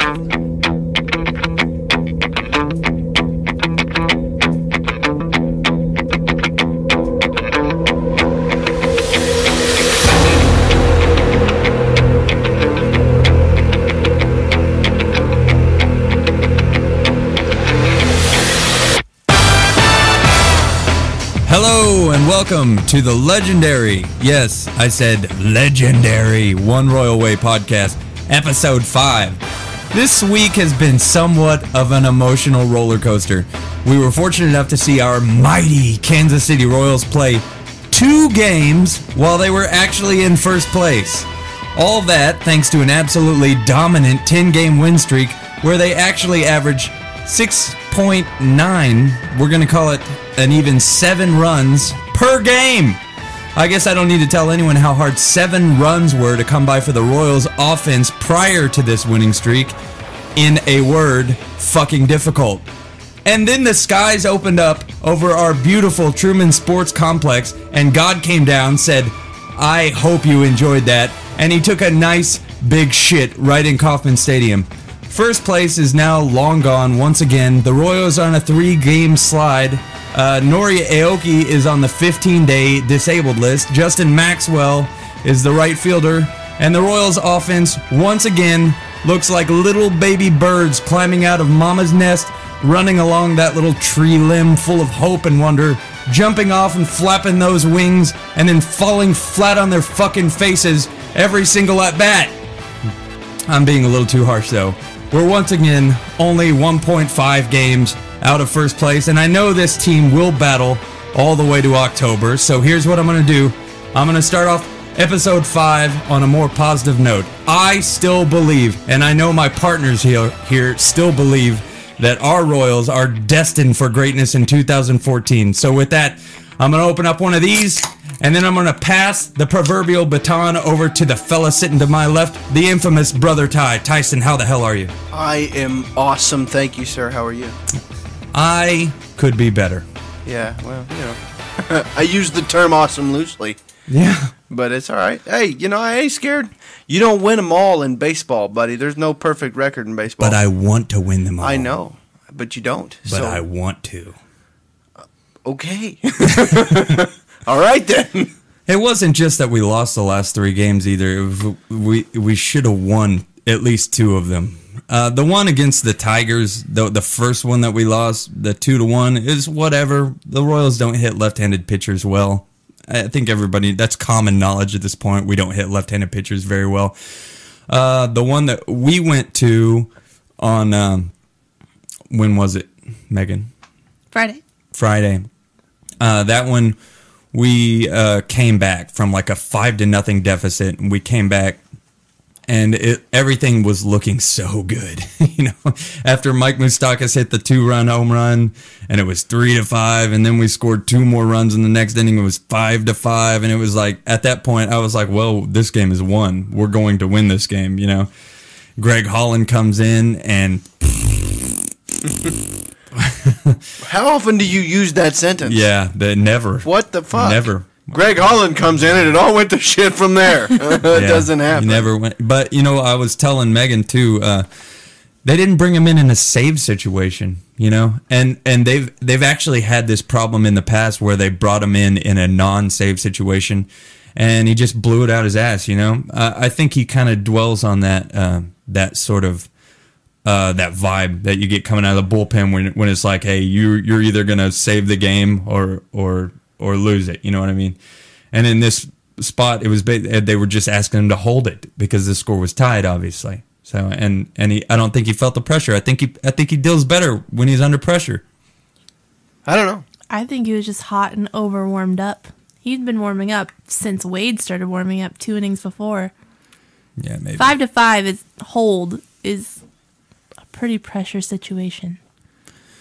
Hello and welcome to the legendary, yes, I said legendary, One Royal Way podcast, episode 5. This week has been somewhat of an emotional roller coaster. We were fortunate enough to see our mighty Kansas City Royals play 2 games while they were actually in first place. All that thanks to an absolutely dominant 10-game win streak where they actually averaged 6.9, we're going to call it an even 7 runs per game. I guess I don't need to tell anyone how hard 7 runs were to come by for the Royals offense prior to this winning streak. In a word, fucking difficult. And then the skies opened up over our beautiful Truman Sports Complex and God came down, said, I hope you enjoyed that. And he took a nice big shit right in Kauffman Stadium. First place is now long gone once again. The Royals are on a 3-game slide. Nori Aoki is on the 15-day disabled list. Justin Maxwell is the right fielder. And the Royals offense, once again, looks like little baby birds climbing out of mama's nest, running along that little tree limb full of hope and wonder, jumping off and flapping those wings, and then falling flat on their fucking faces every single at-bat. I'm being a little too harsh, though. We're once again only 1.5 games out of first place, and I know this team will battle all the way to October, so here's what I'm going to do. I'm going to start off episode 5 on a more positive note. I still believe, and I know my partners here still believe, that our Royals are destined for greatness in 2014. So with that, I'm going to open up one of these, and then I'm going to pass the proverbial baton over to the fella sitting to my left, the infamous Brother Ty. Tyson, how the hell are you? I am awesome, thank you, sir. How are you? I could be better. Yeah, well, you know, I use the term awesome loosely. Yeah. But it's all right. Hey, you know, I ain't scared. You don't win them all in baseball, buddy. There's no perfect record in baseball. But I want to win them all. I know, but you don't. But I want to. Okay. All right, then. It wasn't just that we lost the last 3 games either. It was, we should have won at least 2 of them. The one against the Tigers, the first one that we lost, the 2-1, is whatever. The Royals don't hit left-handed pitchers well. I think everybody, that's common knowledge at this point. We don't hit left-handed pitchers very well. The one that we went to on, when was it, Megan? Friday. That one, we came back from like a 5-0 deficit, and we came back, and everything was looking so good. You know, after Mike Moustakas hit the 2-run home run, and it was 3-5, and then we scored 2 more runs in the next inning. It was 5-5, and it was like, at that point, I was like, well, this game is won. We're going to win this game, you know. Greg Holland comes in, and how often do you use that sentence? Yeah, never. What the fuck? Never. Greg Holland comes in and it all went to shit from there. It doesn't happen. Never went. But you know, I was telling Megan too. They didn't bring him in a save situation, you know, and they've actually had this problem in the past where they brought him in a non-save situation, and he just blew it out his ass. You know, I think he kind of dwells on that sort of. That vibe that you get coming out of the bullpen when it's like, hey, you're either gonna save the game or lose it. You know what I mean? And in this spot, it was they were just asking him to hold it because the score was tied, obviously. So and I don't think he felt the pressure. I think he deals better when he's under pressure. I don't know. I think he was just hot and over warmed up. He'd been warming up since Wade started warming up 2 innings before. Yeah, maybe 5-5 is a pretty pressure situation.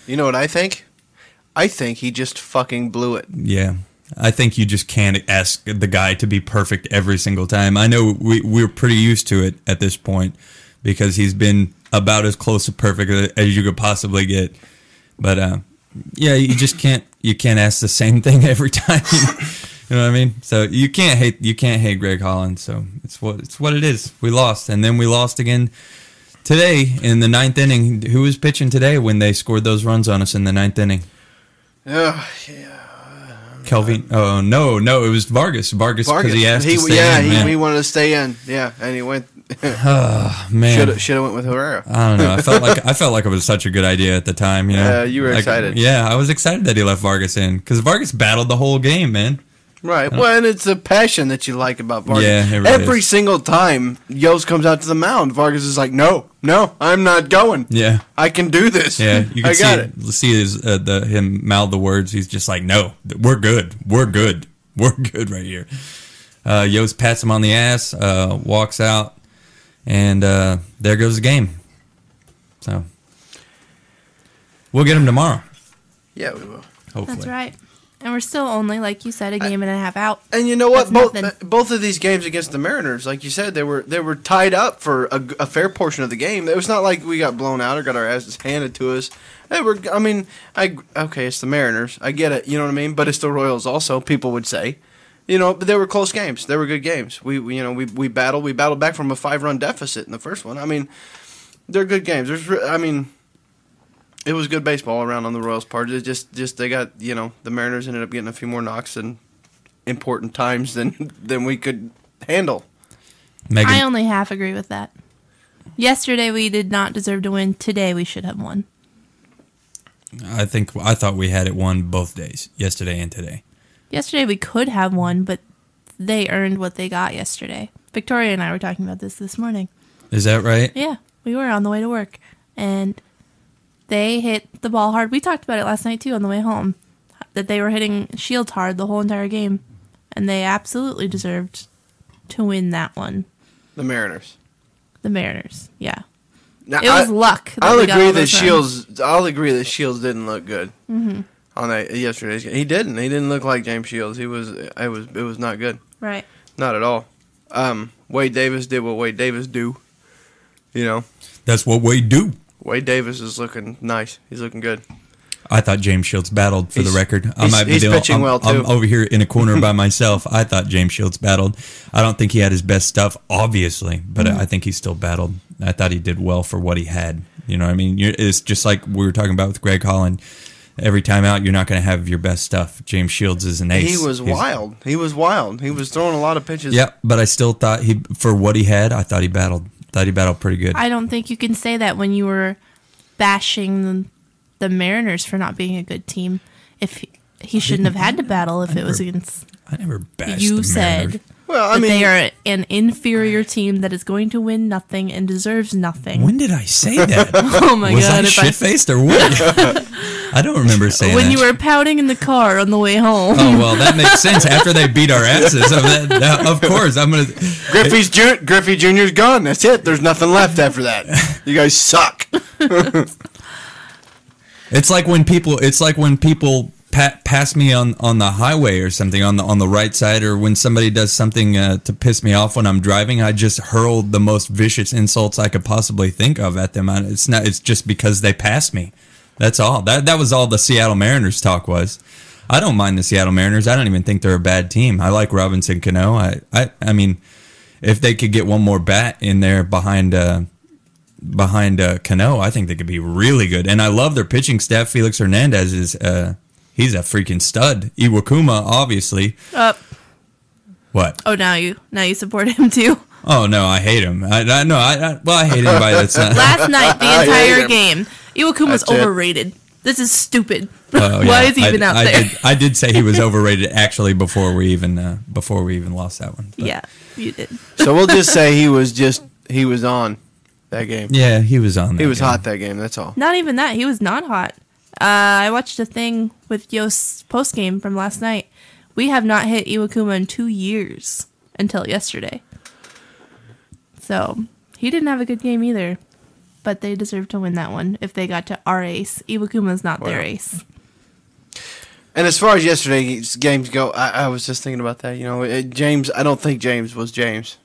You know what I think? I think he just fucking blew it. Yeah. I think you just can't ask the guy to be perfect every single time. I know we're pretty used to it at this point because he's been about as close to perfect as you could possibly get. But yeah, you just can't ask the same thing every time. You know what I mean? So you can't hate Greg Holland. So it's what it is. We lost, and then we lost again Today, in the ninth inning, who was pitching today when they scored those runs on us in the ninth inning? Yeah. Kelvin? Oh, no, it was Vargas. Vargas, because he asked to stay in. Yeah, he wanted to stay in. Yeah, and he went. Man, should have went with Herrera. I don't know. I felt like it was such a good idea at the time. You know, you were excited. Yeah, I was excited that he left Vargas in because Vargas battled the whole game, man. Right. Well, and it's the passion that you like about Vargas. Yeah, it really every is. single time Yost comes out to the mound, Vargas is like, "No, I'm not going. Yeah, I can do this. yeah. You can see his him mouth the words. He's just like, "No, we're good right here." Yost pats him on the ass, walks out, and there goes the game. So we'll get him tomorrow. Yeah, we will. Hopefully. That's right. And we're still only, like you said, a game and a half out. And you know what? That's nothing. Both of these games against the Mariners, like you said, they were tied up for a fair portion of the game. It was not like we got blown out or got our asses handed to us. They were. I mean, okay, it's the Mariners. I get it. You know what I mean? But it's the Royals also. People would say, but they were close games. They were good games. We battled. We battled back from a 5-run deficit in the first one. I mean, they're good games. It was good baseball around on the Royals' part. It just they got the Mariners ended up getting a few more knocks and important times than we could handle. Megan, I only half agree with that. Yesterday we did not deserve to win. Today we should have won. I thought we had it won both days, yesterday and today. Yesterday we could have won, but they earned what they got yesterday. Victoria and I were talking about this morning. Is that right? Yeah, we were on the way to work, and they hit the ball hard. We talked about it last night, too, on the way home, that they were hitting Shields hard the whole entire game, and they absolutely deserved to win that one. The Mariners. The Mariners, yeah. Now, it was luck. I'll agree that Shields didn't look good on that yesterday's game. He didn't. He didn't look like James Shields. It was not good. Right. Not at all. Wade Davis did what Wade Davis do. That's what we do. Wade Davis is looking nice. He's looking good. I thought James Shields battled, for the record. He's pitching well, too. I'm over here in a corner by myself. I thought James Shields battled. I don't think he had his best stuff, obviously, but I think he still battled. I thought he did well for what he had. You know what I mean? It's just like we were talking about with Greg Holland. Every time out, you're not going to have your best stuff. James Shields is an ace. He was wild. He was throwing a lot of pitches. Yeah, but I still thought for what he had, I thought he battled. He battled pretty good. I don't think you can say that when you were bashing the Mariners for not being a good team. If he shouldn't have had to battle if it was against. I never bashed you the Mariners. said Well, that they are an inferior team that is going to win nothing and deserves nothing. When did I say that? Oh my was god! I shit-faced or what? I don't remember saying when that. you were pouting in the car on the way home. Oh well, that makes sense. After they beat our asses, of course I'm gonna. Griffey Jr.'s gone. That's it. There's nothing left after that. You guys suck. It's like when people pass me on the highway or something on the right side, or when somebody does something to piss me off when I'm driving. I just hurl the most vicious insults I could possibly think of at them. It's just because they passed me. That's all. That was all the Seattle Mariners talk was. I don't mind the Seattle Mariners. I don't even think they're a bad team. I like Robinson Cano. I mean, if they could get one more bat in there behind Cano, I think they could be really good. And I love their pitching staff. Felix Hernandez is he's a freaking stud. Iwakuma, obviously. What? Oh, now you support him too. Oh no, I hate him. I hate anybody that's not. Last night, the entire game, Iwakuma's overrated. This is stupid. Why is he even out there? I did say he was overrated actually before we even lost that one. But. Yeah, you did. So we'll just say he was on that game. Yeah, he was on. He was hot that game. That's all. Not even that. He was not hot. I watched a thing with Yost's post game from last night. We have not hit Iwakuma in 2 years until yesterday. So he didn't have a good game either. But they deserve to win that one if they got to our ace. Iwakuma's not their ace. And as far as yesterday's games go, I was just thinking about that. James, I don't think James was James.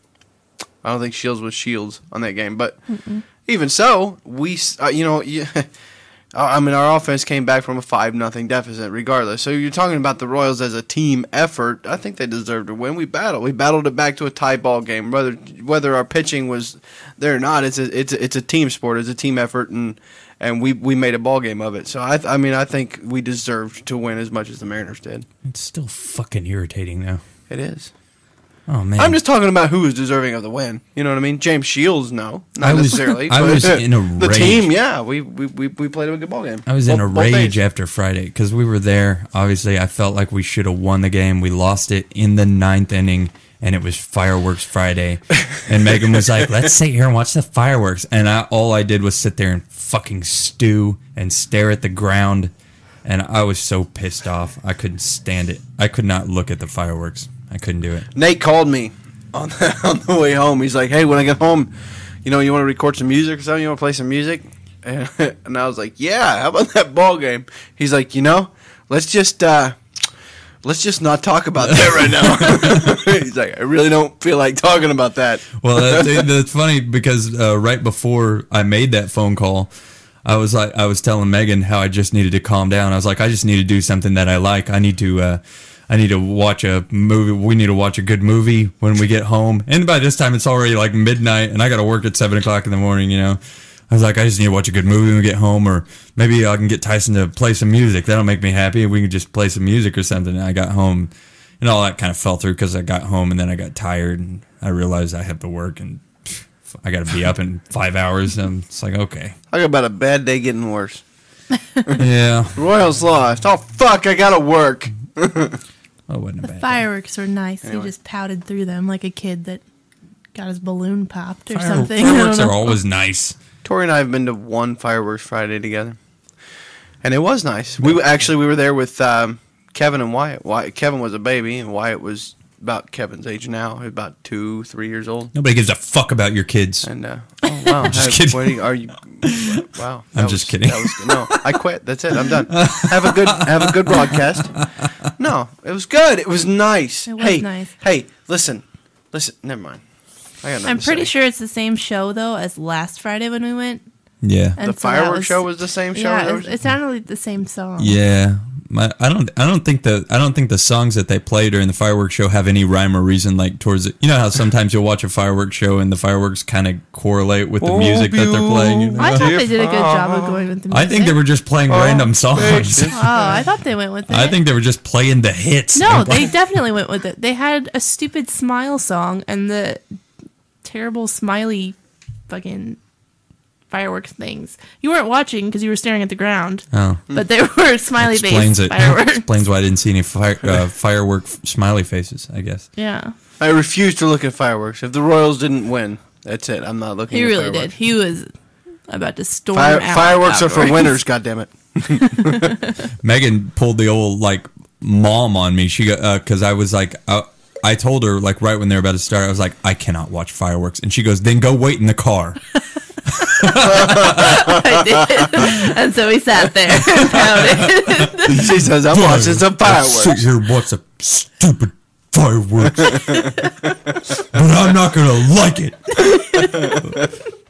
I don't think Shields was Shields on that game. But even so, I mean, our offense came back from a 5-0 deficit regardless. So you're talking about the Royals as a team effort. I think they deserve to win. We battled it back to a tie ball game. Whether our pitching was there or not, it's a team sport. It's a team effort, and we made a ball game of it. So I think we deserved to win as much as the Mariners did. It's still fucking irritating though. It is. Oh man, I'm just talking about who was deserving of the win. You know what I mean? James Shields, no, not necessarily. I was in a rage. The team, yeah, we played a good ball game. I was in a Both rage days. after Friday because we were there. Obviously, I felt like we should have won the game. We lost it in the 9th inning, and it was Fireworks Friday. And Megan was like, "Let's sit here and watch the fireworks." And all I did was sit there and fucking stew and stare at the ground. And I was so pissed off. I couldn't stand it. I could not look at the fireworks. I couldn't do it. Nate called me on the way home. He's like, "Hey, when I get home, you want to record some music or something? You want to play some music?" And I was like, "Yeah, how about that ball game?" He's like, let's just not talk about that right now." He's like, "I really don't feel like talking about that." Well, that's funny because right before I made that phone call, I was telling Megan how I just needed to calm down. I was like, I just need to do something that I like. I need to watch a movie. We need to watch a good movie when we get home. And by this time, it's already like midnight, and I got to work at 7 o'clock in the morning. I was like, I just need to watch a good movie when we get home, or maybe I can get Tyson to play some music. That'll make me happy. We can just play some music or something. And I got home, and all that kind of fell through because I got home, and then I got tired, and I realized I have to work, and I got to be up in 5 hours. And it's like, okay. Talk about a bad day getting worse. Yeah. Royals lost. Oh, fuck, I got to work. Oh, it wasn't a bad day. Fireworks were nice. Anyway. He just pouted through them like a kid that got his balloon popped or something. Fireworks I don't are know. always nice. Tori and I have been to one Fireworks Friday together, and it was nice. We were there with Kevin and Wyatt. Kevin was a baby, and Wyatt was about Kevin's age now, about 2-3 years old. Nobody gives a fuck about your kids. And oh wow, just kidding. Are you? Wow, I'm just kidding. No, I quit. That's it. I'm done. Have a good broadcast. No, it was good. It was nice. It was nice. Hey, listen. Never mind. I got nothing I'm to pretty say. sure it's the same show though as last Friday when we went. Yeah. And The fireworks show was the same show. Yeah, it sounded like the same song. Yeah. I don't think the songs that they play during the fireworks show have any rhyme or reason like towards it. You know how sometimes you'll watch a fireworks show and the fireworks kind of correlate with the music that they're playing. I thought they did a good job of going with the music. I think they were just playing random songs. Oh, I thought they went with it. I think they were just playing the hits. No, they definitely went with it. They had a stupid smile song and the terrible smiley fucking fireworks things. You weren't watching because you were staring at the ground. Oh. But there were smiley Explains face it. fireworks. Explains why I didn't see any firework smiley faces, I guess. Yeah. I refuse to look at fireworks. If the Royals didn't win, that's it. I'm not looking He at really did. fireworks. He was about to storm out. Fireworks are for afterwards. winners, goddammit. Megan pulled the old like mom on me. She got because I was like I told her like right when they were about to start. I was like, I cannot watch fireworks, and she goes, "Then go wait in the car." I did. And so we sat there and pouted. She says, "I'm watching some fireworks." Sit here and watch some stupid fireworks, but I'm not gonna like it.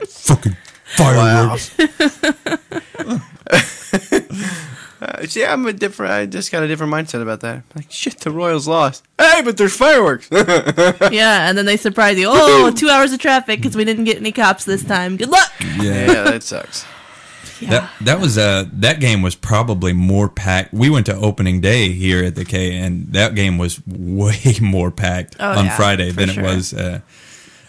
Fucking fireworks. See, I just got a different mindset about that. Like, shit, the Royals lost. Hey, but there's fireworks. Yeah, and then they surprise you. Oh, 2 hours of traffic because we didn't get any cops this time. Good luck. Yeah, that sucks. Yeah. That game was probably more packed. We went to opening day here at the K, and that game was way more packed on Friday than sure. it was.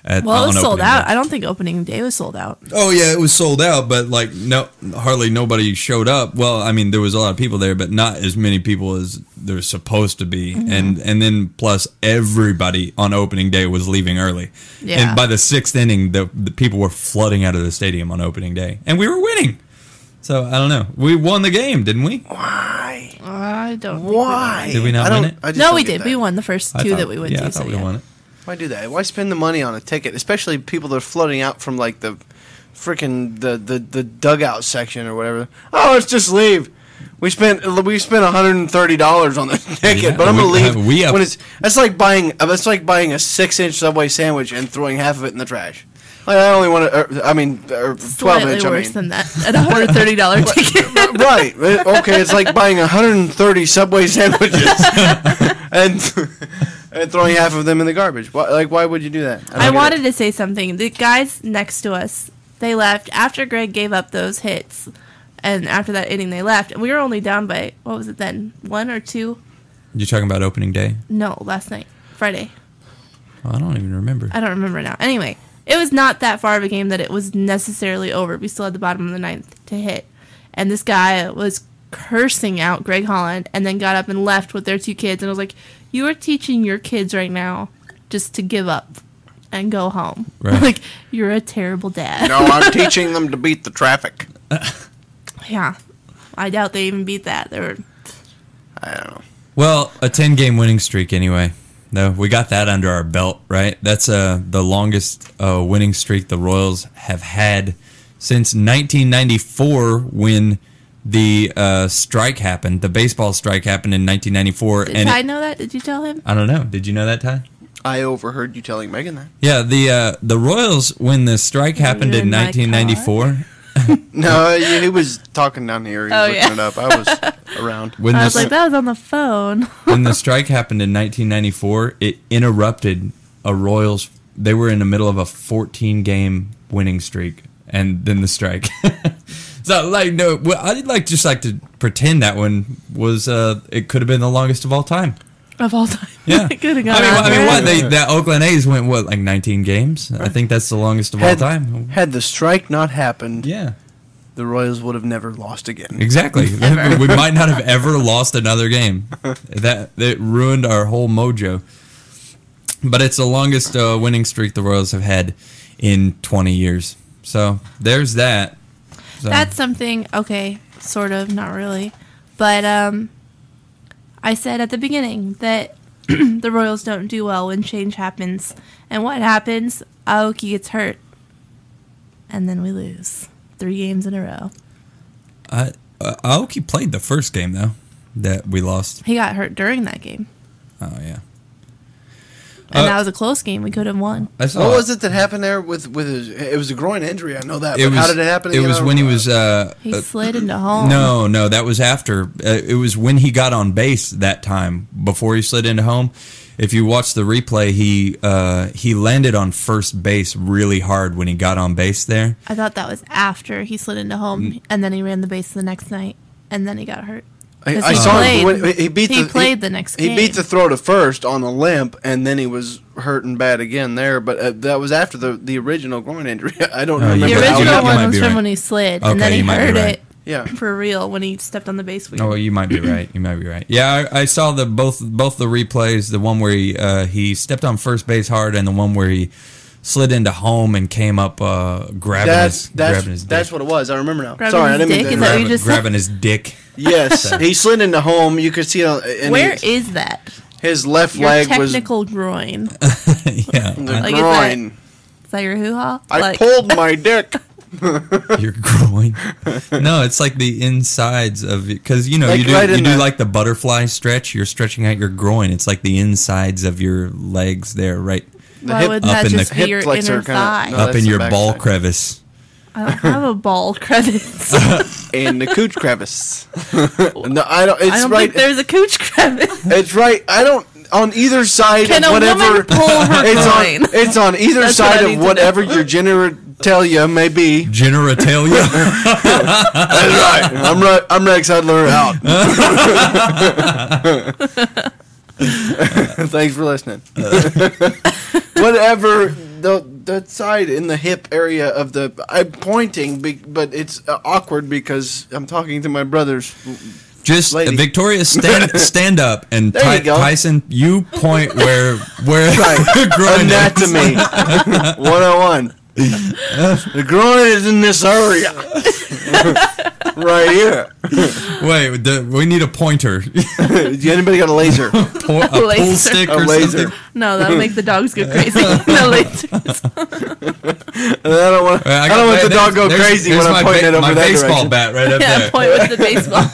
It was sold out. I don't think opening day was sold out. Oh yeah, it was sold out, but like hardly nobody showed up. Well, I mean, there was a lot of people there, but not as many people as there's supposed to be. Mm-hmm. And then plus everybody on opening day was leaving early. Yeah. And by the 6th inning, the people were flooding out of the stadium on opening day, and we were winning. So I don't know. We won the game, didn't we? Why? I don't. Why? Did we not win it? No, we did. We won the first two that we went to. I thought we won it. Why do that? Why spend the money on a ticket, especially people that are floating out from like the freaking the dugout section or whatever? Oh, let's just leave. We spent $130 on the ticket, Yeah, but I'm gonna leave. we When that's like buying a 6-inch Subway sandwich and throwing half of it in the trash. Like, I only want to. I mean, 12 Slightly inch. worse than that at $130 ticket. Right. Okay, it's like buying 130 Subway sandwiches and throwing half of them in the garbage. Why would you do that? I wanted to say something. The guys next to us, they left after Greg gave up those hits, and after that inning they left. And we were only down by, what was it then, 1 or 2? You're talking about opening day? No, last night, Friday. I don't even remember. I don't remember now. Anyway, it was not that far of a game that it was necessarily over. We still had the bottom of the ninth to hit. And this guy was cursing out Greg Holland and then got up and left with their 2 kids. And I was like, you are teaching your kids right now just to give up and go home. Right. Like, you're a terrible dad. No, I'm teaching them to beat the traffic. Yeah. I doubt they even beat that. They were... I don't know. Well, a 10-game winning streak anyway. No, we got that under our belt, right? That's the longest winning streak the Royals have had since 1994 when the strike happened. The baseball strike happened in 1994. Did Ty know that? Did you tell him? I don't know. Did you know that, Ty? I overheard you telling Megan that. Yeah, the Royals, when the strike happened you in in my 1994... No, he was talking down here. He was looking it up. I was around. When I was like, that was on the phone. when the strike happened in 1994, it interrupted a Royals. They were in the middle of a 14-game winning streak, and then the strike. So, like, no, well, I'd like to pretend that one was. It could have been the longest of all time. Of all time. Yeah. Could have gone I mean, what? on. The Oakland A's went like 19 games. I think that's the longest of all time. Had the strike not happened, Yeah. the Royals would have never lost again. Exactly. We might not have ever lost another game. That ruined our whole mojo. But it's the longest winning streak the Royals have had in 20 years. So there's that. So. That's something, okay, sort of, not really. But I said at the beginning that the Royals don't do well when change happens. And what happens? Aoki gets hurt. And then we lose 3 games in a row. Aoki played the first game, though, that we lost. He got hurt during that game. Oh, yeah. And that was a close game. We could have won. What was it that happened there with his... It was a groin injury, I know that. But how did it happen again? It was when he was... He slid into home. No, that was after. It was when he got on base that time, before he slid into home. If you watch the replay, he landed on first base really hard when he got on base there. I thought that was after he slid into home, and then he ran the base the next night, and then he got hurt. I saw him when he played the next game. He beat the throw to first on the limp, and then he was hurting bad again there. But that was after the original groin injury. I don't remember. The original one was from when he slid, and then he hurt it. Yeah, for real when he stepped on the base. Oh, you might be right. You might be right. Yeah, I saw both the replays. The one where he stepped on first base hard, and the one where he slid into home and came up grabbing his dick. That's what it was. I remember now. Sorry, I didn't mean to. Grabbing his dick. Yes, he slid into home. You could see it. Where is that? His left leg was technical groin. Yeah, the groin. Is that your hoo-ha? I pulled my dick. Your groin? No, it's like the insides of it, because you like do like the butterfly stretch. You're stretching out your groin. It's like the insides of your legs there, right? Why wouldn't that just be your inner thigh? Up in your ball crevice. I don't have a ball crevice. In the cooch crevice. No, I don't. It's I don't right. think there's a cooch crevice. It's right. I don't. On either side Can of whatever. A woman pull her groin? It's on either That's side of whatever your genitalia may be. Genitalia. That's right. I'm Rex Hudler out. Thanks for listening. Whatever the side in the hip area of the... I'm pointing, but it's awkward because I'm talking to my brother's Just lady. Victoria, stand up, and There you go. Tyson, you point where right. the groin Anatomy 101. The groin is in this area. Right here. Wait, we need a pointer. Anybody got a laser? A pool stick or laser. something? No, that'll make the dogs go crazy. No lasers. I don't want the dog go crazy when I'm pointing it over my that baseball direction. bat right up Yeah, there. point with the baseball.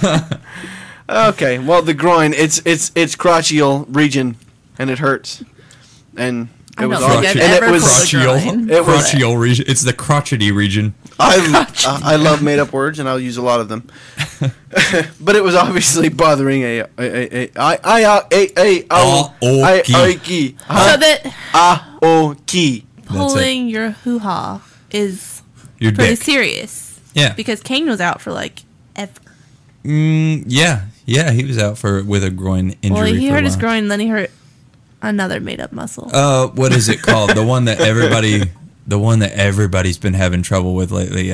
Okay, well the groin, it's crotchial region, and it hurts. And I was don't think I've awesome. And it ever was pulled a groin. It was- crotchal region. It's the crotchety region. I love made up words and I'll use a lot of them. But it was obviously bothering Aoki. So that Aoki. pulling your hoo-ha is Your pretty dick. serious. Yeah. Because Kane was out for like ever. Yeah. He was out with a groin injury. Well, he for a hurt his while. groin, then he hurt another made-up muscle. What is it called? The one that everybody's been having trouble with lately.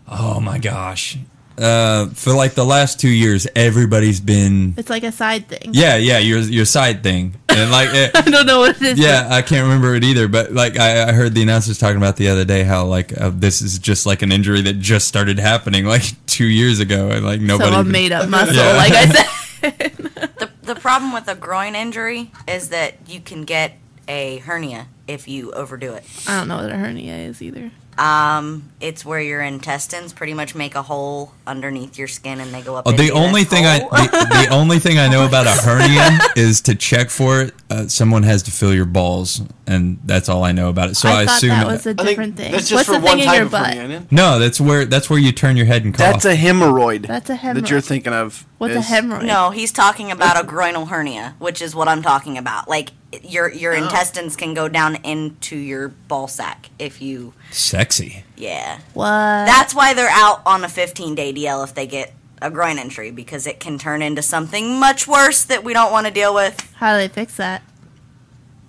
Oh my gosh. For like the last 2 years, everybody's been. It's like a side thing. Yeah, your side thing, and like. I don't know what it is. Yeah, I can't remember it either, but like I heard the announcers talking about the other day how like this is just like an injury that just started happening like 2 years ago, and like nobody. So a made-up muscle, Yeah. like I said. The problem with a groin injury is that you can get a hernia if you overdo it. I don't know what a hernia is either. It's where your intestines pretty much make a hole underneath your skin, and they go up. Oh, the into only that thing hole. the only thing I know about a hernia is to check for it. Someone has to fill your balls, and that's all I know about it. So I, I thought assume that was a I think different thing. that's just What's for the one thing in type your of butt? hernia. no, that's where you turn your head and cough. That's a hemorrhoid. That's a That you're hemorrhoid. thinking of. What's a is- hemorrhoid? No, he's talking about a groinal hernia, which is what I'm talking about. Like your intestines can go down into your ball sack if you. Sexy. Yeah. What? That's why they're out on a 15-day DL if they get a groin injury, because it can turn into something much worse that we don't want to deal with. How do they fix that?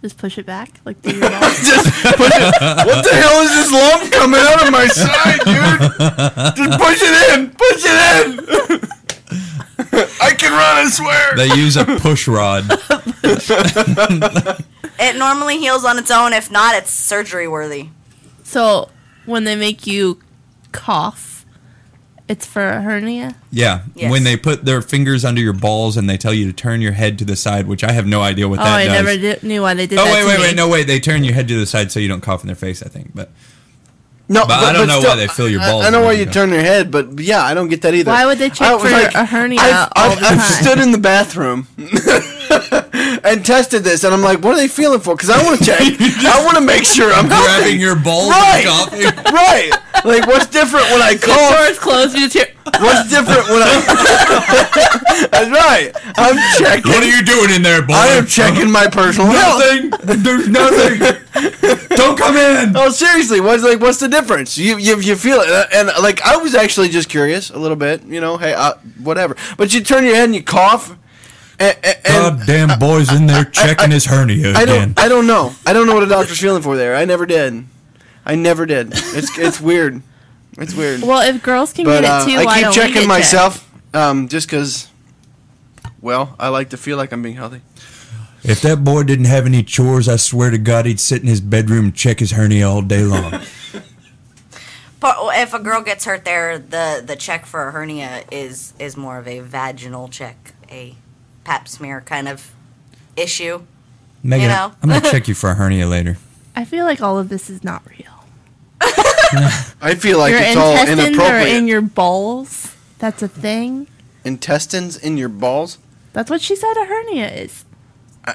Just push it back, like through your balls? Just push it. What the hell is this lump coming out of my side, dude? Just push it in. Push it in. I can run, I swear. They use a push rod. It normally heals on its own. If not, it's surgery worthy. So when they make you cough, it's for a hernia? Yeah, Yes. when they put their fingers under your balls and they tell you to turn your head to the side, which I have no idea what Oh, that I does. never knew why they did Oh that to me. no wait! They turn your head to the side so you don't cough in their face. I think, but No, But I don't know why they fill your balls I know and why let you you go. turn your head, but yeah, I don't get that either. Why would they check I was for a hernia all I've the time? stood in the bathroom and tested this, and I'm like, what are they feeling for? Because I want to check. I want to make sure I'm healthy. grabbing your balls Right. and coughing. Right. Like, what's different when I The cough? door's closed, you just hear... What's different when I... That's right. I'm checking. What are you doing in there, boy? I am checking my personal health. Nothing. There's nothing. Don't come in. Oh, seriously, what's the difference? You feel it, and like I was actually just curious a little bit, hey, whatever. But you turn your head and you cough, and Goddamn boy's in there checking his hernia again. I don't know what a doctor's feeling for there. I never did. It's weird. It's weird. Well, if girls can But get it too, I why keep don't we checking get myself, just because. Well, I like to feel like I'm being healthy. If that boy didn't have any chores, I swear to God, he'd sit in his bedroom and check his hernia all day long. But if a girl gets hurt there, the check for a hernia is more of a vaginal check, a pap smear kind of issue. Megan, You know? I'm gonna check you for a hernia later. checked? I feel like all of this is not real. I feel like Your it's all intestines are inappropriate. in your balls. That's a thing. Intestines in your balls. That's what she said a hernia is.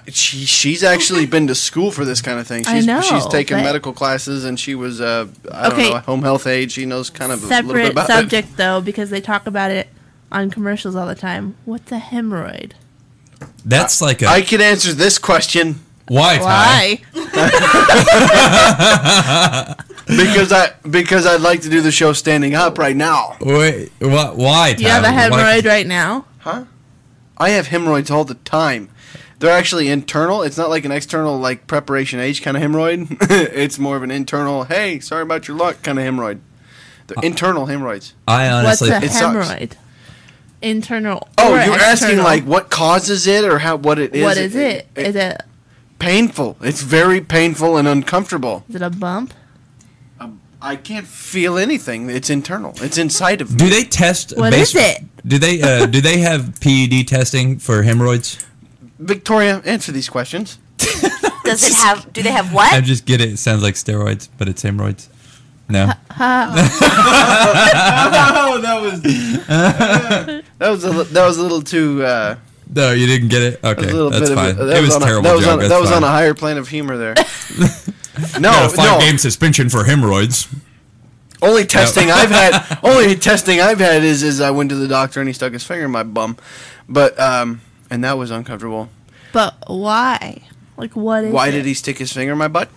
She's actually been to school for this kind of thing. I She's know, she's taken but- medical classes, and she was I don't Okay. know, a home health aide. She knows kind of a little bit Separate about subject, though, because they talk about it on commercials all the time. What's a hemorrhoid? That's like a I could answer this question why, Ty? Why? because I'd like to do the show standing up right now. Wait, why, Ty? Do you have a Why- hemorrhoid right now? Huh? I have hemorrhoids all the time. They're actually internal. It's not like an external, like preparation H kind of hemorrhoid. It's more of an internal. Hey, sorry about your luck kind of hemorrhoid. They're internal hemorrhoids. I honestly, What's a it sucks. hemorrhoid? Internal. Oh, or you're asking external? like what causes it or what it is? What is it? Is it Painful. It's very painful and uncomfortable. is it a bump? I can't feel anything. It's internal. It's inside of me. do they test? What is it? Do they have PED testing for hemorrhoids? Victoria, answer these questions. Does it have? Do they have I what? just get it. It sounds like steroids, but it's hemorrhoids. No. Oh, that was a little too No, you didn't get it? Okay, A little that's bit fine. of It was a terrible joke. That was on a higher plane of humor there. Got No, a 5-game suspension for hemorrhoids. Only testing I've had. Only testing I've had is I went to the doctor and he stuck his finger in my bum, but and that was uncomfortable. But why? Like, what is Why it? did he stick his finger in my butt?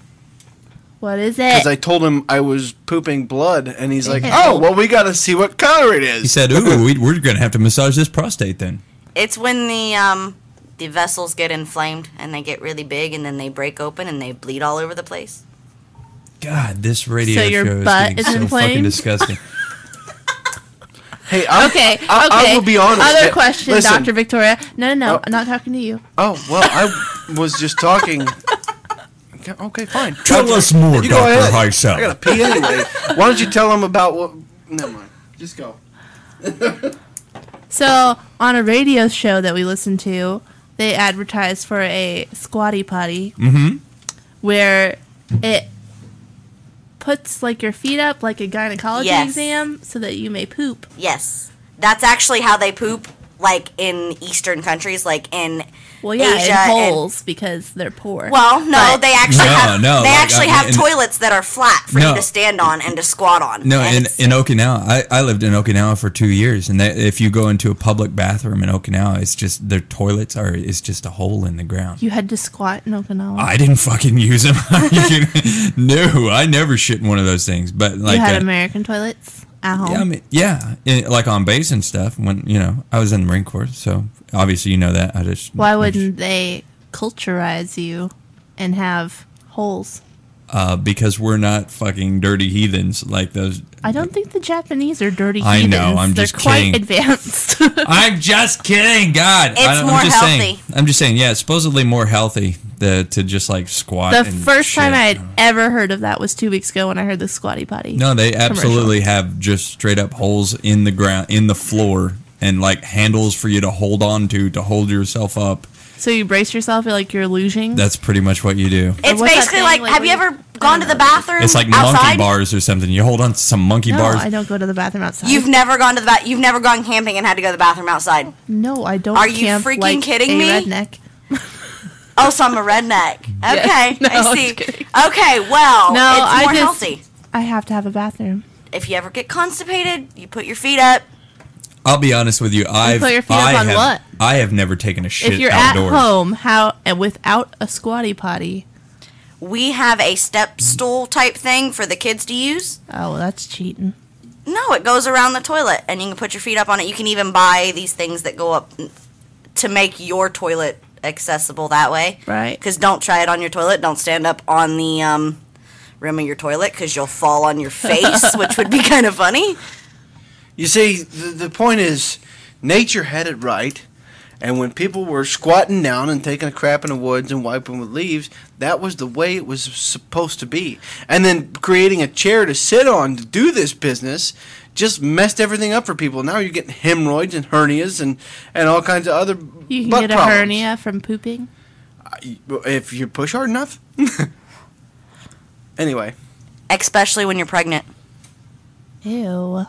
What is Because it? I told him I was pooping blood, and he's like, Ew. "Oh, well, we got to see what color it is." He said, "Ooh, we're gonna have to massage this prostate then." It's when the vessels get inflamed and they get really big and then they break open and they bleed all over the place. God, this radio So your show is butt getting is so fucking inflamed? disgusting. Hey, Okay. I will be honest. Other Yeah, question, listen. Dr. Victoria. No, Oh. I'm not talking to you. Oh well, I was just talking. Okay, fine. Tell us more, You go Dr. ahead. Heisel. I gotta pee anyway. Why don't you tell them about what? Never mind. Just go. So, on a radio show that we listened to, they advertised for a squatty potty Mm-hmm. where it puts like your feet up like a gynecology Yes. exam so that you may poop. Yes. That's actually how they poop, like, in Eastern countries, like in Well, yeah, Asia in and- holes because they're poor. Well, no, But- they actually have No, they like, actually I have mean- toilets that are flat for No. you to stand on and to squat on. No, And in it's- Okinawa, I lived in Okinawa for 2 years, and if you go into a public bathroom in Okinawa, it's just their toilets it's just a hole in the ground. You had to squat in Okinawa. I didn't fucking use them. No, I never shit in one of those things. But like, you had American toilets at home. yeah, I mean, like on base and stuff. When I was in the Marine Corps, so obviously you know that. I just Why wouldn't they culturize you and have holes? because we're not fucking dirty heathens like those. I don't think the Japanese are dirty I heathens. know, I'm They're just quite kidding. advanced. I'm just kidding. God, It's I'm more just healthy. Saying, I'm just saying. Yeah, it's supposedly more healthy to just like squat. The and first time shit. I had ever heard of that was 2 weeks ago when I heard the squatty potty. No, they absolutely have just straight up holes in the ground, in the floor, and like handles for you to hold on to hold yourself up. So you brace yourself like you're losing? That's pretty much what you do. it's what's that basically thing, like, like, have when you you- ever gone to the bathroom It's like outside? monkey bars or something. You hold on to some monkey no, bars. I don't go to the bathroom outside. You've never gone to you've never gone camping and had to go to the bathroom outside. No, I don't Are you camp freaking like kidding a me? redneck. Oh, so I'm a redneck. Okay, No, I I'm see. just kidding. Okay, well, No, it's I more just- healthy. I have to have a bathroom. If you ever get constipated, you put your feet up. I'll be honest with you. put your feet up on what? I have never taken a shit If you're outdoors. at home, and without a squatty potty, We have a step stool type thing for the kids to use. oh, well, that's cheating. No, it goes around the toilet, and you can put your feet up on it. You can even buy these things that go up to make your toilet accessible that way. Right. Because don't try it on your toilet. Don't stand up on the rim of your toilet because you'll fall on your face, which would be kind of funny. You see, the point is, nature had it right, and when people were squatting down and taking a crap in the woods and wiping with leaves, that was the way it was supposed to be. And then creating a chair to sit on to do this business just messed everything up for people. Now you're getting hemorrhoids and hernias and all kinds of other You can butt get a problems. hernia from pooping. If you push hard enough. Anyway. Especially when you're pregnant. Ew.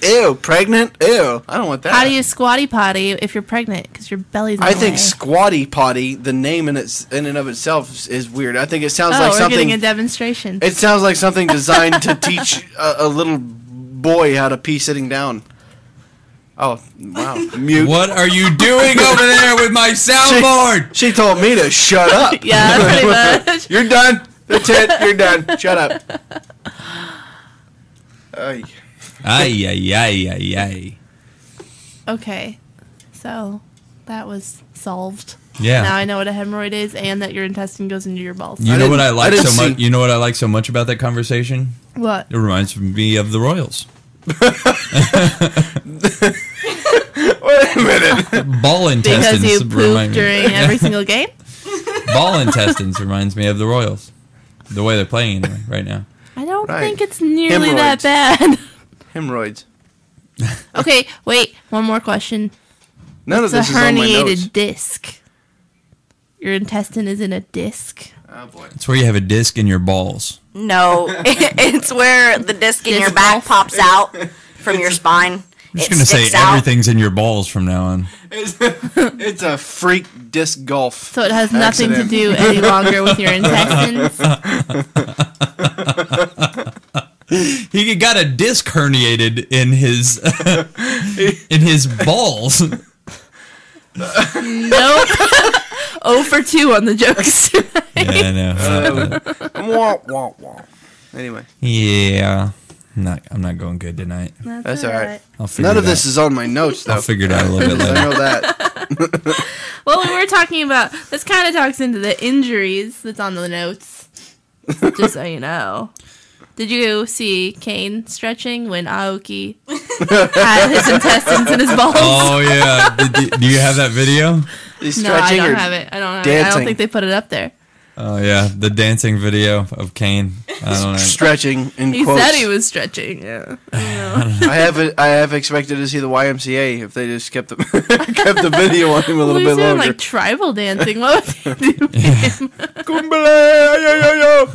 Ew, pregnant? Ew, I don't want that. How do you squatty potty if you're pregnant? Because your belly's in I the think way. squatty potty, the name in and of itself is weird. I think it sounds Oh, like we're something. getting a demonstration. It sounds like something designed to teach a little boy how to pee sitting down. Oh, wow. Mute. What are you doing over there with my soundboard? She told me to shut up. Yeah, pretty much. You're done. That's it. You're done. Shut up. Ay. Ay, ay, ay, ay, ay. Okay, so that was solved. Yeah. Now I know what a hemorrhoid is, and that your intestine goes into your balls. You know what I didn't- I like didn't so much? see- You know what I like so much about that conversation? What? It reminds me of the Royals. Wait a minute. Ball intestines Because you poop remind me. during every single game? Ball intestines reminds me of the Royals. The way they're playing anyway, right now. I don't Right. think it's nearly that Hemorrhoids. bad. Hemorrhoids. Okay, wait. One more question. None It's of a this is on my notes. herniated disc. Your intestine is in a disc. Oh, boy. It's where you have a disc in your balls. No, it's where the disc in your Disc back golf? pops out from your spine. I'm just gonna say everything's in your balls from now on. It's a freak disc golf. So it has nothing to do any longer with your intestines. He got a disc herniated in his balls. Nope. 0 for 2 on the jokes tonight. Yeah, I know. Wah, wah, wah. Anyway, Yeah, I'm not going good tonight. that's all right. I'll figure None it of this out. is on my notes, though. I'll figure it out a little bit I later. know that. Well, we were talking about this. Kind of talks into the injuries that's on the notes. Just so you know. Did you see Kane stretching when Aoki had his intestines in his balls? Oh yeah, do you have that video? He's No, I stretching don't or have it. I don't have it. I dancing? don't think they put it up there. Oh yeah, the dancing video of Kane. I don't know. stretching in He quotes. said he was stretching. Yeah. I have expected to see the YMCA if they just kept the kept the video on him a little Well, bit he's doing longer. like tribal dancing. What would they do? Kumbaya, yo, yo, yo.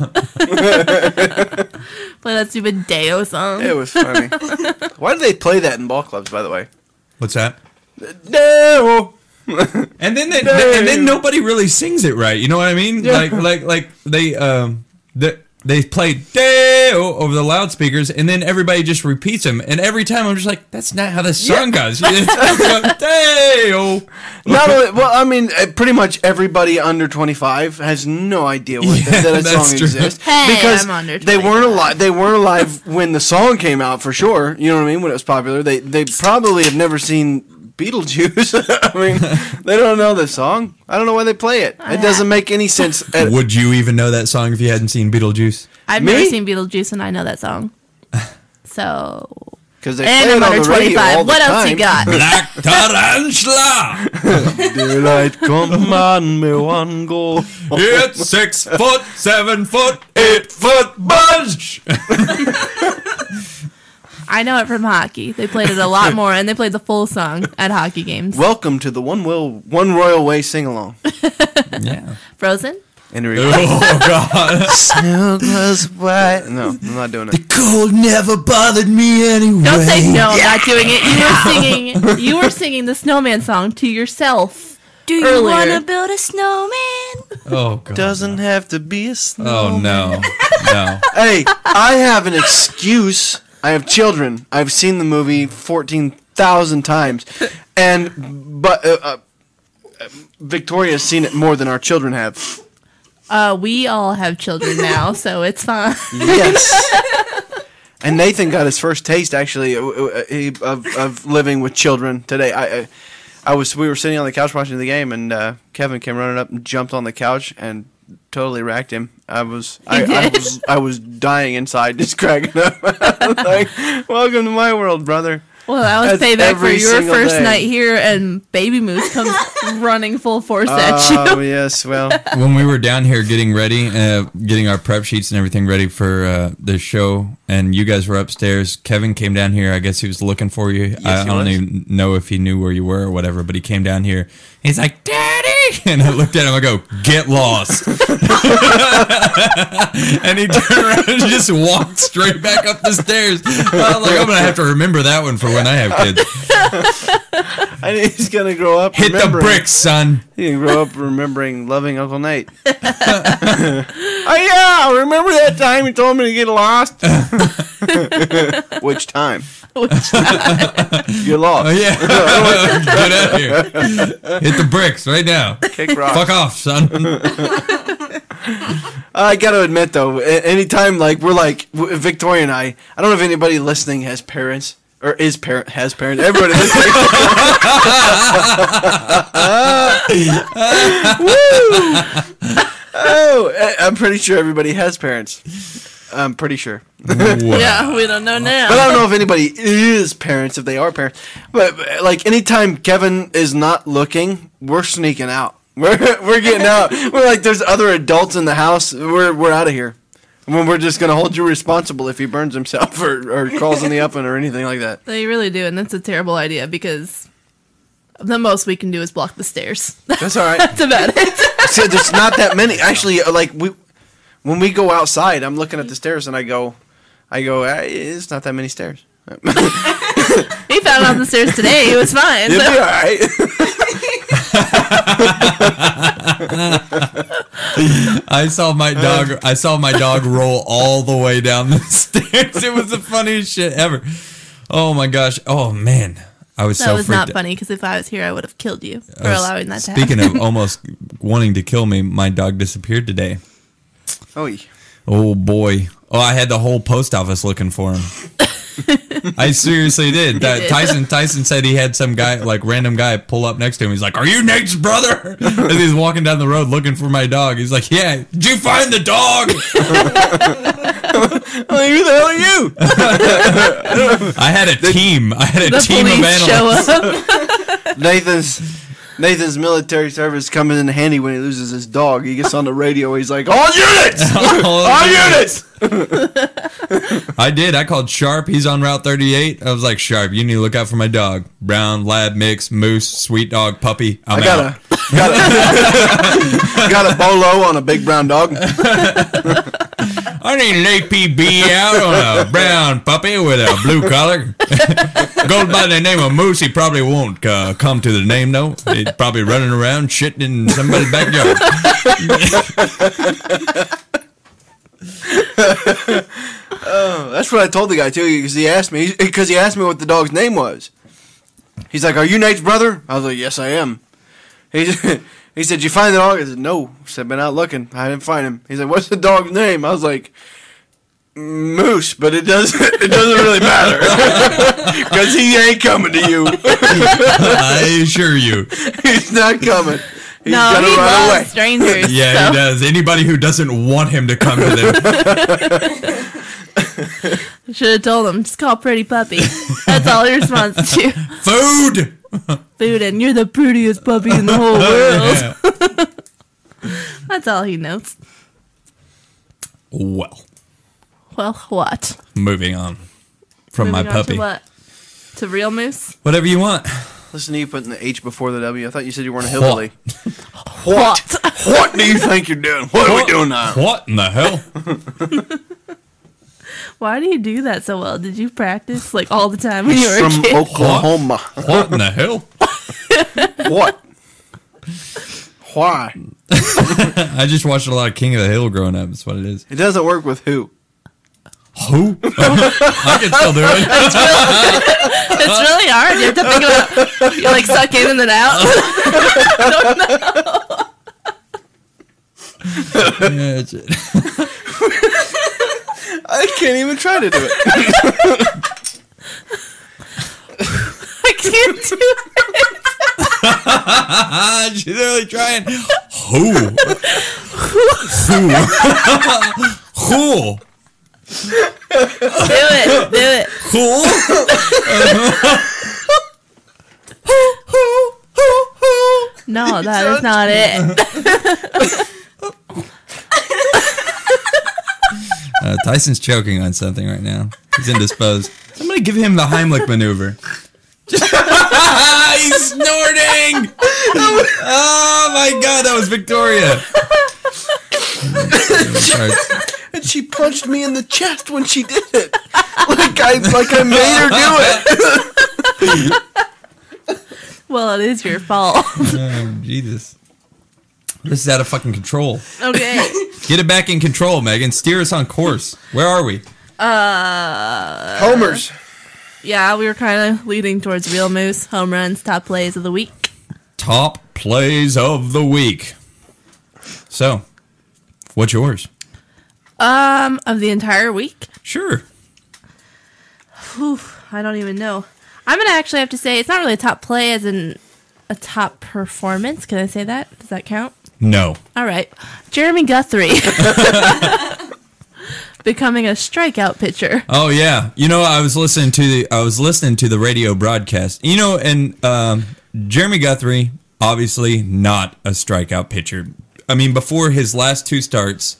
Play that stupid Deo song. It was funny. Why do they play that in ball clubs, by the way? What's that? No. And then nobody really sings it right. You know what I mean? Yeah. Like they play Deo over the loudspeakers, and then everybody just repeats them. And every time I'm just like, that's not how this song goes. Deo. Not only, well, I mean, pretty much everybody under 25 has no idea that a that's song true. exists Hey, because I'm under they weren't alive. They weren't alive when the song came out for sure. You know what I mean? When it was popular, they probably have never seen Beetlejuice. I mean, they don't know the song. I don't know why they play it. It doesn't make any sense. Would you even know that song if you hadn't seen Beetlejuice? I've Me? never seen Beetlejuice, and I know that song. So, Because they and play I'm it on under the radio all 25. the What time. else you got? Black Tarantula. Daylight come on, me one go. It's 6 foot, 7 foot, 8 foot bunch. I know it from hockey. They played it a lot more, and they played the full song at hockey games. Welcome to the One Royal Way sing along. Yeah. Frozen? Oh God. Snow glows white. No, I'm not doing it. Cold never bothered me anyway. Don't say no. I'm not doing it. You were singing the Snowman song to yourself. Do you Earlier. want to build a snowman? Oh God. Doesn't have to be a snow. Oh no. No. Hey, I have an excuse. I have children. I've seen the movie 14,000 times, but Victoria's seen it more than our children have. We all have children now, so it's fine. Yes. And Nathan got his first taste actually of living with children today. We were sitting on the couch watching the game, and Kevin came running up and jumped on the couch and totally racked him. I was dying inside, just cracking up. Like, welcome to my world, brother. Well, that was That's payback for every your single first day. night here, and Baby Moose comes running full force at you. Oh yes, well, When we were down here getting ready, getting our prep sheets and everything ready for the show, and you guys were upstairs, Kevin came down here. I guess he was looking for you. I he don't was. even know if he knew where you were or whatever, but he came down here. He's like, "Daddy!" And I looked at him. I go, "Get lost!" And he turned around and just walked straight back up the stairs. I'm like, I'm gonna have to remember that one for when I have kids. I think he's gonna grow up. Hit the remembering- bricks, son. He can grow up remembering loving Uncle Nate. Oh yeah, remember that time you told me to get lost? Which time? You're lost. Oh yeah, get out of here. Hit the bricks right now. Kick rocks. Fuck off, son. I gotta admit though, anytime like we're like Victoria and I don't know if anybody listening has parents or has parents. Everybody listening. Woo! Oh, I'm pretty sure everybody has parents. I'm pretty sure. Yeah, we don't know now. But I don't know if anybody is parents, if they are parents. But like anytime Kevin is not looking, we're sneaking out. We're getting out. We're like, there's other adults in the house. We're out of here. When we're just gonna hold you responsible if he burns himself or crawls in the oven or anything like that. They really do, and that's a terrible idea because the most we can do is block the stairs. That's all right. That's about it. See, there's not that many. Actually, like when we go outside, I'm looking at the stairs and I go, hey, it's not that many stairs. He found it on the stairs today. He was fine. You'll So. be all right. I saw my dog roll all the way down the stairs. It was the funniest shit ever. Oh my gosh. Oh man. I was That so was freaked not out. funny because if I was here, I would have killed you for allowing that to Speaking happen. of almost wanting to kill me, my dog disappeared today. Oh, Oh boy. Oh, I had the whole post office looking for him. I seriously did. did. Tyson said he had some guy, like random guy, pull up next to him. He's like, "Are you Nate's brother?" As he's walking down the road looking for my dog. He's like, "Yeah, did you find the dog?" well, who the hell are you? I had a team. I had a The team of police show analysts. up. Nathan's military service comes in handy when he loses his dog. He gets on the radio. He's like, "All units, all units." I did. I called Sharp. He's on Route 38. I was like, "Sharp, you need to look out for my dog. Brown, lab mix, moose, sweet dog, puppy. I'm out." Got a bolo on a big brown dog. I need an APB out on a brown puppy with a blue collar. Goes by the name of Moose. He probably won't come to the name, though. He's probably running around shitting in somebody's backyard. Oh, that's what I told the guy, too, because he asked me what the dog's name was. He's like, "Are you Nate's brother?" I was like, "Yes, I am." He said, "Did you find the dog?" I said, "No." I said, "Been out looking. I didn't find him." He's like, "What's the dog's name?" I was like, "Moose," but it doesn't really matter because he ain't coming to you. I assure you. He's not coming. He's No, gonna he run loves away. strangers. Yeah, so. he does. Anybody who doesn't want him to come to them. Should have told him, just call Pretty Puppy. That's all he responds to. Food! Food, and you're the prettiest puppy in the whole world. That's all he knows. Well, Well, what? moving on from Moving my on puppy. To what? To real moose? Whatever you want. Listen to you putting the H before the W. I thought you said you weren't a hillbilly. What? What do you think you're doing? What are we doing now? What in the hell? Why do you do that so well? Did you practice like all the time when you were a From kid? Oklahoma. What in the hell? What? Why? I just watched a lot of King of the Hill growing up. That's what it is. It doesn't work with who? Who? I can still do it. It's really hard. You have to think about. You like suck in and then out. Yeah, that's it. I can't even try to do it. I can't do it. She's really trying. Who? Who? Do it. Who? No, that is not it. Tyson's choking on something right now. He's indisposed. Somebody give him the Heimlich maneuver. He's snorting! Oh my god, that was Victoria. And she punched me in the chest when she did it. Like I made her do it. Well, it is your fault. Oh, Jesus. This is out of fucking control. Okay. Get it back in control, Megan. Steer us on course. Where are we? Homers. Yeah, we were kind of leading towards real moose, home runs, top plays of the week. Top plays of the week. So, what's yours? Of the entire week? Sure. Whew, I don't even know. I'm gonna actually have to say it's not really a top play as in a top performance. Can I say that? Does that count? No. All right. Jeremy Guthrie. Becoming a strikeout pitcher. Oh yeah. You know, I was listening to the radio broadcast. You know, and Jeremy Guthrie, obviously not a strikeout pitcher. I mean, before his last two starts,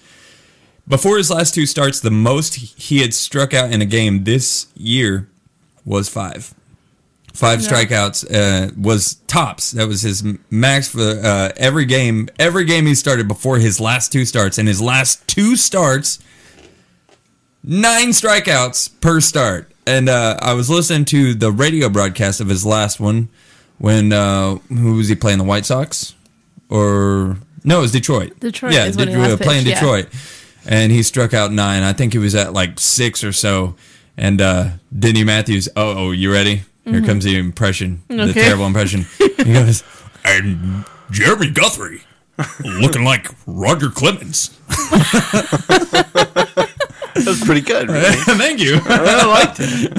the most he had struck out in a game this year was 5. 5 strikeouts was tops. That was his max for every game. Every game he started before his last 2 starts. And his last 2 starts, 9 strikeouts per start. And I was listening to the radio broadcast of his last one when, who was he playing, the White Sox? Or, no, it was Detroit. Detroit Yeah, is when he last playing pitched, Detroit. And he struck out 9. I think he was at like 6 or so. And Denny Matthews, you ready? Here comes the impression, the terrible impression. He goes, and Jeremy Guthrie, looking like Roger Clemens. That was pretty good. Really. Thank you. I liked it.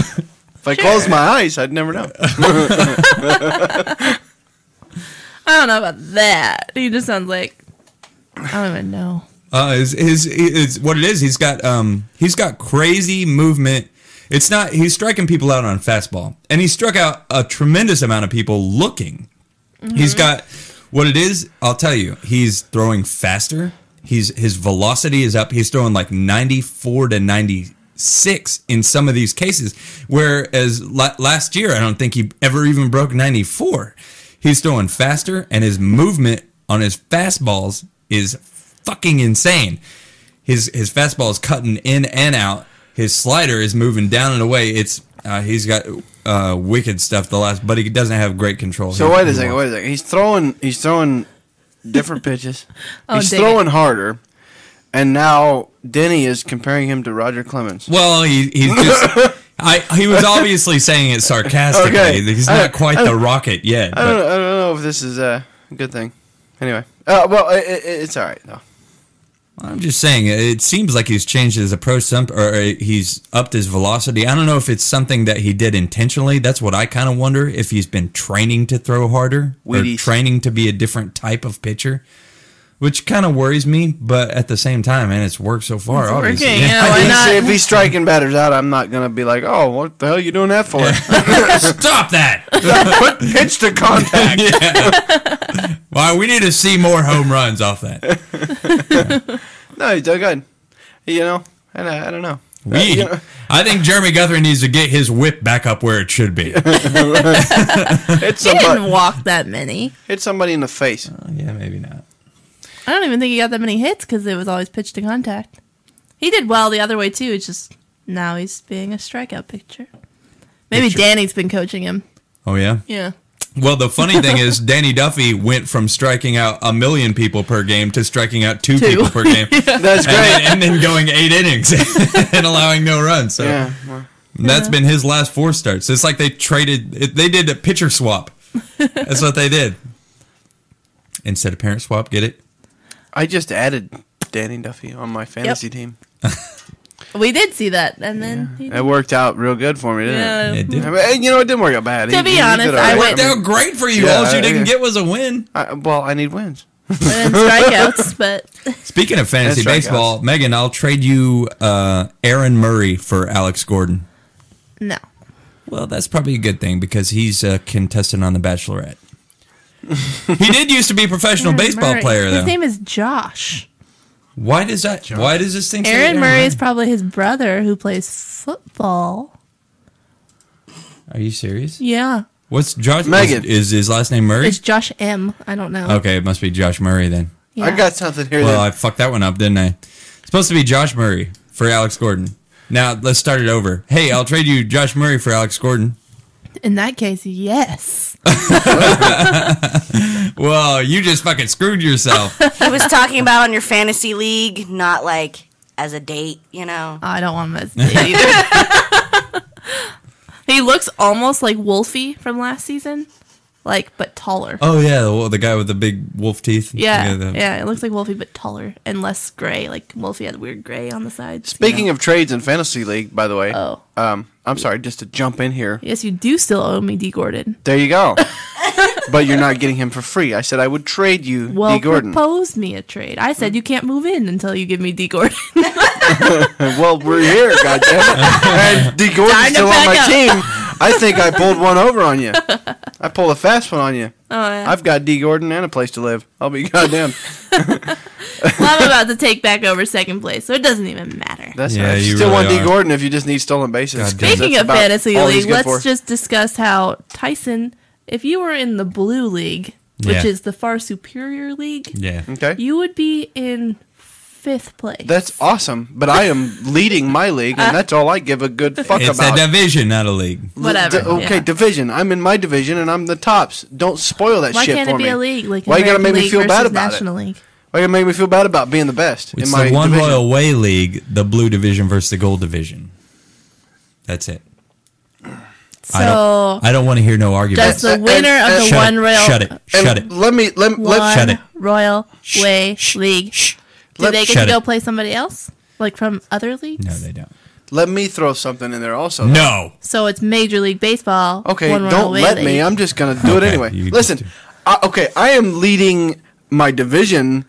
If I closed my eyes, I'd never know. I don't know about that. He just sounds like I don't even know. His what it is? He's got crazy movement. It's not. He's striking people out on fastball, and he struck out a tremendous amount of people looking. Mm-hmm. He's got what it is. I'll tell you. He's throwing faster. His velocity is up. He's throwing like 94 to 96 in some of these cases. Whereas last year, I don't think he ever even broke 94. He's throwing faster, and his movement on his fastballs is fucking insane. His fastball is cutting in and out. His slider is moving down and away. It's he's got wicked stuff. But he doesn't have great control. So wait a second. He's throwing different pitches. He's throwing harder, and now Denny is comparing him to Roger Clemens. Well, he's just. He was obviously saying it sarcastically. Okay. He's not quite the Rocket yet. I don't know if this is a good thing. Anyway, it's all right though. I'm just saying, it seems like he's changed his approach, or he's upped his velocity. I don't know if it's something that he did intentionally. That's what I kind of wonder, if he's been training to throw harder or training to be a different type of pitcher, which kind of worries me. But at the same time, man, it's worked so far, It's obviously. working, yeah, why not? If he's striking batters out, I'm not going to be like, oh, what the hell are you doing that for? Stop that! Put pitch to contact. Yeah. Well, we need to see more home runs off that. No, he's done good. You know, I don't know. I think Jeremy Guthrie needs to get his whip back up where it should be. Hit He didn't walk that many. Hit somebody in the face. Yeah, maybe not. I don't even think he got that many hits because it was always pitch to contact. He did well the other way too. It's just now he's being a strikeout pitcher. Maybe Danny's been coaching him. Oh yeah. Yeah. Well, the funny thing is, Danny Duffy went from striking out 1 million people per game to striking out 2 people per game. That's great. And then going 8 innings and allowing no runs. So Yeah. Well, that's been his last 4 starts. It's like they did a pitcher swap. That's what they did. Instead of parent swap, get it? I just added Danny Duffy on my fantasy team. We did see that, and then It worked out real good for me, didn't it? It did. I mean, you know, it didn't work out bad. To be honest, I It went- worked out great for you. Yeah, All you didn't yeah. get was a win. I need wins. and strikeouts, but Speaking of fantasy That's baseball, strikeouts. Megan, I'll trade you Aaron Murray for Alex Gordon. no. Well, that's probably a good thing because he's a contestant on The Bachelorette. He did used to be a professional baseball Murray. player, though. His name is Josh. Why does this thing say Aaron Murray is probably his brother who plays football. Are you serious? Yeah. What's Josh? Megan. Is his last name Murray? It's Josh M. I don't know. Okay, it must be Josh Murray then. Yeah. I got something here. Well, that, I fucked that one up, didn't I? It's supposed to be Josh Murray for Alex Gordon. Now, let's start it over. Hey, I'll trade you Josh Murray for Alex Gordon. In that case, yes. Well, you just fucking screwed yourself. He was talking about on your fantasy league, not like as a date, you know. I don't want him as big either. He looks almost like Wolfie from last season, but taller. Oh, yeah, the guy with the big wolf teeth. Yeah, the- it looks like Wolfie, but taller and less gray. Like Wolfie had weird gray on the sides. Speaking of trades in fantasy league, by the way. Oh. I'm sorry, just to jump in here. Yes, you do still owe me D. Gordon. There you go. But you're not getting him for free. I said I would trade you Well, D. Gordon. propose me a trade. I said you can't move in until you give me D. Gordon. Well, we're here, goddammit. And D. Gordon's Time to still on pack my up. team. I think I pulled one over on you. I pulled a fast one on you. Oh, yeah. I've got D. Gordon and a place to live. I'll be goddamn. Well, I'm about to take back over second place, so it doesn't even matter. That's Yeah, right. you Still really want D. are. Gordon if you just need stolen bases. God 'cause damn. Speaking that's of about fantasy all he's league, good let's for. just discuss how Tyson, if you were in the blue league, which Yeah. is the far superior league, Yeah. Okay. you would be in 5th place. That's awesome, but I am leading my league, and that's all I give a good fuck It's about. a division, not a league. Whatever. Okay, yeah. division. I'm in my division, and I'm the tops. Don't spoil that Why shit can't for it be me. a league? Like Why you gotta make American me League feel bad versus about National League. Why you gotta make me feel bad about being the best It's in my the One division? Royal Way League, the blue division versus the gold division. That's it. So I don't want to hear no argument. does the winner of the Shut One it. Royal Shut it. And Shut it. Let One Shut it. Royal Way Shh. League? Shh. Do Let- they get Shut to go it. play somebody else, like from other leagues? No, they don't. let me throw something in there also. No. So it's Major League Baseball. Okay, One Royal don't Way let League. me. I'm just gonna do it Okay, anyway. you Listen, just okay, I am leading my division,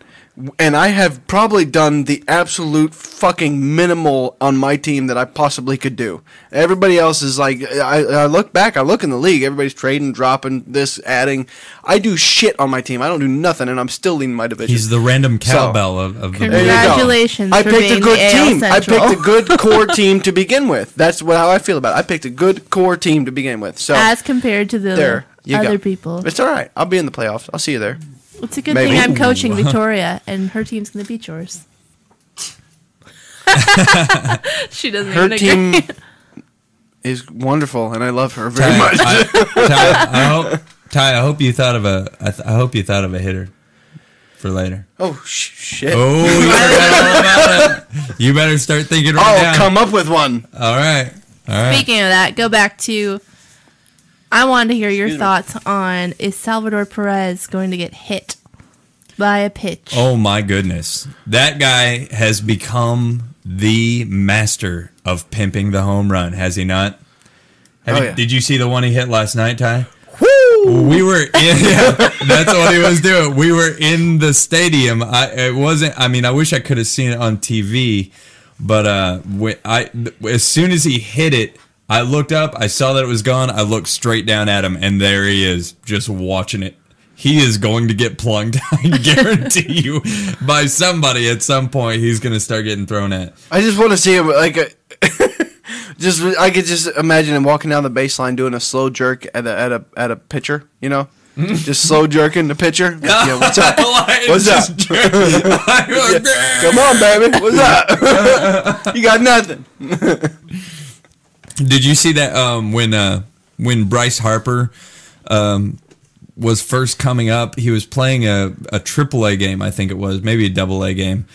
and I have probably done the absolute fucking minimal on my team that I possibly could do. Everybody else is like, I look back, I look in the league, everybody's trading, dropping this, adding. I do shit on my team. I don't do nothing, and I'm still leading my division. He's the random cowbell of the There you go. Congratulations I for picked a being good the AL team. I Central. picked a good core team to begin with. That's how I feel about it. I picked a good core team to begin with. So As compared to the there you other go. people. It's all right. I'll be in the playoffs. I'll see you there. It's a good Maybe. thing I'm Ooh. coaching Victoria, and her team's going to beat yours. She doesn't Her even team agree. is wonderful, and I love her very Ty, much. I hope you thought of a. I hope you thought of a hitter for later. Oh shit! Oh, you forgot all about it. You better start thinking right I'll now. come up with one. All right. All right. Speaking of that, go back to. I wanted to hear your Excuse me. thoughts on, is Salvador Perez going to get hit by a pitch? Oh my goodness. That guy has become the master of pimping the home run, has he not? Yeah. Did you see the one he hit last night, Ty? Woo! We were in, yeah, that's what he was doing. We were in the stadium. It wasn't, I mean, I wish I could have seen it on TV, but as soon as he hit it, I looked up, I saw that it was gone, I looked straight down at him, and there he is, just watching it. He is going to get plunked, I guarantee you, by somebody at some point. He's going to start getting thrown at. I just want to see him like a. I could just imagine him walking down the baseline doing a slow jerk at a pitcher. You know, just slow jerking the pitcher. Yeah, what's up? What's up? Come on, baby. What's up? You got nothing. Did you see that when Bryce Harper was first coming up, he was playing a AAA game, I think it was, maybe a AA game,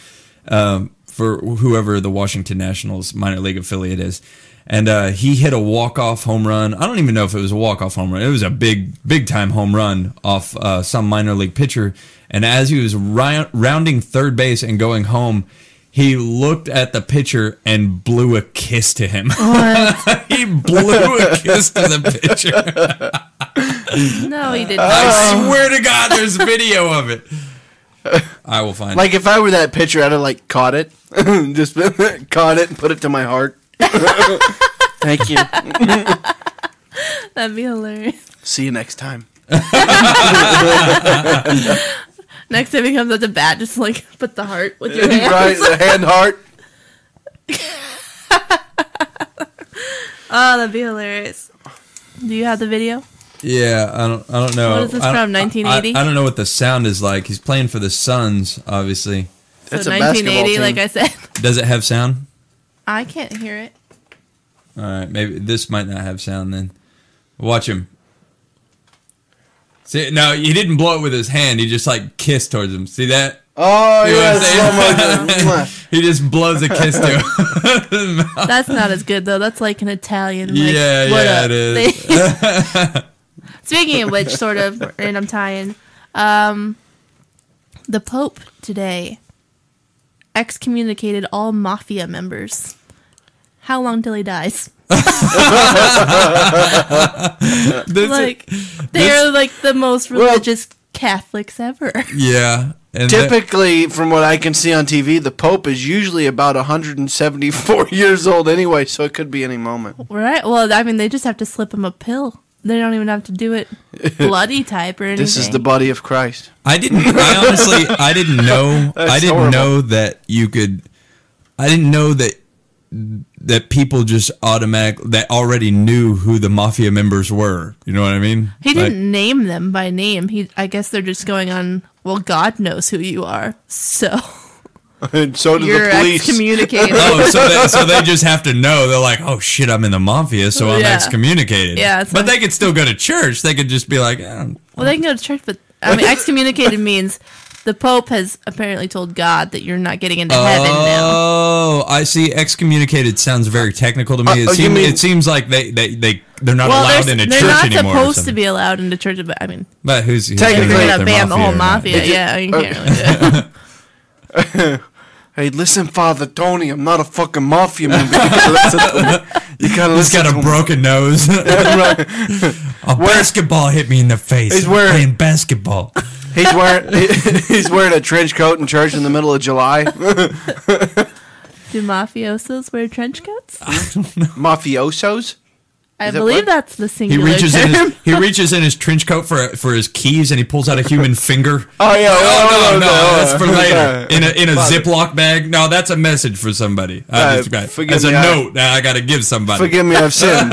for whoever the Washington Nationals minor league affiliate is. And he hit a walk-off home run. I don't even know if it was a walk-off home run. It was a big-time home run off some minor league pitcher. And as he was rounding third base and going home, he looked at the pitcher and blew a kiss to him. What? He blew a kiss to the pitcher. No, he didn't. I swear to God, there's video of it. I will find Like if I were that pitcher, I'd have like caught it, just caught it and put it to my heart. Thank you. That'd be hilarious. See you next time. Next time he comes up to bat, just like put the heart with your hands. Right, the hand heart. Oh, that'd be hilarious. Do you have the video? Yeah, I don't know. What is this from, 1980? I don't know what the sound is like. He's playing for the Suns, obviously. That's so a basketball 1980, team. like I said. Does it have sound? I can't hear it. All right, maybe this might not have sound then. Watch him. See, no, he didn't blow it with his hand. He just like kissed towards him. See that? Oh You know yeah, what I'm slow motion. He just blows a kiss to him. That's not as good though. That's like an Italian. Like, Yeah, what yeah, up? it is. Speaking of which, sort of random tie-in, the Pope today excommunicated all mafia members. How long till he dies? Like they're like the most religious Catholics ever. Yeah. And Typically, from what I can see on TV, the Pope is usually about 174 years old anyway, so it could be any moment. Right? Well, I mean, they just have to slip him a pill. They don't even have to do it bloody type or anything. This is the body of Christ. I didn't know. That's I didn't horrible. know that you could. I didn't know that people just that already knew who the mafia members were. You know what I mean? He didn't name them by name. I guess they're just going on, well, God knows who you are. So And so do You're the police. excommunicated. Oh, so they just have to know. They're like, oh shit, I'm in the mafia, so I'm Yeah. excommunicated. Yeah, it's but like- they could still go to church. They could just be like, Well, they can go to church, but I mean, excommunicated means the Pope has apparently told God that you're not getting into heaven now. oh, I see. Excommunicated sounds very technical to me. you It seems like they're not Well, allowed in a they're church not anymore. or supposed to something. be allowed into church, but I mean, But who's Technically, you're gonna gonna ban the whole mafia. Is it- Yeah, you can't really do it. Hey, listen, Father Tony, I'm not a fucking mafia member. You gotta listen to me. You gotta He's listen got to a me. broken nose. A basketball hit me in the face. He's I'm wearing- playing basketball. He's wearing a trench coat in church in the middle of July. Do mafiosos wear trench coats? Mafiosos? I Is that believe what? that's the He singular reaches in term. his trench coat for his keys, and he pulls out a human finger. Oh yeah. Oh, no, that's for later. In a Ziploc bag. No, that's a message for somebody. forgive As a me, note that I got to give somebody. Forgive me, I've sinned.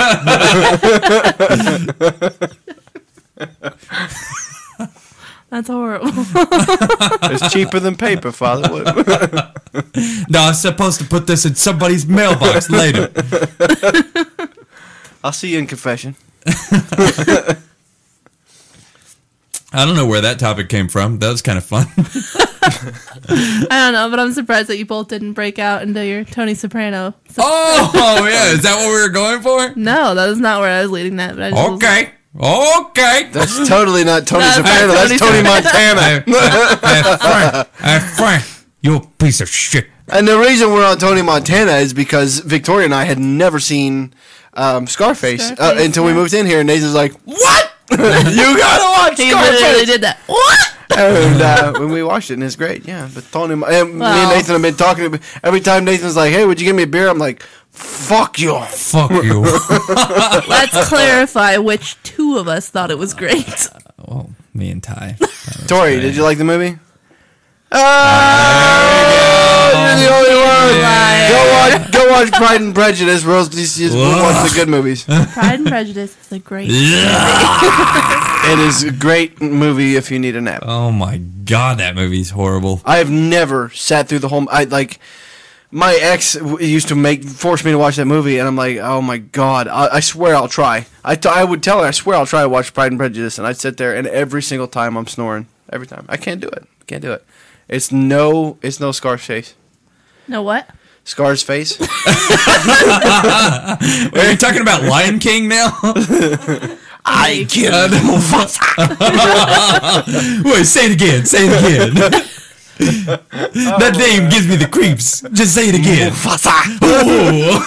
That's horrible. It's cheaper than paper, Father. What? No, I'm supposed to put this in somebody's mailbox later. I'll see you in confession. I don't know where that topic came from. That was kind of fun. I don't know, but I'm surprised that you both didn't break out into your Tony Soprano. Oh, yeah. Is that what we were going for? No, that is not where I was leading that. But I just Okay. Okay. That's totally not Tony That's Soprano. not That's Tony Tony Montana. Hey, Frank, you piece of shit. And the reason we're on Tony Montana is because Victoria and I had never seen Scarface, Scarface, until we yeah. moved in here. And Nathan's like, "What? You gotta watch He literally Scarface!" did that. What? And when we watched it, and it's great. Yeah, but Tony, me and Well- Nathan have been talking. Every time Nathan's like, "Hey, would you give me a beer?" I'm like, "Fuck you." Fuck you. Let's clarify which two of us thought it was great. Oh, me and Ty. Tori, did you like the movie? Oh, you're the only one. Liar. Go watch Pride and Prejudice. We'll watch the good movies. Pride and Prejudice is a great. It is a great movie if you need a nap. Oh my god, that movie's horrible. I have never sat through the whole. My ex used to force me to watch that movie, and I'm like, oh my god, I swear I'll try. I would tell her, I swear I'll try to watch Pride and Prejudice, and I'd sit there, and every single time I'm snoring. Every time, I can't do it. Can't do it. It's no Scar's face. No what? Scar's face. Are you talking about Lion King now? I killed Wait, say it again. Say it again. That name gives me the creeps. Just say it again. Oh.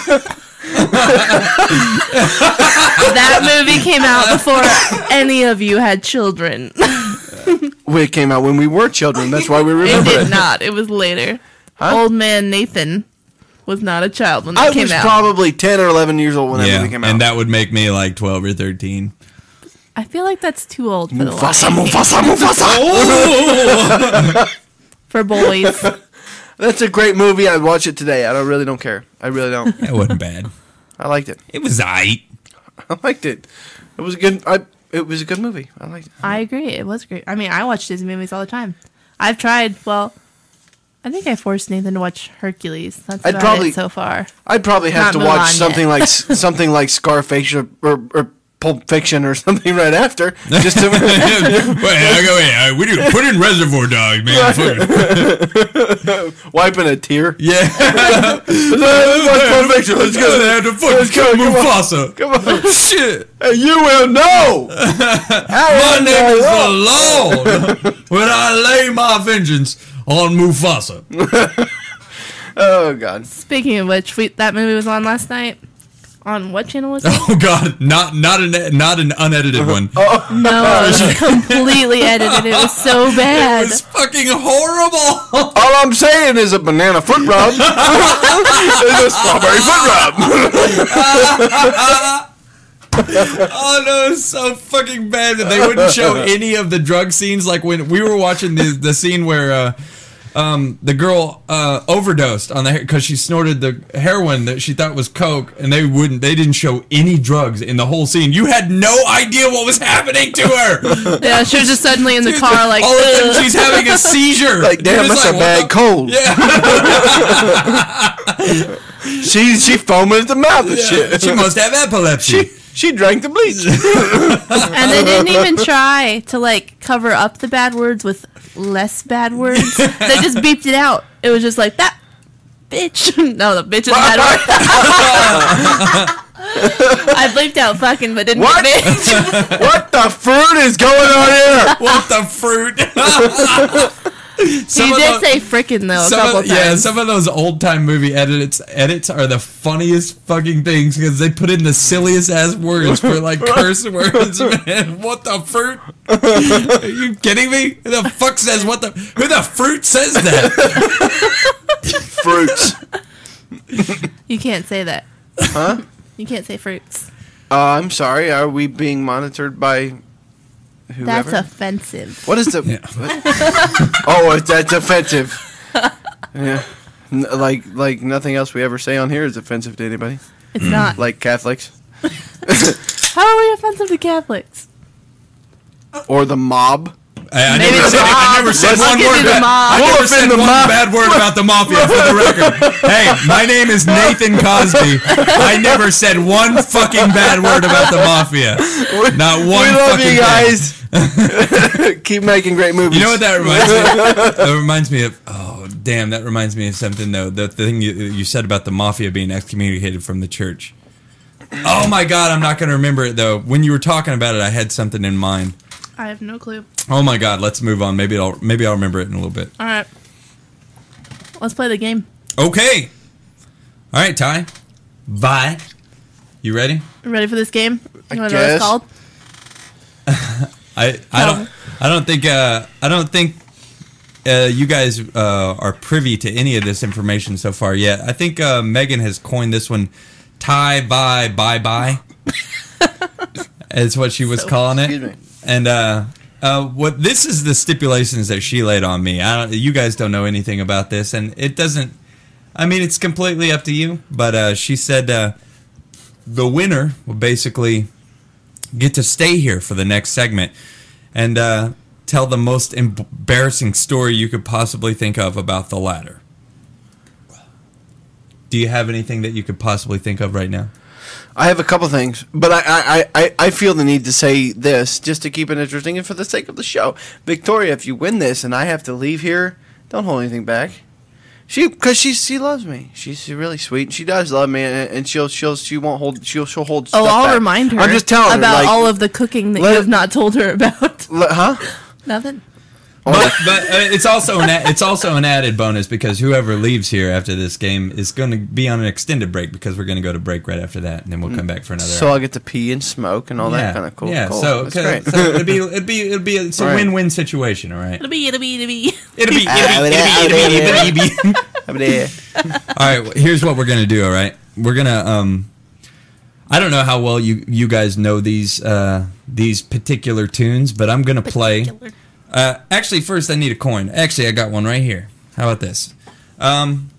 That movie came out before any of you had children. It came out when we were children. That's why we It remember did it. not. It was later. Huh? Old man Nathan was not a child when I that came was out. probably 10 or 11 years old when that movie came out. and that would make me like 12 or 13. I feel like that's too old for the Mufasa, Lion King. Mufasa. For boys. That's a great movie. I'd watch it today. I really don't care. I really don't. It wasn't bad. I liked it. It was aight. I liked it. It was a good. It was a good movie. I liked it. I agree. It was great. I mean, I watch Disney movies all the time. I've tried. Well, I think I forced Nathan to watch Hercules. That's I'd about probably- it so far. I'd probably have Not to watch Mulan something yet. like something like Scarface or Pulp Fiction or something right after. Just to Wait, we need to put in Reservoir Dogs, man. wiping a tear. Yeah. Pulp Fiction. Let's go. Let's go, come on. Mufasa. Come on. Shit. Hey, you will know. My name is the Lord when I lay my vengeance on Mufasa. Oh God. Speaking of which, that movie was on last night. On what channel was it? Oh God, not an unedited one. No, it was completely edited. It was so It bad. was fucking horrible. All I'm saying is a banana foot rub is a strawberry foot rub. Oh no, it's so fucking bad that they wouldn't show any of the drug scenes. Like when we were watching the scene where the girl overdosed on the because she snorted the heroin that she thought was coke, and they didn't show any drugs in the whole scene. You had no idea what was happening to her. Yeah, she was just suddenly in the Dude, car, like, all of a sudden she's having a seizure. Like, damn, You're just that's a like, bad what cold. Yeah. She foaming at the mouth and shit. She must have epilepsy. She drank the bleach. and they didn't even try to like cover up the bad words with less bad words. They just beeped it out. It was just like that bitch. No, the bitch is a bad word. I bleeped out fucking, but didn't What? bitch. What the fruit is going on here? What the fruit? He did say frickin' though a couple times. Yeah, some of those old time movie edits are the funniest fucking things because they put in the silliest ass words for like curse words. Man, what the fruit? Are you kidding me? Who the fuck says what the? Who the fruit says that? Fruits. You can't say that. Huh? You can't say fruits. I'm sorry. Are we being monitored by whoever? That's offensive. What is the? Yeah. Oh, that's offensive. Yeah. Like nothing else we ever say on here is offensive to anybody. It's not. Like Catholics How are we offensive to Catholics? or the mob. I Maybe never the said, I mob. never said Let's one get word. to the mob. I We'll never said offend the one mob. bad word about the mafia. For the record, hey, my name is Nathan Cosby. I never said one fucking bad word about the mafia. Not one We love fucking you thing. guys. Keep making great movies. You know what that reminds me of? That reminds me of, oh, damn, that reminds me of something, though. The thing you said about the mafia being excommunicated from the church. Oh, my God, I'm not going to remember it, though. When you were talking about it, I had something in mind. I have no clue. Oh, my God, let's move on. Maybe I'll remember it in a little bit. All right. Let's play the game. Okay. All right, Ty. Bye. You ready? You ready for this game? I You want to know what it's guess. called? I don't think you guys are privy to any of this information so far yet. I think Megan has coined this one, Ty bye bye bye. Is what she was calling it. Excuse me. And what this is the stipulations that she laid on me. You guys don't know anything about this, and it doesn't. I mean, it's completely up to you. But she said the winner will basically get to stay here for the next segment and tell the most embarrassing story you could possibly think of about the ladder. Do you have anything that you could possibly think of right now? I have a couple things, but I feel the need to say this just to keep it interesting and for the sake of the show. Victoria, if you win this and I have to leave here, don't hold anything back. Because she loves me. She's really sweet. And she does love me, and she'll hold stuff Oh, I'll back. remind her. I'm just telling her about like, all of the cooking that you have not told her about. huh? Nothing. But it's also an added bonus because whoever leaves here after this game is going to be on an extended break because we're going to go to break right after that, and then we'll come back for another. So hour. I'll get to pee and smoke and all that kind of cool. Yeah, cool. so, That's great. so it'd be it's a All right. win-win situation, all right? It'll be. It'll be. All right, well, here's what we're gonna do. All right, we're gonna I don't know how well you guys know these particular tunes, but I'm gonna play. Actually, first I need a coin. Actually, I got one right here. How about this?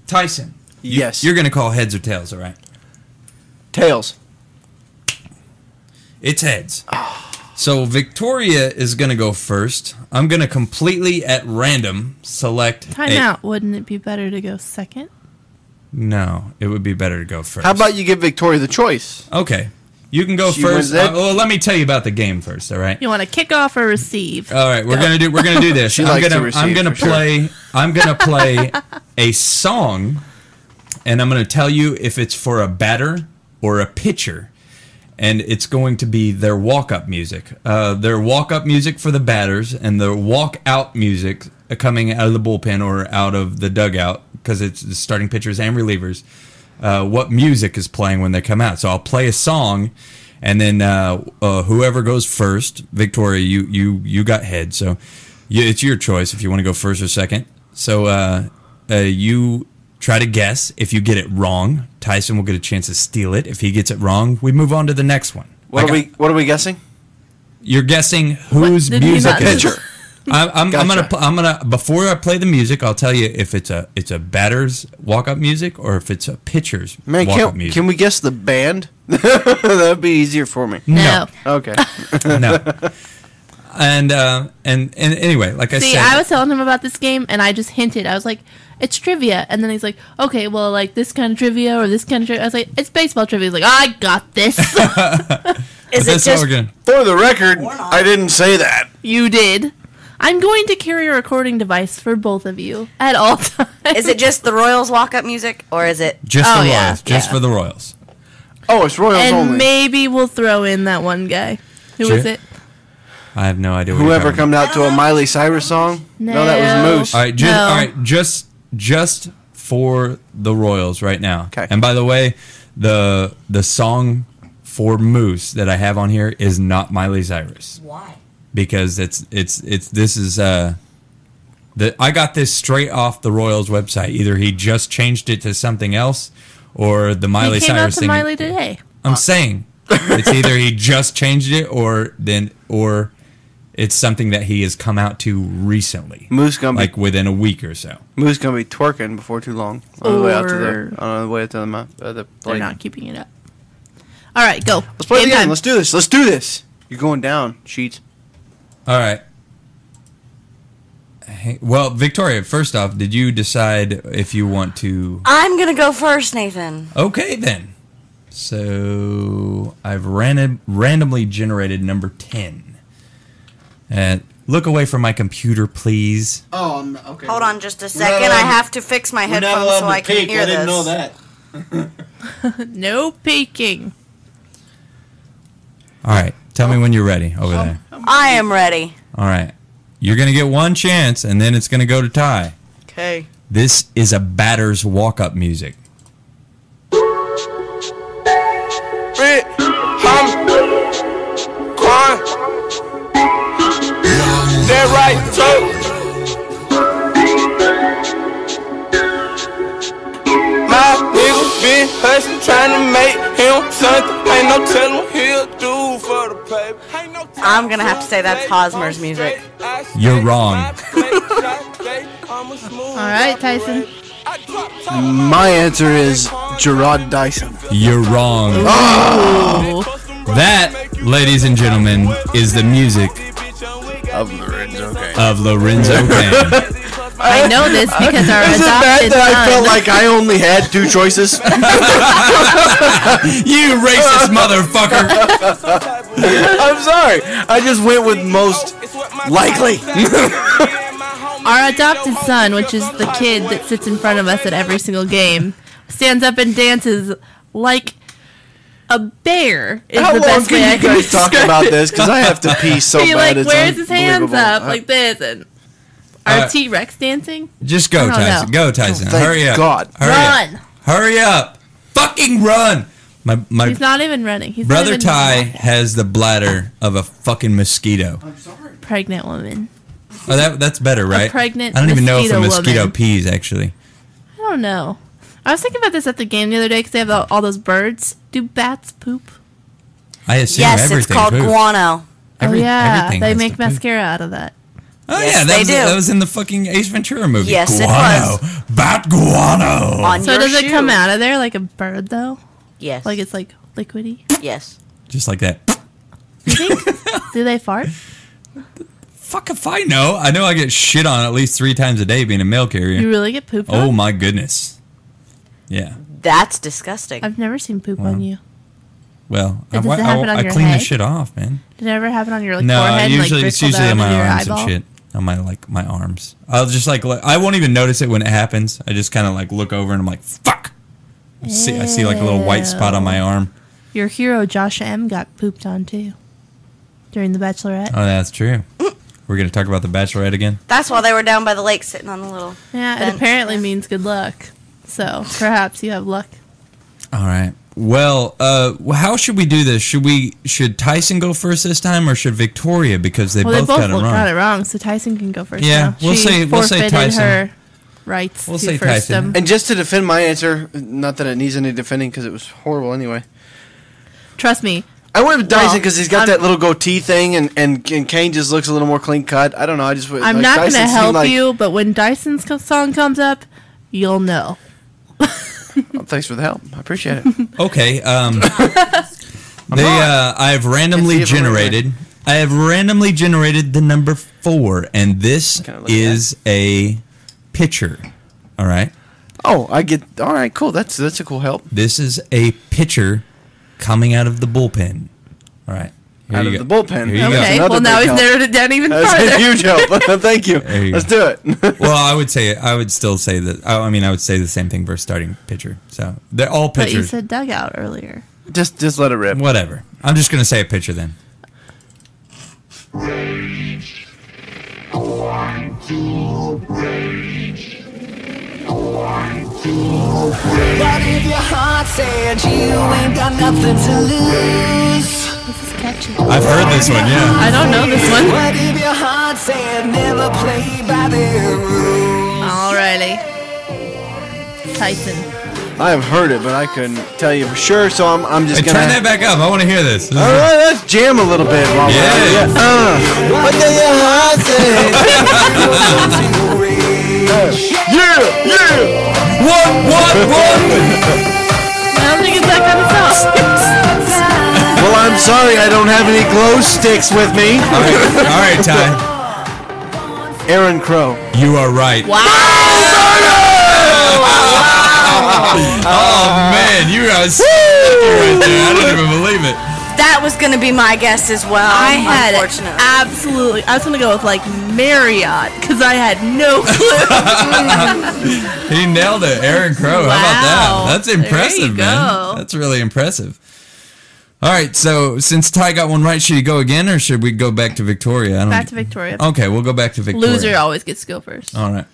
Tyson. Yes. You're gonna call heads or tails, all right? Tails. It's heads. So Victoria is gonna go first. I'm gonna completely at random select. Time out. Wouldn't it be better to go second? No, it would be better to go first. How about you give Victoria the choice? Okay, you can go She first. wins it? Well, let me tell you about the game first. All right. You want to kick off or receive? All right, we're gonna do this. She likes to receive, I'm gonna for sure. play a song, and I'm gonna tell you if it's for a batter or a pitcher, and it's going to be their walk-up music. Their walk-up music for the batters, and their walk-out music coming out of the bullpen or out of the dugout, because it's the starting pitchers and relievers. What music is playing when they come out? So I'll play a song. And then whoever goes first, Victoria, you got head, so it's your choice if you want to go first or second. So you try to guess. If you get it wrong, Tyson will get a chance to steal it. If he gets it wrong, we move on to the next one. What are we guessing? You're guessing whose Did he music not- it is. Pitcher. I'm Gotcha. gonna before I play the music, I'll tell you if it's a batter's walk up music or if it's a pitcher's Man, walk up music. can we guess the band? That'd be easier for me. No. Okay. No. And anyway, like I See, said, I was telling him about this game, and I just hinted. I was like, it's trivia. And then he's like, okay, well, like this kind of trivia or this kind of trivia. I was like, it's baseball trivia. He's like, I got this. Is it that's all just we're gonna. For the record, Or not. I didn't say that. You did. I'm going to carry a recording device for both of you at all times. is it just the Royals walk up music, or is it? Just Oh, the yeah, Royals. Just yeah. for the Royals. Oh, it's Royals And only. maybe we'll throw in that one guy. Who was Sure. it? I have no idea. What you're Whoever talking comes out to a Miley Cyrus song? No, that was Moose. All right, No. all right, just for the Royals right now. 'Kay. And by the way, the song for Moose that I have on here is not Miley Cyrus Why? because this is I got this straight off the Royals website. Either he just changed it to something else, or the Miley He came out Cyrus to thing. Miley today. I'm saying it's either he just changed it, or it's something that he has come out to recently, Moose gonna like within a week or so. be Moose gonna be twerking before too long on the way out to Or- the the They're plane. not keeping it up. All right, go. Let's play the game. time. Let's do this. Let's do this. You're going down, Sheets. All right. Hey, well, Victoria, first off, did you decide if you want to? I'm gonna go first, Nathan. Okay, then. So I've randomly generated number 10. Look away from my computer, please. Oh, okay. Hold on just a second. I have to fix my headphones so I can hear this. that. No peeking. All right, tell me when you're ready over there. I am ready. All right, you're gonna get one chance, and then it's gonna go to tie. Okay. This is a batter's walk-up music. That right, so my nigga been hustling, trying to make him something. Ain't no telling he'll do for the paper. I'm gonna have to say that's Hosmer's music. You're wrong. All right, Tyson. My answer is Gerard Dyson. You're wrong. Oh. That, ladies and gentlemen, is the music Of Lorenzo Kane. of Lorenzo Kane. I know this because our Is it bad adopted that I felt son. like I only had two choices? You racist motherfucker! I'm sorry. I just went with most likely. Our adopted son, which is the kid that sits in front of us at every single game, stands up and dances like a bear. Is How the long best way I can you can guys talk describe about it. this? Because I have to pee so He bad. like It's wears his hands unbelievable. up like this, and our T-Rex dancing. Just go, I don't Tyson. know. Go, Tyson. Thank Hurry up. God. Hurry Run! up. Hurry up. Fucking run. My He's not even running. He's brother not even Ty has the bladder of a fucking mosquito. pregnant woman. Oh, that's better, right? pregnant I don't even know if a mosquito mosquito woman. pees, actually. I don't know. I was thinking about this at the game the other day because they have all those birds. Do bats poop? I assume Yes, it's everything called poops. guano. Every- Oh yeah, everything they has make to poop. mascara out of that. Oh Yes, yeah, they do. that was in the fucking Ace Ventura movie. Yes, it guano. Bat guano. On So your does it shoe. come out of there like a bird though? Yes. Like it's like liquidy? yes. Just like that. You think? Do they fart? Fuck if I know. I know I get shit on at least 3 times a day being a mail carrier. You really get pooped Oh on? my goodness. Yeah. That's disgusting. I've never seen poop on you. Well, Does it happen on I your clean the head? shit off, man. Did it ever happen on your like No, forehead? usually and, it's like, usually trickle on down my to your arms eyeball? and shit. On my arms. I'll just like I won't even notice it when it happens. I just kind of like look over and I'm like, fuck. I see like a little white spot on my arm. Your hero Josh M got pooped on too during the Bachelorette. Oh, that's true. We're gonna talk about the Bachelorette again. That's why they were down by the lake sitting on the little. Yeah, it bench apparently there. means good luck. So perhaps you have luck. All right. Well, how should we do this? Should Tyson go first this time, or should Victoria? Because they Well, they both both got it wrong. got it wrong, so Tyson can go first. Yeah, now. we'll She say forfeited Tyson. her rights We'll to say first Tyson. them. And just to defend my answer, not that it needs any defending because it was horrible anyway. Trust me, I went with Dyson Well, because he's got that little goatee thing, and Kane just looks a little more clean cut. I don't know. I just I'm like, not going to Dyson seemed help like- you, but when Dyson's song comes up, you'll know. Oh, thanks for the help. I appreciate it. Okay. I've randomly Can't see it from right generated. I have randomly generated the number 4, and this Can I look at is a pitcher. All right. Oh, I get. All right, cool. That's a cool help. This is a pitcher coming out of the bullpen. All right. Here Out you of go. the bullpen. Here you go. Okay, Another well, now big he's help. narrowed it down even That's a farther. huge help. Thank you. There you Let's go. do it. Well, I would still say that. I mean, I would say the same thing for a starting pitcher. So they're all But you pitchers. said dugout earlier. just let it rip. Whatever. I'm just gonna say a pitcher then. But if your heart said you ain't got nothing to lose, This is catchy. I've heard this one. Yeah. I don't know this one. what if your heart said never play by their rules? Alrighty. Tyson. I have heard it, but I couldn't tell you for sure. So I'm just Hey, gonna. turn that back up. I want to hear this. All right, let's jam a little bit. While we're at it. Yeah. What do your heart say? Yeah. What? I don't think it's that kind of song. Well, I'm sorry, I don't have any glow sticks with me. All right, Ty. Aaron Crow. You are right. Wow. Oh man, you guys right there. I don't even believe it. That was going to be my guess as well. I had unfortunately. absolutely. I was going to go with like Marriott because I had no clue. He nailed it, Aaron Crow. How about Wow. that? That's There you impressive, man. go. That's really impressive. All right, so since Ty got one right, should he go again or should we go back to Victoria? I don't. Back to Victoria. Okay, we'll go back to Victoria. Loser always gets to go first. All right.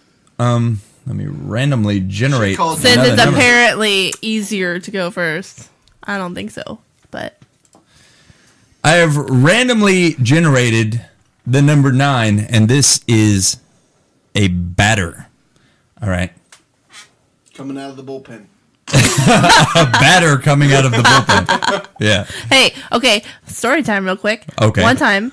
Let me randomly generate. called Since another it's number. apparently easier to go first. I don't think so, but I have randomly generated the number 9, and this is a batter. All right. Coming out of the bullpen. A batter coming out of the bullpen. Yeah. hey, okay, story time real quick. Okay. One time,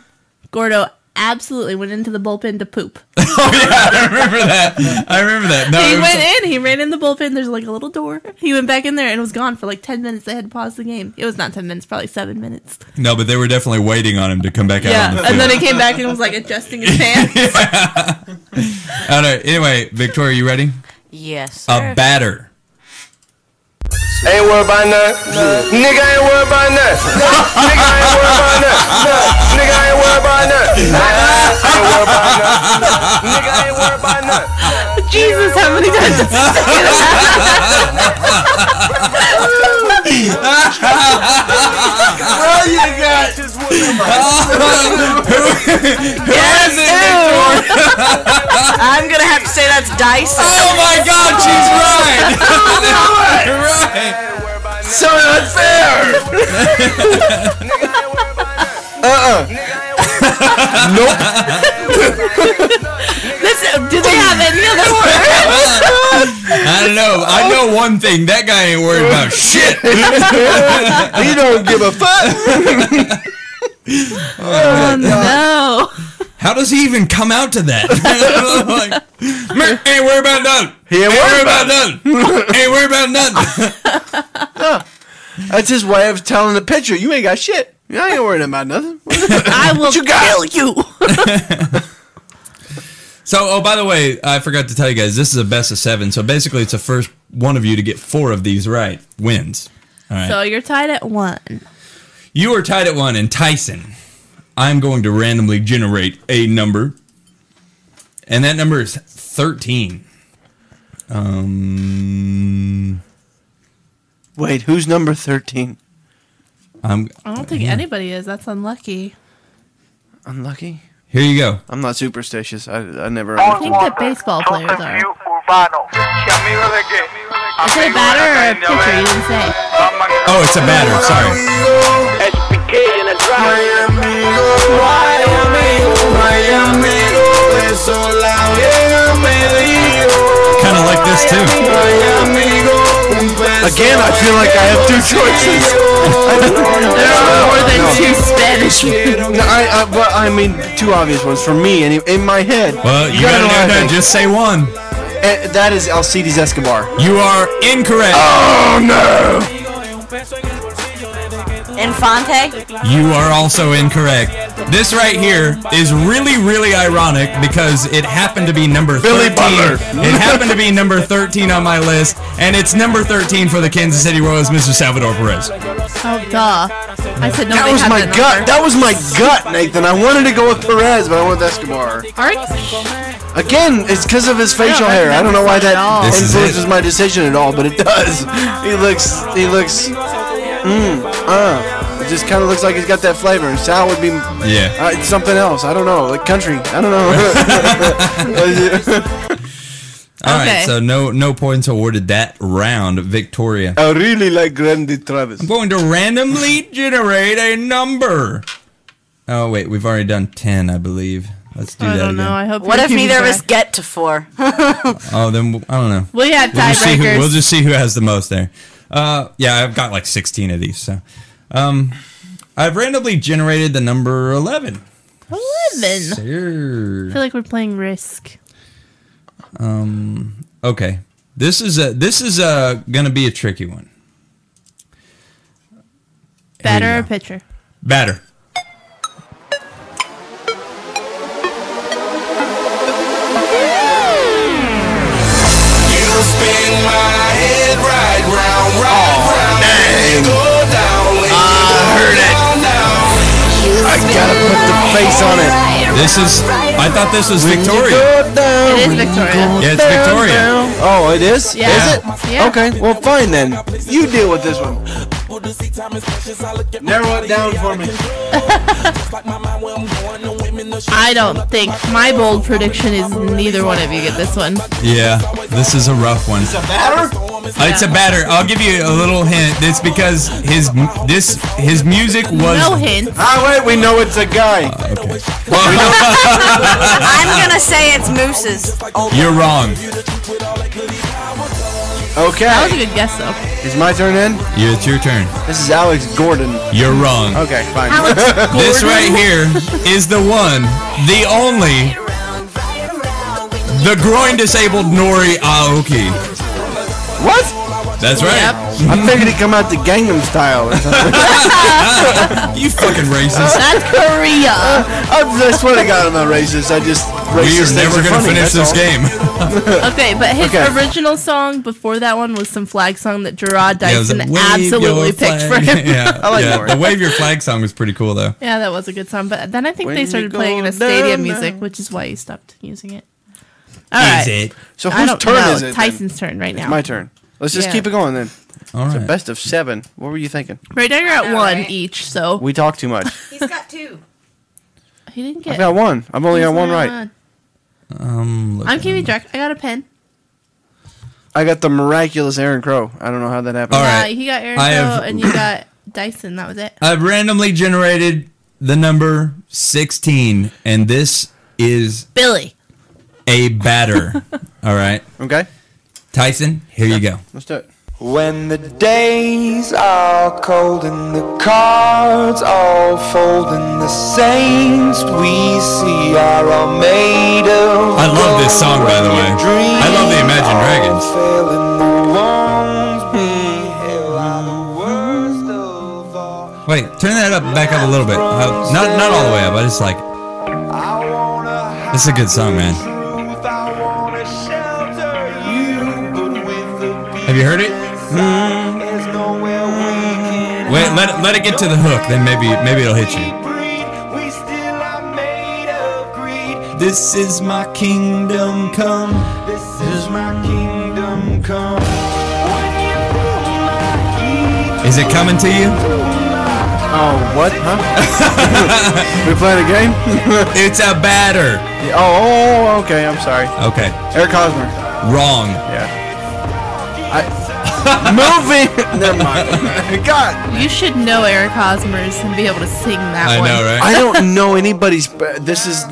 Gordo absolutely went into the bullpen to poop. Oh, yeah, I remember that. No, He it was- went in, he ran in the bullpen, there's like a little door. He went back in there and was gone for like 10 minutes. They had to pause the game. It was not 10 minutes, probably 7 minutes. No, but they were definitely waiting on him to come back out Yeah, on the and field. then he came back and was like adjusting his pants. All right. Anyway, Victoria, you ready? Yes, A sir. batter. Ain't worried about nothing. Nigga ain't worried about nothing. Nigga ain't worried about nothing. Nigga ain't worried about nothing. Ain't worried about nothing. Nigga ain't worried about nothing. Jesus, how many times does he say Oh, you got. Yes, I'm gonna have to say that's Dyson. Oh my God, she's right. Right. So unfair. Listen, do they have any other words? I don't know. I know one thing. That guy ain't worried about shit. You don't give a fuck. Oh, no. How does he even come out to that? Like, ain't worried about nothing. He ain't worried about nothing. Ain't worried about nothing. That's his way of telling the pitcher, you ain't got shit. I ain't worried about nothing. I will you got? kill you. So, oh, by the way, I forgot to tell you guys, this is a best of 7. So basically, it's the first one of you to get 4 of these right wins. All right. So you're tied at 1. You are tied at 1, and Tyson, I'm going to randomly generate a number, and that number is 13. Wait, who's number 13? I I don't think anybody is. That's unlucky. Unlucky? Here you go. I'm not superstitious. I never I understood. think that baseball players are. Is Is it a batter or a pitcher? You didn't say. Oh, it's a batter. Sorry. Kind of like this too. Again, I feel like I have 2 choices. There are more than two Spanish. No, but I mean, two obvious ones for me in my head. Well, you gotta know what I gotta think. just say one. That is Alcides Escobar. You are incorrect. Oh no! Infante? You are also incorrect. This right here is really, really ironic because it happened to be number 13. Billy Butler. It happened to be number 13 on my list, and it's number 13 for the Kansas City Royals, Mr. Salvador Perez. Oh, duh. I said no. That was my gut. That was my gut, Nathan. I wanted to go with Perez, but I went with Escobar. Again, it's because of his facial hair. I don't know why that This is influences it. my decision at all, but it does. He looks. It just kind of looks like he's got that flavor. And Sal would be it's something else. I don't know, like country. I don't know. All right, Okay. so no points awarded that round. Victoria. I really like Randy Travis. I'm going to randomly generate a number. Oh, wait, we've already done 10, I believe. Let's do I that don't again. know. I hope. What you're if neither of keeping us track. get to 4? Oh, then I don't know. We have We'll tiebreakers. just see who has the most there. Yeah, I've got like 16 of these. So, I've randomly generated the number 11. 11. Sure. I feel like we're playing Risk. Okay. This is gonna be a tricky one. Batter you or go. pitcher? Batter. I gotta put the face on it. This is. I thought this was Victoria. It is Victoria. Yeah, it's Victoria. Oh, it is? Yeah. Is it? Yeah. Okay, well, fine then. You deal with this one. Narrow it down for me. I don't think my bold prediction is neither one of you get this one. Yeah, this is a rough one. It's a batter. I'll give you a little hint. It's because his music was. No hint. Wait, we know it's a guy. Okay. I'm gonna say it's Moose's. You're wrong. That was a Okay. good guess, though. Is my turn in? It's your turn. This is Alex Gordon. You're wrong. Okay, fine. This right here is the one, the only, the groin disabled Nori Aoki. What? That's right. Yep. I figured he'd come out the Gangnam Style or something. You fucking racist. That's Korea. I swear to God I'm not racist. I just We are racist things never are gonna funny, finish that's this all. game. Okay, but his Okay. original song before that one was some flag song that Gerard Yeah, it was Dyson like, "Wave absolutely your picked flag." for him. Yeah, I like yeah. Nori. The Wave Your Flag song was pretty cool though. Yeah, that was a good song. But then I think When they you started go playing in a down stadium now. music, which is why he stopped using it. All right. it? So I whose don't turn know. is it? then? Tyson's turn right now. My turn. Let's just Yeah. keep it going then. All It's a right. best of 7. What were you thinking? Right now you're at All one right. each, so We talk too much. He's got 2. he didn't get. I've got 1. I've only got 1 right. Look I'm at keeping him. track. I got a pen. I got the miraculous Aaron Crow. I don't know how that happened. All right. He got Aaron I Crow, have- and you got Dyson. That was it. I've randomly generated the number 16, and this is Billy. a batter. All right, Okay, Tyson, here you go. let's do it. When the days are cold and the cards all fold and the saints we see are all made of I love this song, by the way. I love the Imagine Dragons. Wait, turn that up, back up a little bit. Not all the way up. I just like. This is a good song, man. Have you heard it? Wait, let it get to the hook, then maybe it'll hit you. This is my kingdom come. This is my kingdom come. Is it coming to you? Oh, what? Huh? We playing a game? It's a batter. Oh, okay. I'm sorry. Okay, Eric Hosmer. wrong. Yeah. Moving. Never mind. God. You should know Eric Hosmer's and be able to sing that I one. know, right? I don't know anybody's. This is.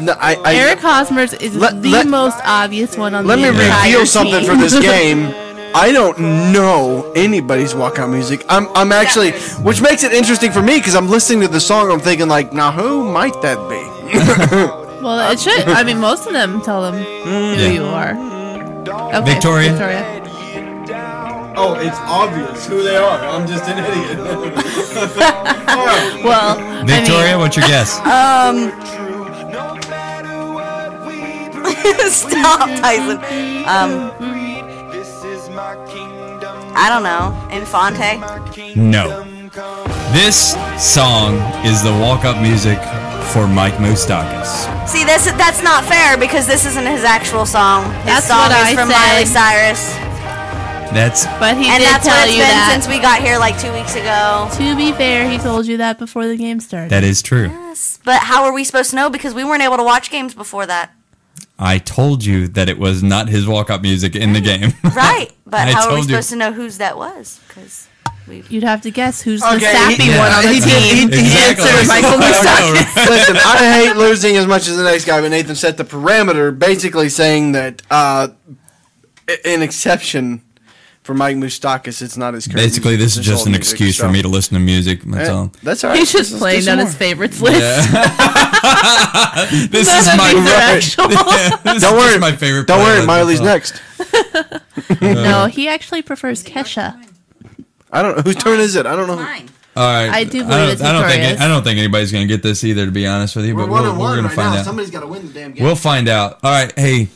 Eric Hosmer's is Let- the let- most obvious one on Let the me entire reveal something team. for this game. I don't know anybody's walkout music. I'm actually, which makes it interesting for me because I'm listening to the song. I'm thinking like, now who might that be? Well, it should. I mean, most of them tell them who you are. Okay, Victoria? Oh, it's obvious who they are. I'm just an idiot. Well, Victoria, what's your guess? Stop, Tyson. I don't know. Infante? No. This song is the walk-up music for Mike Moustakis. See, that's not fair because this isn't his actual song. His That's song what is I from said. Miley Cyrus. But he And did that's what tell it's you been that. since we got here like 2 weeks ago. To be fair, he told you that before the game started. That is true. Yes. But how are we supposed to know? Because we weren't able to watch games before that. I told you that it was not his walk-up music in the game. Right. But I how are we told you. supposed to know whose that was? Because You'd have to guess who's the Okay, sappy he- one on the he team. did- he Exactly. answered Michael I know, Moustakis. right? Listen, I hate losing as much as the next guy, but Nathan set the parameter, basically saying that an exception for Mike Moustakis, it's not his current Basically, music, this is it's just old an music, excuse so- for me to listen to music. That's all. That's all right. He's just Let's playing do some on more. his favorites list. This None is of my these are right. actual. This Don't is worry, just my favorite. Don't worry, playlist. Miley's next. No, he actually prefers Kesha. I don't know whose turn is it. I don't know. mine. All right. I do believe it's Victoria's. I don't think anybody's gonna get this either, to be honest with you. But we're gonna find out. Somebody's got to win the damn game. We'll find out. All right. Hey,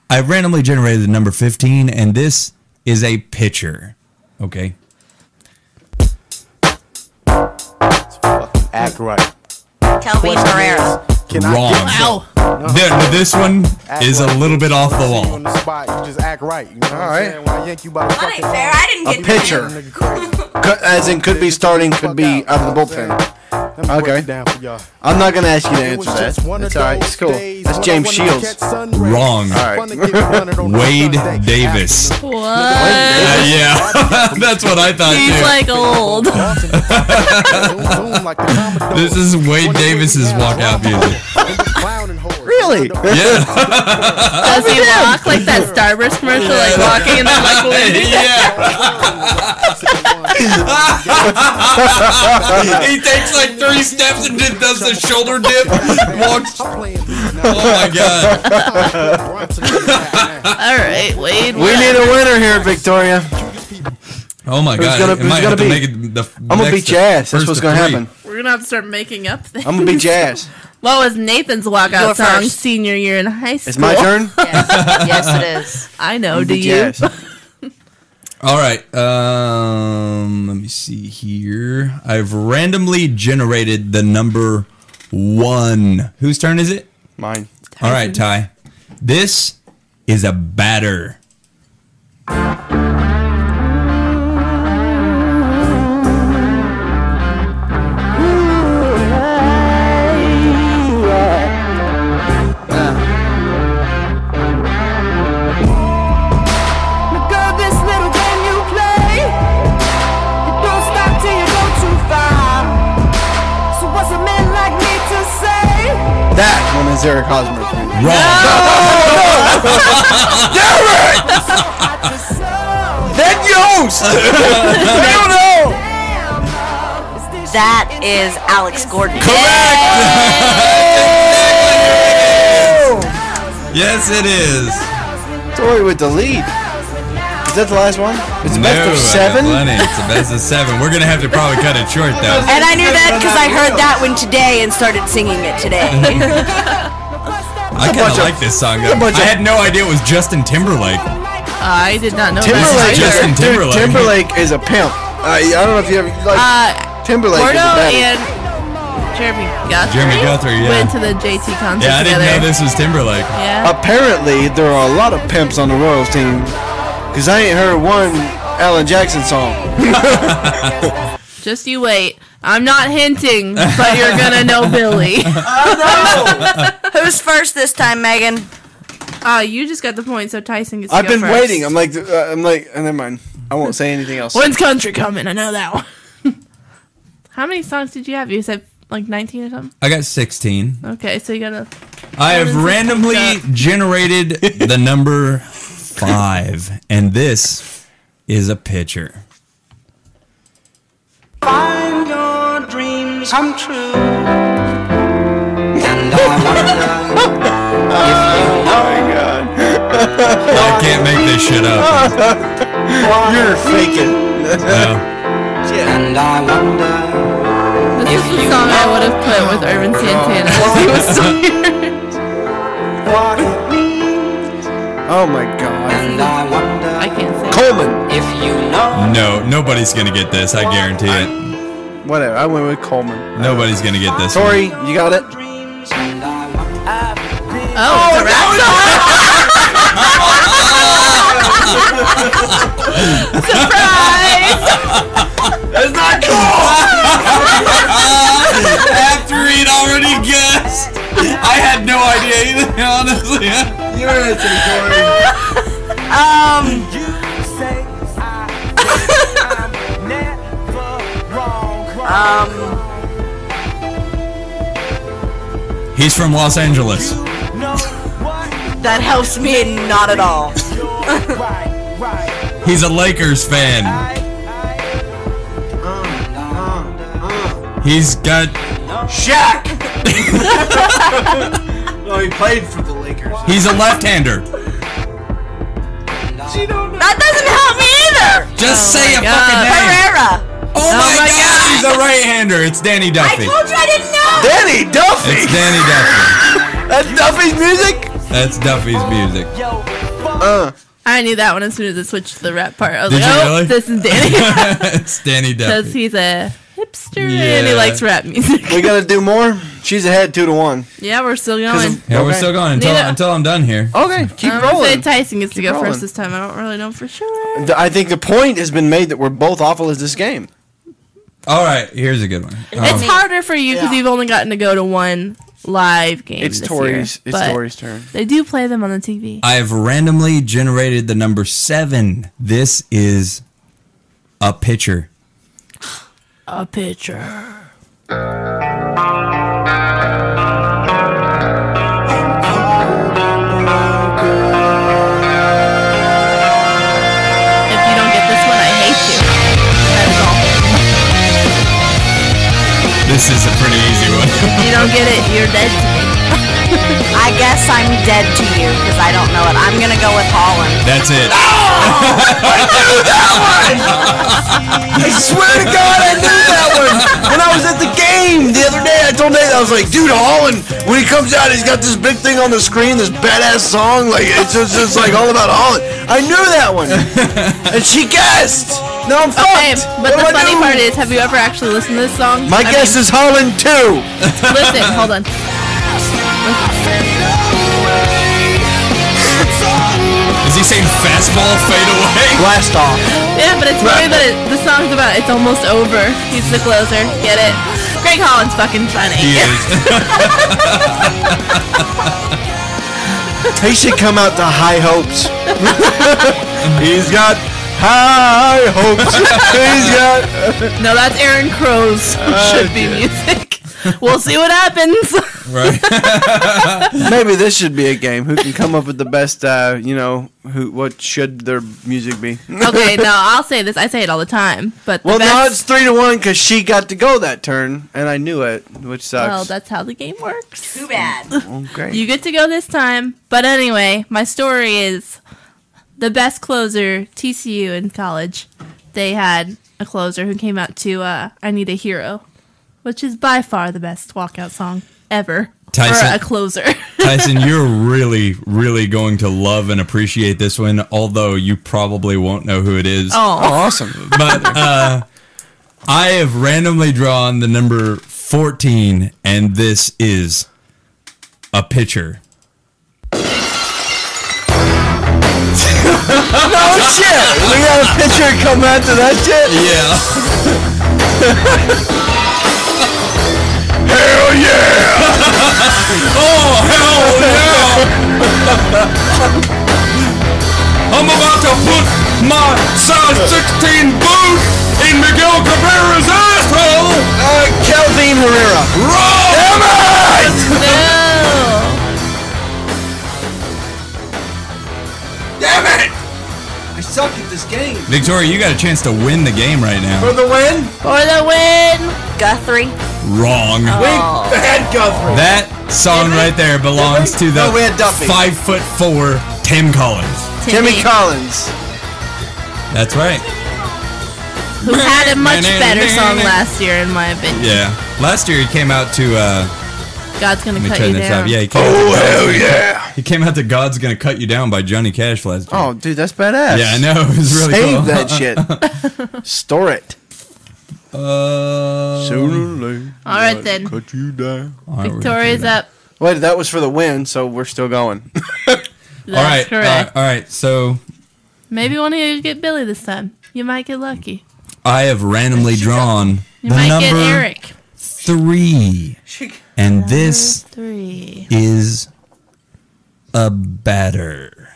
I randomly generated the number 15, and this is a pitcher. Okay. Act right. Kelvin Herrera. Wrong. Wow. This one is a little bit off the On wall. the spot, you just act right. You know what All I'm right. saying? When I yank you by the That ain't fucking fair. arm, I didn't A get pitcher. nigga crazy. As in, could be starting, could be out of the bullpen. Let me break Okay. it down for y'all. I'm not gonna ask you to It was answer that. just one of That's all right. those It's cool. days That's when James I wanted to Shields. catch sun rays. Wrong. All right. Fun to get running on the Wade Sunday Davis. afternoon. What? Yeah, that's what I thought He's too. like old. Zoom like the Commodore. This is Wade Davis's walkout music. Really? Yeah. Does he walk like that Starburst commercial, like walking and then like waving? He takes like 3 steps and just does the shoulder dip. Walks. Oh my god. All right, Wade. We need a winner here, Victoria. Oh my god. gonna- It who's might gonna have to be? make it the I'm gonna beat your ass. That's what's gonna happen. We're gonna have to start making up things. I'm gonna beat your ass. What was Nathan's walkout Go song first. senior year in high school? It's my turn. Yes. Yes, it is. I know. I'm Do gonna beat your you? ass. All right. Let me see here. I've randomly generated the number 1. Whose turn is it? Mine. All right, Ty. This is a batter. Girl, this little game you play, it don't stop till you go too far. So what's a man like me to say? That one is Eric Hosmer. Wrong. That Yost! I don't know! That is Alex Gordon. Yes, it is. Tori with the lead. Is that the last one? It's the No, best of I got 7? plenty. It's the best of 7. We're gonna have to probably cut it short though. And I knew that because I heard that one today and started singing it today. I kind of like this song though. I had no idea it was Justin Timberlake. I did not know Timberlake, that. Justin dude, Timberlake. Timberlake is a pimp. I don't know if you ever like Timberlake is a Gordo baddie. and Jeremy Guthrie. Jeremy Guthrie, yeah. Went to the JT concert Yeah, I didn't together. know this was Timberlake. Yeah. Apparently, there are a lot of pimps on the Royals team. Because I ain't heard one Alan Jackson song. Just you wait. I'm not hinting, but you're gonna know Billy. Who's first this time, Megan? You just got the point, so Tyson gets to I've go been first. waiting. I'm like, never mind. I won't say anything else. When's country coming? I know that one. How many songs did you have? You said like 19 or something? I got 16. Okay, so you gotta... I have randomly generated the number 5. And this is a pitcher. Find your dreams come true. And I wonder if you know I can't make this shit up. You're faking. No. and I wonder This is the song I would have put with Irvin Santana if he was still here. what it means. Oh my god. And I wonder I can't say. Coleman. if you know. No, nobody's gonna get this. I guarantee it. Whatever. I went with Coleman. Nobody's gonna get this. one. Tori, you got it? Dreams and I wonder. Oh, it's a rap song. Surprise! That's not cool! After he'd already guessed, I had no idea either. Honestly, You're answering, Tori. he's from Los Angeles. That helps me not at all. He's a Lakers fan. He's got. Shaq! No, he played for the Lakers. He's a left-hander. That doesn't help me either. Just Oh say my a God. fucking name. Herrera. Oh my my God! He's a right-hander. It's Danny I Duffy. told you I didn't know. Danny Duffy! It's Danny Duffy. That's Duffy's music? That's Duffy's music. I knew that one as soon as it switched to the rap part. I was Did like, you oh, really? this is Danny. It's Danny Because Duffy. he's a hipster and Yeah. he likes rap music. We gotta do more? She's ahead 2-1. Yeah, we're still going. Yeah, we're Okay. still going Neither- until I'm done here. Okay, keep I'm gonna say rolling. Tyson gets to go rolling. first this time. I don't really know for sure. I think the point has been made that we're both awful at this game. All right, here's a good one. It's harder for you because Yeah. you've only gotten to go to one live game. It's this Tori's. year, It's but Tori's turn. They do play them on the TV. I have randomly generated the number 7. This is a pitcher. A pitcher. If you don't get this one, I hate you. That is all. This is a pretty easy one. If you don't get it, you're dead to me. I guess I'm dead to you because I don't know it. I'm gonna go with Holland. That's it. I swear to God, I knew that one. When I was at the game the other day, I told Nate, I was like, dude, Holland, when he comes out, he's got this big thing on the screen, this badass song. Like, it's just like all about Holland. I knew that one. And she guessed. Now I'm Okay, fucked. but What the do I funny do? part is, have you ever actually listened to this song? My guess is Holland too. Listen, hold on. Is he saying fastball fade away? Blast off. Yeah, but it's funny that the song's about it's almost over. He's the closer. Get it? Greg Holland's fucking funny. He is. He should come out to High Hopes. He's got high hopes. He's got. No, that's Aaron Crow's should be music. We'll see what happens. Right. Maybe this should be a game. Who can come up with the best? What should their music be? Okay, no, I'll say this. I say it all the time, but the Well, now best, it's 3-1 because she got to go that turn, and I knew it, which sucks. well, that's how the game works. Too bad. Okay. You get to go this time. But anyway, my story is the best closer, TCU in college. They had a closer who came out to I Need a Hero, which is by far the best walkout song ever Tyson- for a closer. Tyson, you're really, really going to love and appreciate this one, although you probably won't know who it is. Oh, Awesome. But I have randomly drawn the number 14, and this is a pitcher. Oh shit! We got a picture come after that shit. Yeah. Hell yeah! Oh, hell yeah! I'm about to put my size 16 boot in Miguel Cabrera's asshole! Kelvin Herrera. Damn it! no. Damn it! Victoria, you got a chance to win the game right now. For the win? For the win! Guthrie. Wrong. We had Guthrie. That song right there belongs to the No, we had Duffy. 5'4" Tim Collins. Timmy Collins. That's right. Who had a much better song last year, in my opinion. Yeah. Last year he came out to God's gonna let me cut turn you this down. up. Yeah, he came He came out to God's Gonna Cut You Down by Johnny Cash last year. Oh, dude, that's badass. Yeah, I know. It was really Save cool. that shit. Store it. Sooner or later. All right, then. Cut you down. Victoria's up. Wait, that was for the win, so we're still going. That's correct. All right. So Maybe one of you get Billy this time. You might get lucky. I have randomly drawn You the might get number Eric. 3, and this 3. is a batter.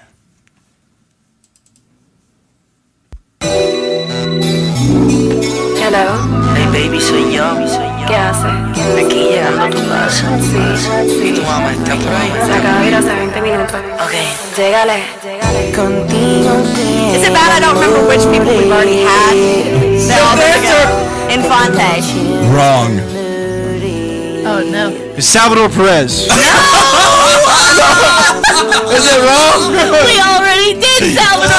Hello. Hey baby, soy yo. ¿Qué haces? Aquí llegando a tu casa. Sí. ¿Y tu mamá está por ahí? Se acaba de ir hace 20 minutos. Ok. Llégale. Contigo. Is it bad I don't remember which people we've already had? They're all together. Infante. Wrong. Oh, no. It's Salvador Perez. Is it wrong? We already did Salvador.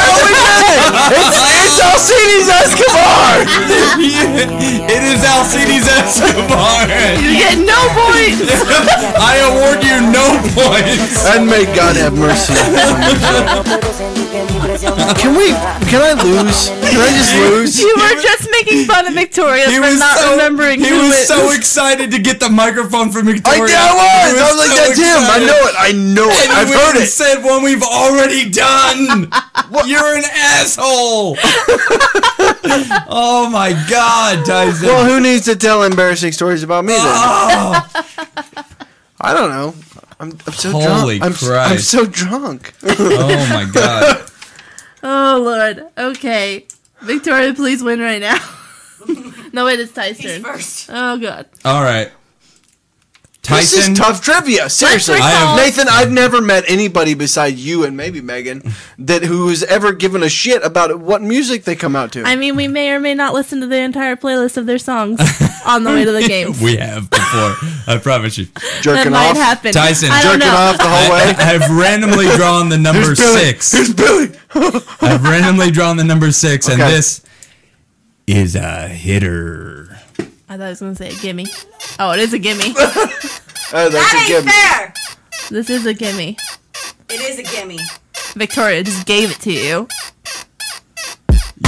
It's Alcides Escobar. It is Alcides Escobar. You get no points. I award you no points. And may God have mercy. Can I lose? Can I just lose? You were just making fun of Victoria for not remembering He who was it so excited to get the microphone from Victoria. I was. He I was like, so that's him. I excited. know it. I know it. And I've he heard went and it. said one we've already done. You're an asshole. Oh my God, Tyson. Well, who needs to tell embarrassing stories about me then? Oh, I don't know. I'm so Holy drunk. I'm Christ. so drunk. oh my God. Oh, Lord. Okay. Victoria, please win right now. No, wait, it's Tyson's turn. First. Oh, God. All right. This Tyson. is tough trivia. Seriously, recall- Nathan, I've never met anybody besides you and maybe Megan who's ever given a shit about what music they come out to. I mean, we may or may not listen to the entire playlist of their songs on the way to the game. We have before. I promise you. That Jerking might off. happen. Tyson, I don't Jerking know. off the whole way. I've randomly drawn the number Billy. 6. Here's Billy. I've randomly drawn the number 6, and Okay. this is a hitter. I thought I was going to say a gimme. Oh, it is a gimme. That's That a ain't gimme. fair. This is a gimme. It is a gimme. Victoria just gave it to you.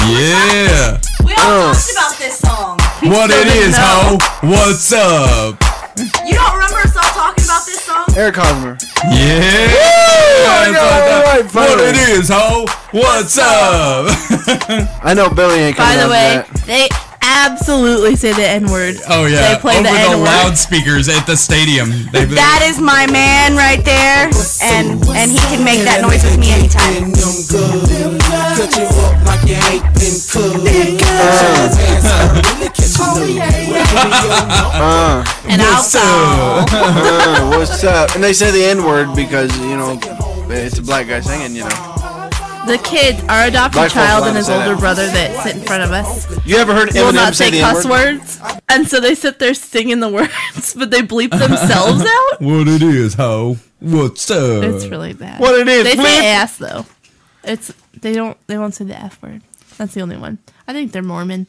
Yeah. We all talked about this song. What it didn't is, know. ho? What's up? You don't remember us all talking about this song? Eric Hosmer. Yeah. I got it right, What finally. it is, ho? What's up? I know Billy ain't coming By the out way, of that. they absolutely say the N-word. Oh yeah, They play over the the N-word. loudspeakers at the stadium. That is my man right there, and he can make that noise with me anytime. And alcohol. What's up? And they say the N-word because, you know, it's a black guy singing, you know. The kid, our adopted Black folks child allowed and to his say older that. brother that sit in front of us You ever heard will Eminem not say say the cuss N-word? words. And so they sit there singing the words, but they bleep themselves out. What it is, ho? What's up? It's really bad. What it is, They bleep. say ass though. They won't say the F word. That's the only one. I think they're Mormon.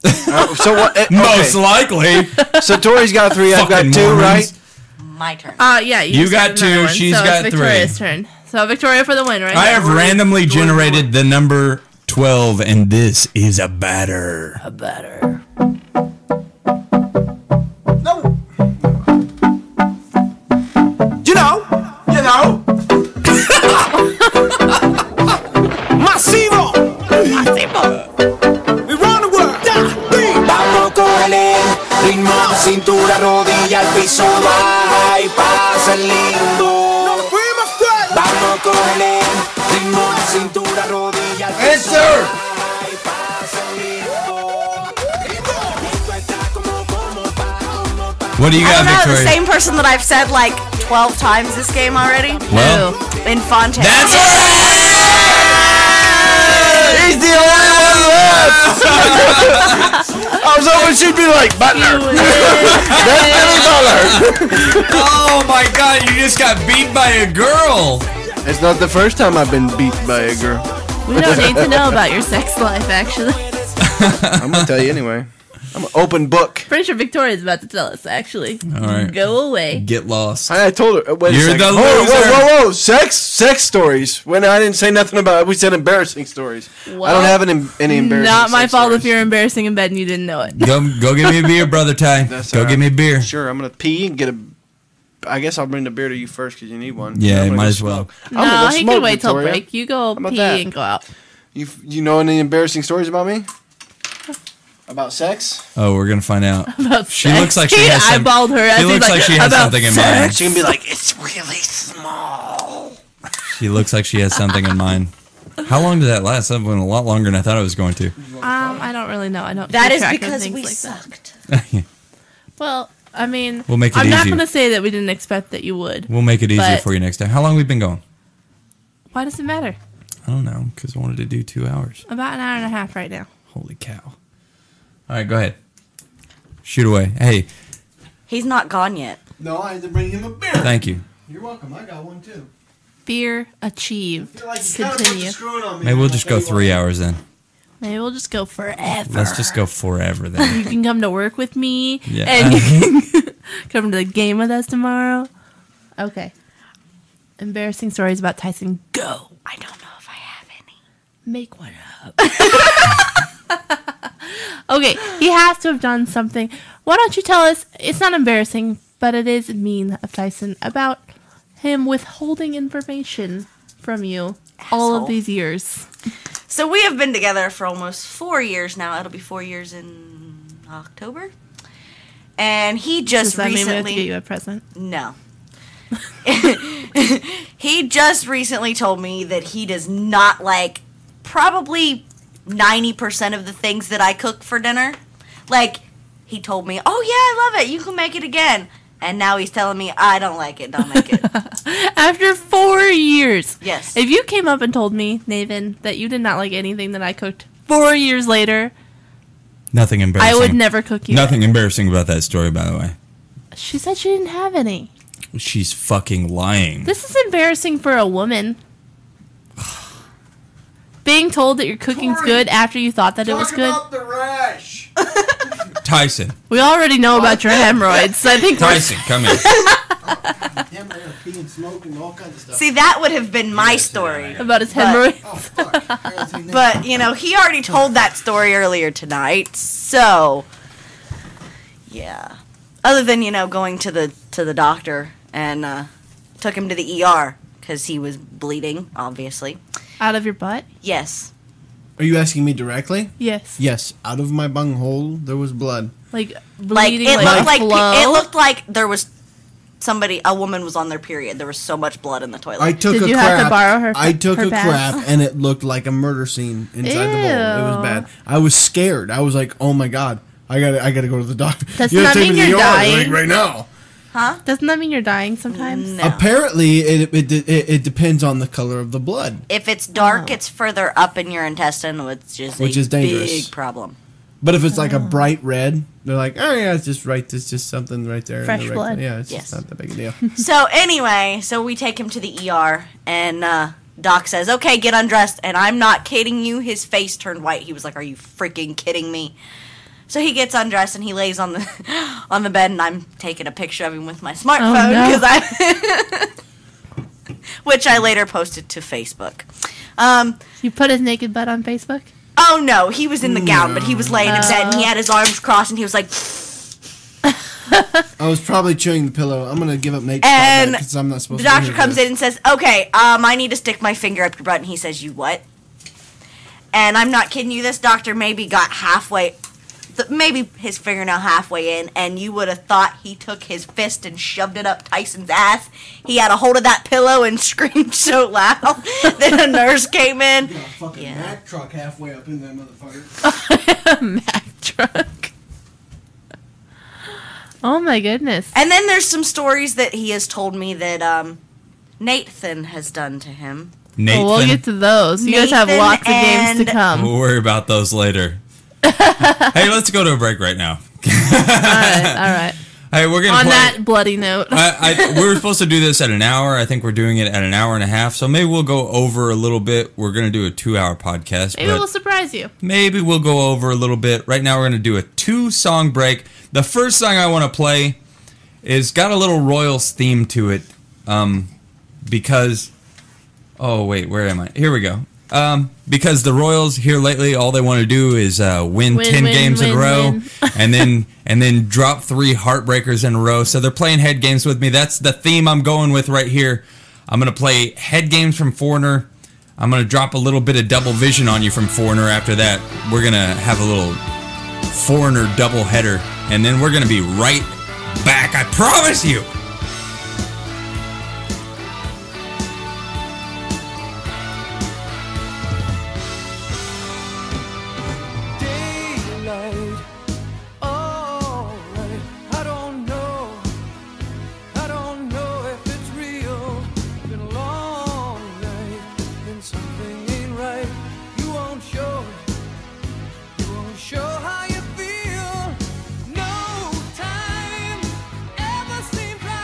So what? Okay. Most likely. So Tori's got 3. I've got Fucking 2, Mormons. right? My turn. Yeah, You just got got another 2, one. she's so got it's 3. Victoria's turn. So Victoria for the win, right? I have randomly generated the number 12, and this is a batter. a better. You know. Masivo. We run the world. Vamos, cógele, ritmo, cintura, rodilla, al piso, baja y pasa el lindo. Vamos, cógele, ritmo, cintura, rodilla, al piso, baja y pasa el lindo. Esto está como pa. What do you I got, don't know, the Victoria? same person that I've said like 12 times this game already. Well, Infante. that's He's the only one left. I was hoping she'd be like Butler. That's Billy Butler. Oh my God! You just got beat by a girl. It's not the first time I've been beat by a girl. We don't need to know about your sex life, actually. I'm gonna tell you anyway. I'm an open book. Pretty sure Victoria's about to tell us, actually. All right. Go away. Get lost. I told her. Wait a You're second. the Hold on, loser. whoa. Sex stories. When I didn't say nothing about it, we said embarrassing stories. I Well, don't have any embarrassing Not my sex fault stories. if you're embarrassing in bed and you didn't know it. Go give me a beer, brother Ty. That's Go all right. give me a beer. Sure, I'm gonna pee and get a. I guess I'll bring the beer to you first because you need one. Yeah, I'm gonna might go as well. smoke. I'm gonna No, go he smoke, can wait till Victoria. break. You go about pee that? and go out. You know any embarrassing stories about me? About sex? Oh, we're gonna find out. About She sex. looks like she He has some. eyeballed her. as She he's looks like she has about something in sex. mind. She can be like, it's really small. She looks like she has something in mind. How long did that last? That went a lot longer than I thought it was going to. I don't really know. I don't. That keep is track of because things we like that. sucked. Well, I mean, We'll make it I'm not easier. going to say that we didn't expect that you would. We'll make it easier But- for you next time. How long have we been going? Why does it matter? I don't know, because I wanted to do 2 hours. About an hour and a half right now. Holy cow. All right, go ahead. Shoot away. Hey, He's not gone yet. No, I had to bring him a beer. thank you. You're welcome. I got one too. Fear achieved. Continue. Maybe we'll just go 3 hours then. Maybe we'll just go forever. Let's just go forever then. You can come to work with me, Yeah. and you can come to the game with us tomorrow. Okay. Embarrassing stories about Tyson. Go. I don't know if I have any. Make one up. Okay, he has to have done something. Why don't you tell us? It's not embarrassing, but it is mean of Tyson about him withholding information from you all Asshole. of these years. So we have been together for almost 4 years now. It'll be 4 years in October. And he just Does that mean we have to recently get you a present? No. He just recently told me that he does not like probably 90% of the things that I cook for dinner. Like, he told me, oh yeah, I love it, you can make it again. And now he's telling me, I don't like it, don't make it. After 4 years. Yes. If you came up and told me, Nathan, that you did not like anything that I cooked 4 years later, Nothing embarrassing. I would never cook you. Nothing embarrassing about that story, by the way. She said she didn't have any. She's fucking lying. This is embarrassing for a woman. Being told that your cooking's good after you thought that it was good. the rash. Tyson. We already know about your hemorrhoids, so I think we're Tyson, come here. Damn, I gotta pee and smoke and all kinds of stuff. See, that would have been my story. about his But- hemorrhoids. Oh, fuck. I gotta take that. But, you know, he already told that story earlier tonight, so yeah. Other than, you know, going to the doctor and took him to the ER because he was bleeding, obviously. Out of your butt? Yes. Are you asking me directly? Yes. Yes. Out of my bunghole, there was blood. Like Like bleeding, it looked like flow? it looked like there was a woman was on their period. There was so much blood in the toilet. I took Did a you crap. have to borrow her- I took her a pads? crap, and it looked like a murder scene inside the bowl. It was Ew. bad. I was scared. I was like, "Oh my god, I gotta go to the doctor." Doesn't You gotta that take me mean to you're the ER, dying? like, right now? Doesn't that mean you're dying sometimes? No. Apparently, it depends on the color of the blood. If it's dark, Oh. it's further up in your intestine, which is Which a is dangerous. big problem. But if it's like a bright red, they're like, "Oh yeah, it's just right. It's just something right there." in Fresh the right blood. Yeah, it's Yes. just not that big a deal. So anyway, so we take him to the ER, and Doc says, "Okay, get undressed." And I'm not kidding you. His face turned white. He was like, "Are you freaking kidding me?" So he gets undressed and he lays on the on the bed, and I'm taking a picture of him with my smartphone no. because I, which I later posted to Facebook. You put his naked butt on Facebook? Oh no, he was in the gown, but he was laying in bed and he had his arms crossed and he was like, I was probably chewing the pillow. I'm gonna give up Nate's And because I'm not supposed the to. doctor comes in and says, "Okay, I need to stick my finger up your butt." And he says, "You what?" And I'm not kidding you. This doctor maybe got halfway, maybe his fingernail halfway in, and you would have thought he took his fist and shoved it up Tyson's ass. He had a hold of that pillow and screamed so loud that a nurse came in. Got a fucking Yeah. Mack truck halfway up in that motherfucker. Mac truck. Oh my goodness. And then there's some stories that he has told me that Nathan has done to him. Nathan. Well, we'll get to those. You guys have Nathan lots of games to and- come. We'll worry about those later. Hey, let's go to a break right now. All right. Hey, we're gonna On play. that bloody note. We were supposed to do this at an hour. I think we're doing it at an hour and a half. So maybe we'll go over a little bit. We're gonna do a 2-hour podcast. Maybe but we'll surprise you. maybe we'll go over a little bit. Right now, we're gonna do a 2-song break. The first song I want to play is got a little Royals theme to it, because. Oh wait, where am I? Here we go. Because the Royals here lately, all they want to do is win 10 games in a row, and then drop 3 heartbreakers in a row. So they're playing head games with me. That's the theme I'm going with right here. I'm gonna play head games from Foreigner. I'm gonna drop a little bit of Double Vision on you from Foreigner. After that, we're gonna have a little Foreigner double header, and then we're gonna be right back. I promise you. Daylight, alright. I don't know if it's real. Been a long night, and something ain't right. You won't show how you feel. No time ever seemed right.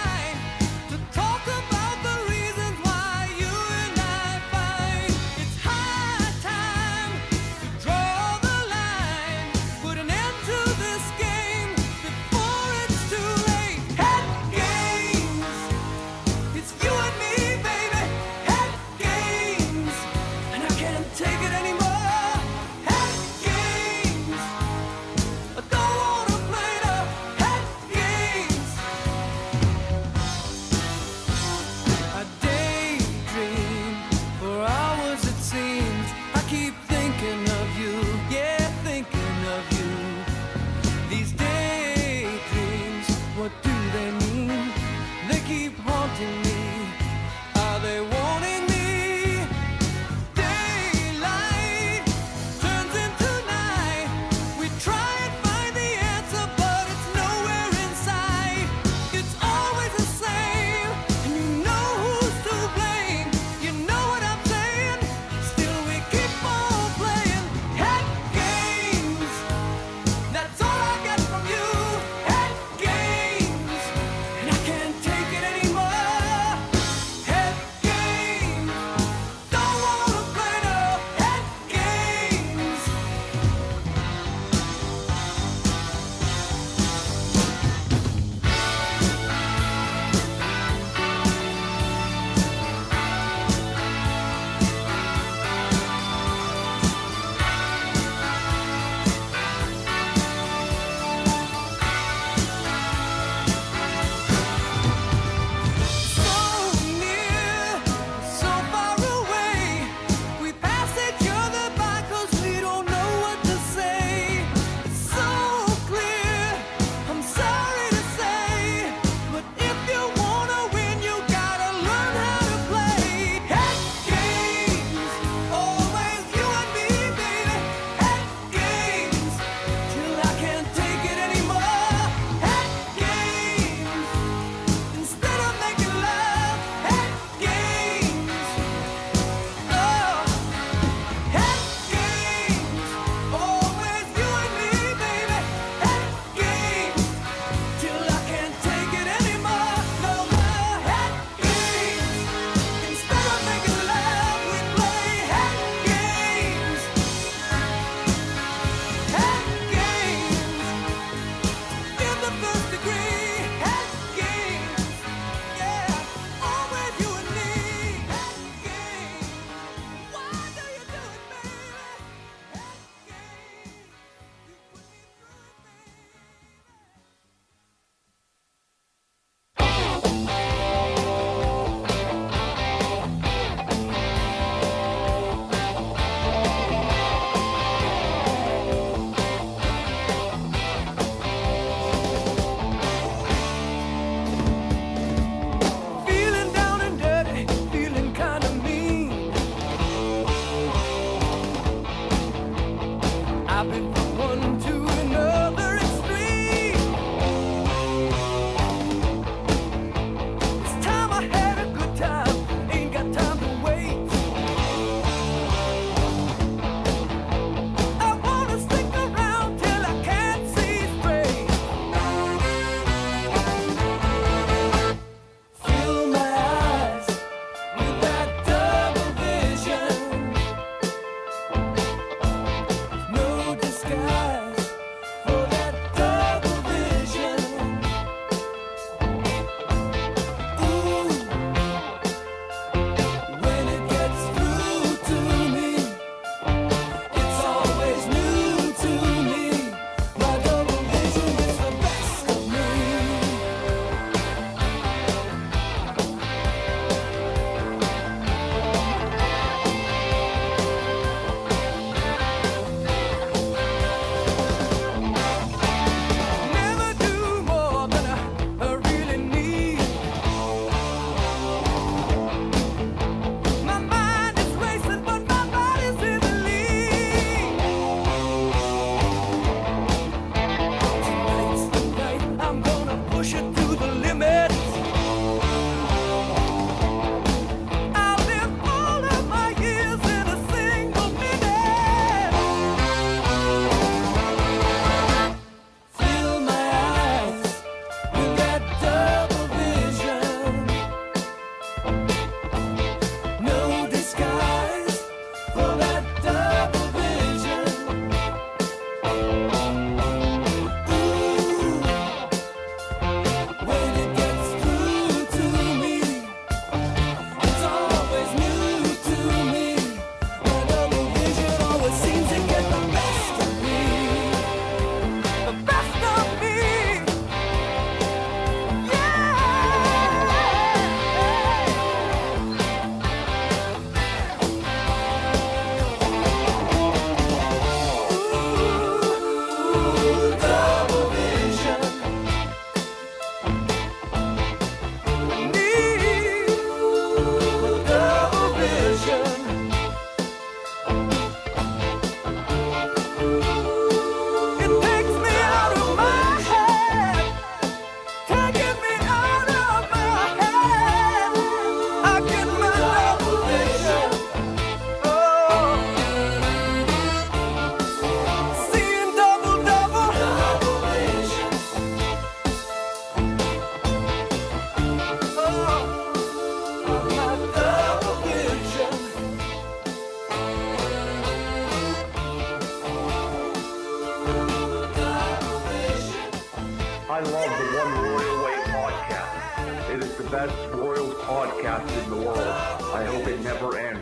best Royals podcast in the world. I hope it never ends.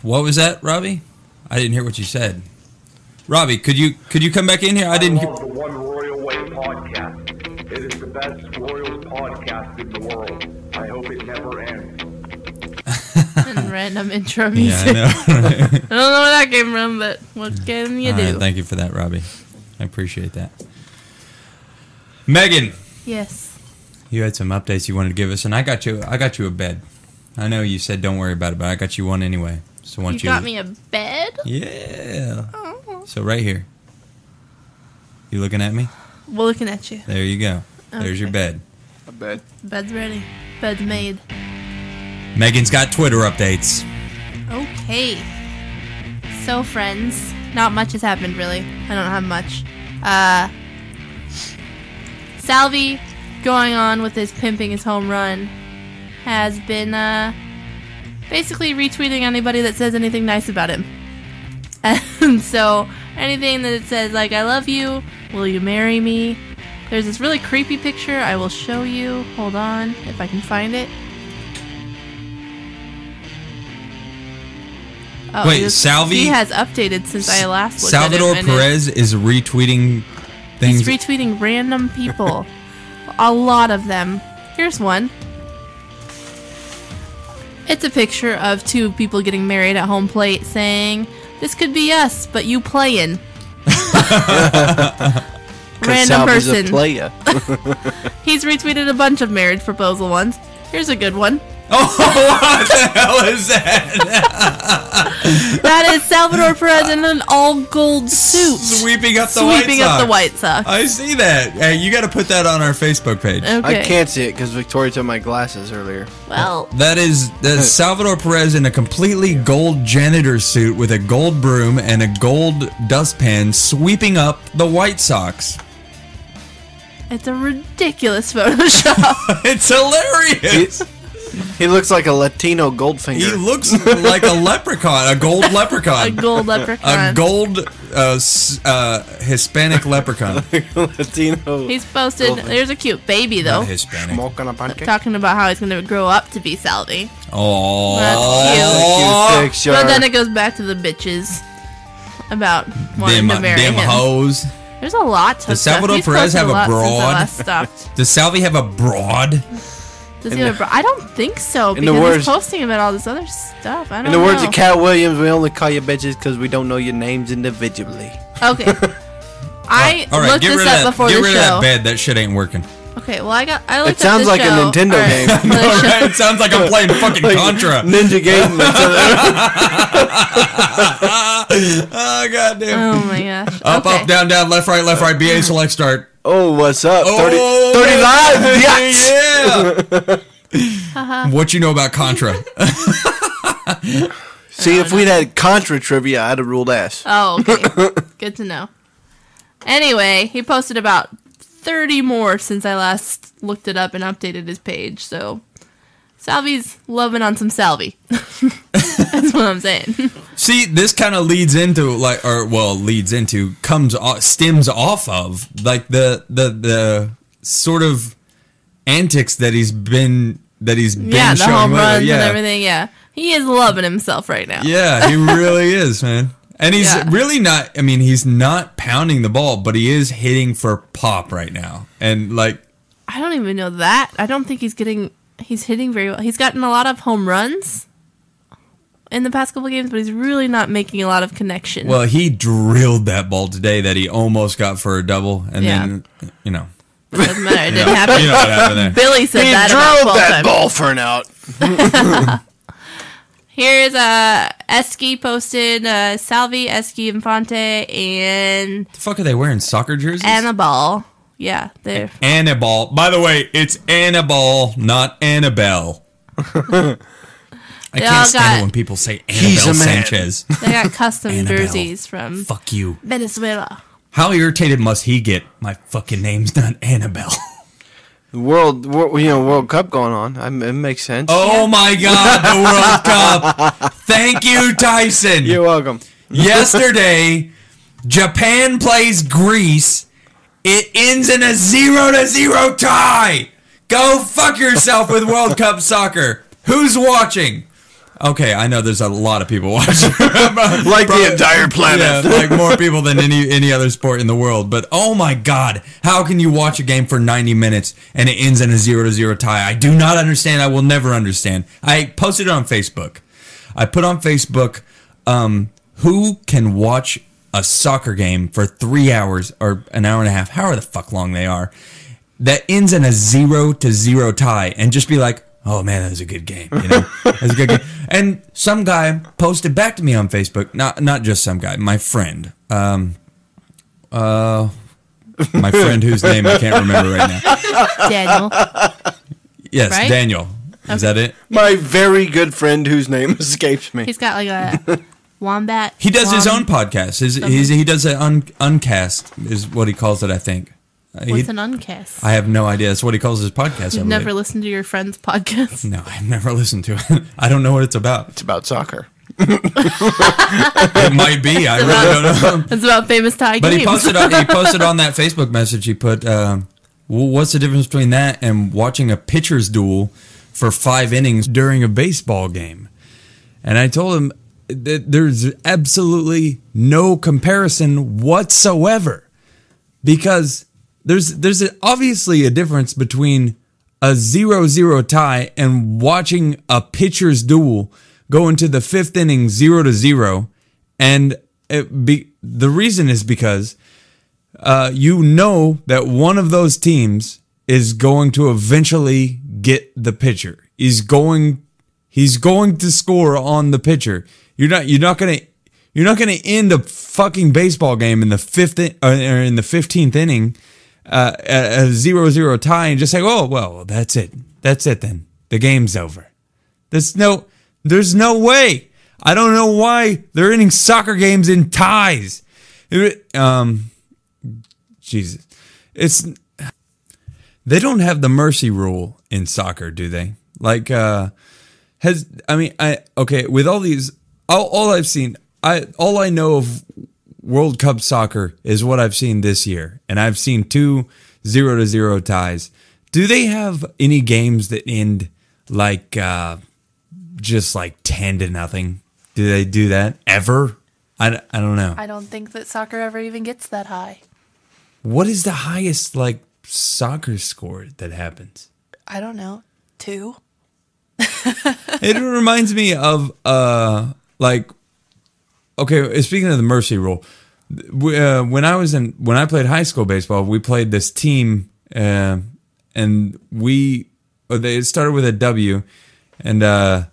What was that, Robbie? I didn't hear what you said. Robbie, could you come back in here? I didn't hear. love the One Royal Way podcast. It is the best Royals podcast in the world. I hope it never ends. And random intro music. Yeah, I know. I don't know where that came from, but what can you All do? right, thank you for that, Robbie. I appreciate that. Megan, Yes. you had some updates you wanted to give us, and I got you a bed. I know you said don't worry about it, but I got you one anyway. So You got me a bed? Yeah. Oh. So right here. You looking at me? We're looking at you. There you go. There's your Okay. bed. A bed. Bed's ready. Bed's made. Megan's got Twitter updates. Okay. So, friends, not much has happened, really. I don't have much. Salvi, going on with his pimping his home run, has been basically retweeting anybody that says anything nice about him. And so, anything that it says, like, I love you, will you marry me? There's this really creepy picture I will show you. Hold on, if I can find it. Oh, Wait, this- Salvi- He has updated since I last looked Salvador at him. and Perez is retweeting things. He's retweeting random people. A lot of them. Here's one. It's a picture of two people getting married at home plate saying, "This could be us, but you playin'." Random Salvi's a person. player. He's retweeted a bunch of marriage proposal ones. Here's a good one. Oh, what the hell is that? That is Salvador Perez in an all gold suit. Sweeping up the Sweeping White up the Sox. White Sox. I see that. Hey, you got to put that on our Facebook page. Okay. I can't see it because Victoria took my glasses earlier. Well, That's Salvador Perez in a completely gold janitor suit with a gold broom and a gold dustpan sweeping up the White Sox. it's a ridiculous Photoshop. It's hilarious. He looks like a Latino Goldfinger. He looks like a leprechaun, a gold leprechaun. A gold leprechaun. A gold Hispanic leprechaun. Latino. He's posted. Goldfinger. There's a cute baby though, Not Hispanic. Smoking a pancake. talking about how he's going to grow up to be Salvi. Oh. That's Cute But then picture. it goes back to the bitches about wanting Them, to marry them him. hoes. There's a lot to Does stuff. Salvador He's Perez posted have a lot since I broad? last stopped. Does Salvi have a broad? Does he have a I don't think so In the because words- he's posting about all this other stuff. I don't In the know. words of Cat Williams, we only call you bitches because we don't know your names individually. Okay. I All right, looked get this rid up of that. before Get the rid show. of that bed. That shit ain't working. Okay, well I looked It sounds up like the a show. Nintendo All right, game. for the show. It sounds like I'm playing fucking Contra. Ninja game. Oh goddamn. Oh my gosh. Up, okay. up, down, down, left, right, BA select start. Oh, what's up? Oh, 30 live. Yes. yeah. What you know about Contra? See, if we'd had Contra trivia, I'd have ruled ass. Oh, okay. Good to know. Anyway, he posted about 30 more since I last looked it up and updated his page, so Salvi's loving on some Salvi. That's what I'm saying. See, this kind of leads into stems off of like the sort of antics that he's been Yeah, the showing home lately. runs Yeah. and everything, yeah. He is loving himself right now. Yeah, he really is, man. And he's Yeah. really not, I mean, he's not pounding the ball, but he is hitting for pop right now. And like, I don't even know that. I don't think he's hitting very well. He's gotten a lot of home runs in the past couple games, but he's really not making a lot of connection. well, he drilled that ball today that he almost got for a double. And then, you know. It doesn't matter. It didn't happen. You know what happened there. Billy said He that about drilled that times. ball for an out. Here's Esky posted Salvi, Esky, Infante, and The fuck are they wearing? Soccer jerseys? Annabelle. Yeah, they're Annabelle. By the way, it's Annabelle, not Annabelle. I all can't stand got- it when people say He's Annabelle a man. Sanchez. they got custom Annabelle. jerseys from Fuck you. Venezuela. How irritated must he get? My fucking name's not Annabelle. World Cup going on. It makes sense. Oh my God, the World Cup. Thank you, Tyson. You're welcome. Yesterday, Japan plays Greece It ends in a 0-0 tie. Go fuck yourself with World Cup soccer. Who's watching? Okay, I know there's a lot of people watching. Like the entire planet. Yeah, like more people than any other sport in the world. But oh my God, how can you watch a game for 90 minutes and it ends in a 0-0 tie? I do not understand. I will never understand. I posted it on Facebook. I put on Facebook, who can watch a soccer game for 3 hours or an hour and a half, however the fuck long they are, that ends in a 0-0 tie, and just be like, oh man, that was a good game. You know, that was a good game. And some guy posted back to me on Facebook. Not just some guy, my friend. My friend whose name I can't remember right now. Daniel. Yes, Right? Daniel. Is that it? My very good friend whose name escapes me. He's got like a wombat. He does his own podcast. He does an uncast, is what he calls it, I think. What's an uncast? I have no idea. That's what he calls his podcast. You've I never believe. listened to your friend's podcast? No, I've never listened to it. I don't know what it's about. It's about soccer. It might be. I really don't know. It's about famous tie But games. he posted on that Facebook message. He put, well, "What's the difference between that and watching a pitcher's duel for 5 innings during a baseball game?" And I told him that there's absolutely no comparison whatsoever, because there's obviously a difference between a 0-0 tie and watching a pitcher's duel go into the 5th inning 0-0, and the reason is because you know that one of those teams is going to eventually get the pitcher. He's going to score on the pitcher. You're not gonna end a fucking baseball game in the 15th inning, a 0-0 tie, and just say, oh well, that's it then. The game's over. There's no way. I don't know why they're ending soccer games in ties. Jesus, they don't have the mercy rule in soccer, do they? Like, with all these, all I've seen, all I know of World Cup soccer is what I've seen this year, and I've seen 2 0-0 ties. Do they have any games that end like just like 10-0? Do they do that ever? I don't know. I don't think that soccer ever even gets that high. What is the highest like soccer score that happens? I don't know. 2? It reminds me of speaking of the mercy rule, when I played high school baseball, we played this team, and it started with a W, and I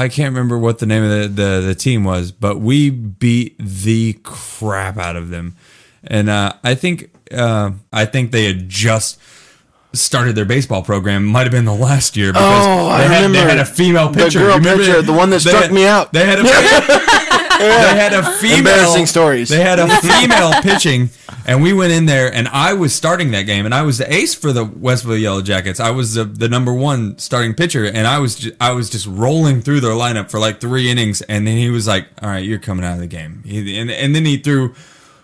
can't remember what the name of the team was, but we beat the crap out of them, and I think they had just started their baseball program. Might have been the last year, because they had a female pitcher. The girl pitcher, the one that struck me out. They had a female. Embarrassing stories. They had a female pitching, and we went in there, and I was starting that game, and I was the ace for the Westville Yellow Jackets. I was the number 1 starting pitcher, and I was just rolling through their lineup for like 3 innings, and then he was like, "All right, you're coming out of the game." And then he threw.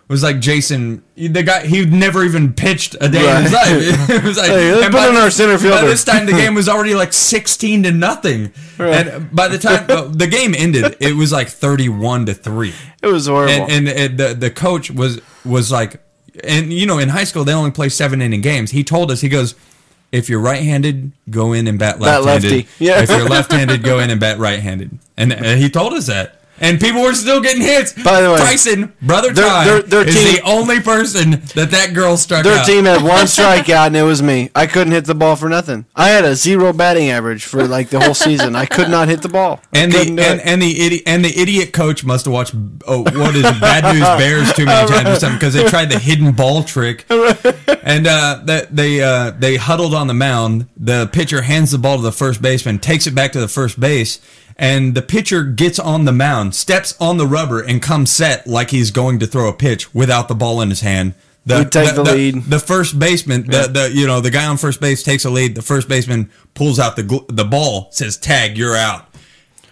It was like Jason, the guy, he'd never even pitched a day in his life. It was like, hey, let's put in our center fielder. By this time, the game was already like 16-0. Right. And by the time the game ended, it was like 31-3. It was horrible. And the coach was like, and you know, in high school, they only play 7-inning games. He told us, he goes, if you're right-handed, go in and bat left-handed. Lefty. Yeah. If you're left-handed, go in and bat right-handed. And he told us that. And people were still getting hits. By the way, Tyson, brother Ty, is the only person that girl struck out. Their team had 1 strikeout, and it was me. I couldn't hit the ball for nothing. I had a 0 batting average for like the whole season. I could not hit the ball. And the idiot coach must have watched what is it, Bad News Bears too many times or something, because they tried the hidden ball trick. And they huddled on the mound. The pitcher hands the ball to the first baseman, takes it back to the first base. And the pitcher gets on the mound, steps on the rubber, and comes set like he's going to throw a pitch without the ball in his hand. We take the lead. The first baseman, the guy on first base takes a lead. The first baseman pulls out the ball, says, "Tag, you're out."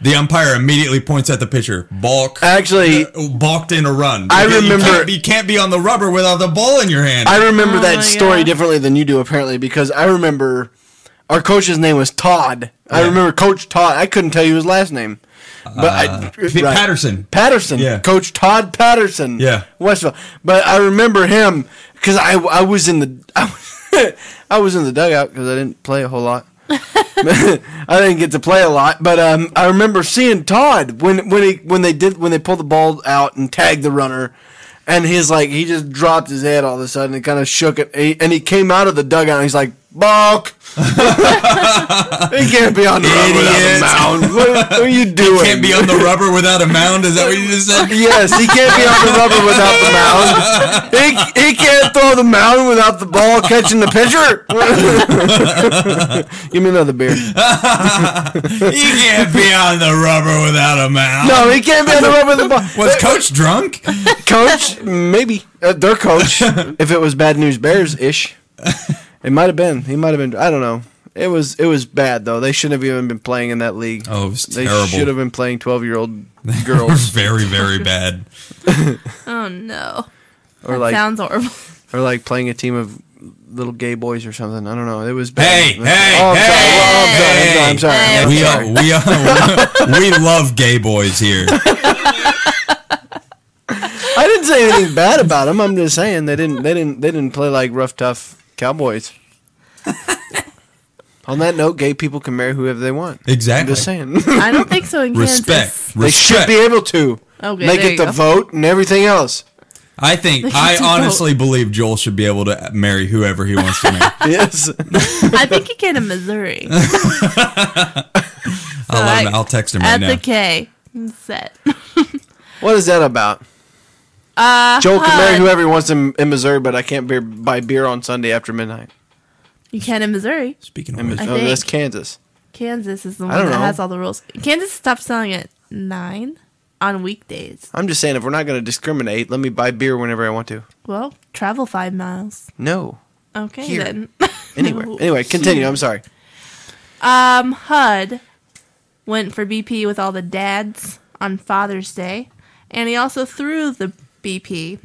The umpire immediately points at the pitcher. Balk. Actually, balked in a run. I Because remember- you can't be on the rubber without the ball in your hand. I remember Oh that my story God. differently than you do, apparently, because I remember our coach's name was Todd. I Yeah. remember Coach Todd. I couldn't tell you his last name. But Patterson. Patterson. Yeah. Coach Todd Patterson. Yeah. Westville. But I remember him because I was in the I was in the dugout because I didn't play a whole lot. I didn't get to play a lot, but I remember seeing Todd when they pulled the ball out and tagged the runner, and he just dropped his head all of a sudden and kind of shook it, and he came out of the dugout and he's like, "Balk! He can't be on the rubber without Idiot. a mound. What are you doing? Can't be on the rubber without a mound. Is that what you just said? Yes, he can't be on the rubber without the mound. He can't throw the mound without the ball catching the pitcher. Give me another beer. He can't be on the rubber without a mound. No, he can't be on the rubber with the ball. Was Coach drunk? Coach? Maybe. Their coach. If it was Bad News Bears-ish. It might have been. He might have been. I don't know. It was bad, though. They shouldn't have even been playing in that league. Oh, it was They terrible. should have been playing 12-year-old It was girls. very, very bad. Oh no. or That like sounds horrible. or like playing a team of little gay boys or something. I don't know. It was bad. Hey, hey, Oh, I'm hey, sorry. Well, I'm sorry. hey. I'm We sorry. we love gay boys here. I didn't say anything bad about them. I'm just saying they didn't play like rough, tough cowboys. On that note, gay people can marry whoever they want. Exactly. I'm just saying. I don't think so in Respect. Kansas. They should be able to. Okay, They there get you the go. vote and everything else. I think They I should honestly believe Joel should be able to marry whoever he wants to marry. Yes. I think he can in Missouri. I'll text him right At now. the K. Set. What is that about? Joel can marry whoever he wants in Missouri, but I can't buy beer on Sunday after midnight. You can in Missouri. Speaking of In which, I oh, that's think. Kansas. Kansas is the I one don't that know. has all the rules. Kansas stopped selling at 9 on weekdays. I'm just saying, if we're not going to discriminate, let me buy beer whenever I want to. Well, travel 5 miles. No. Okay, Here. then. Anywhere. No. Anyway, continue. I'm sorry. HUD went for BP with all the dads on Father's Day, and he also threw the BP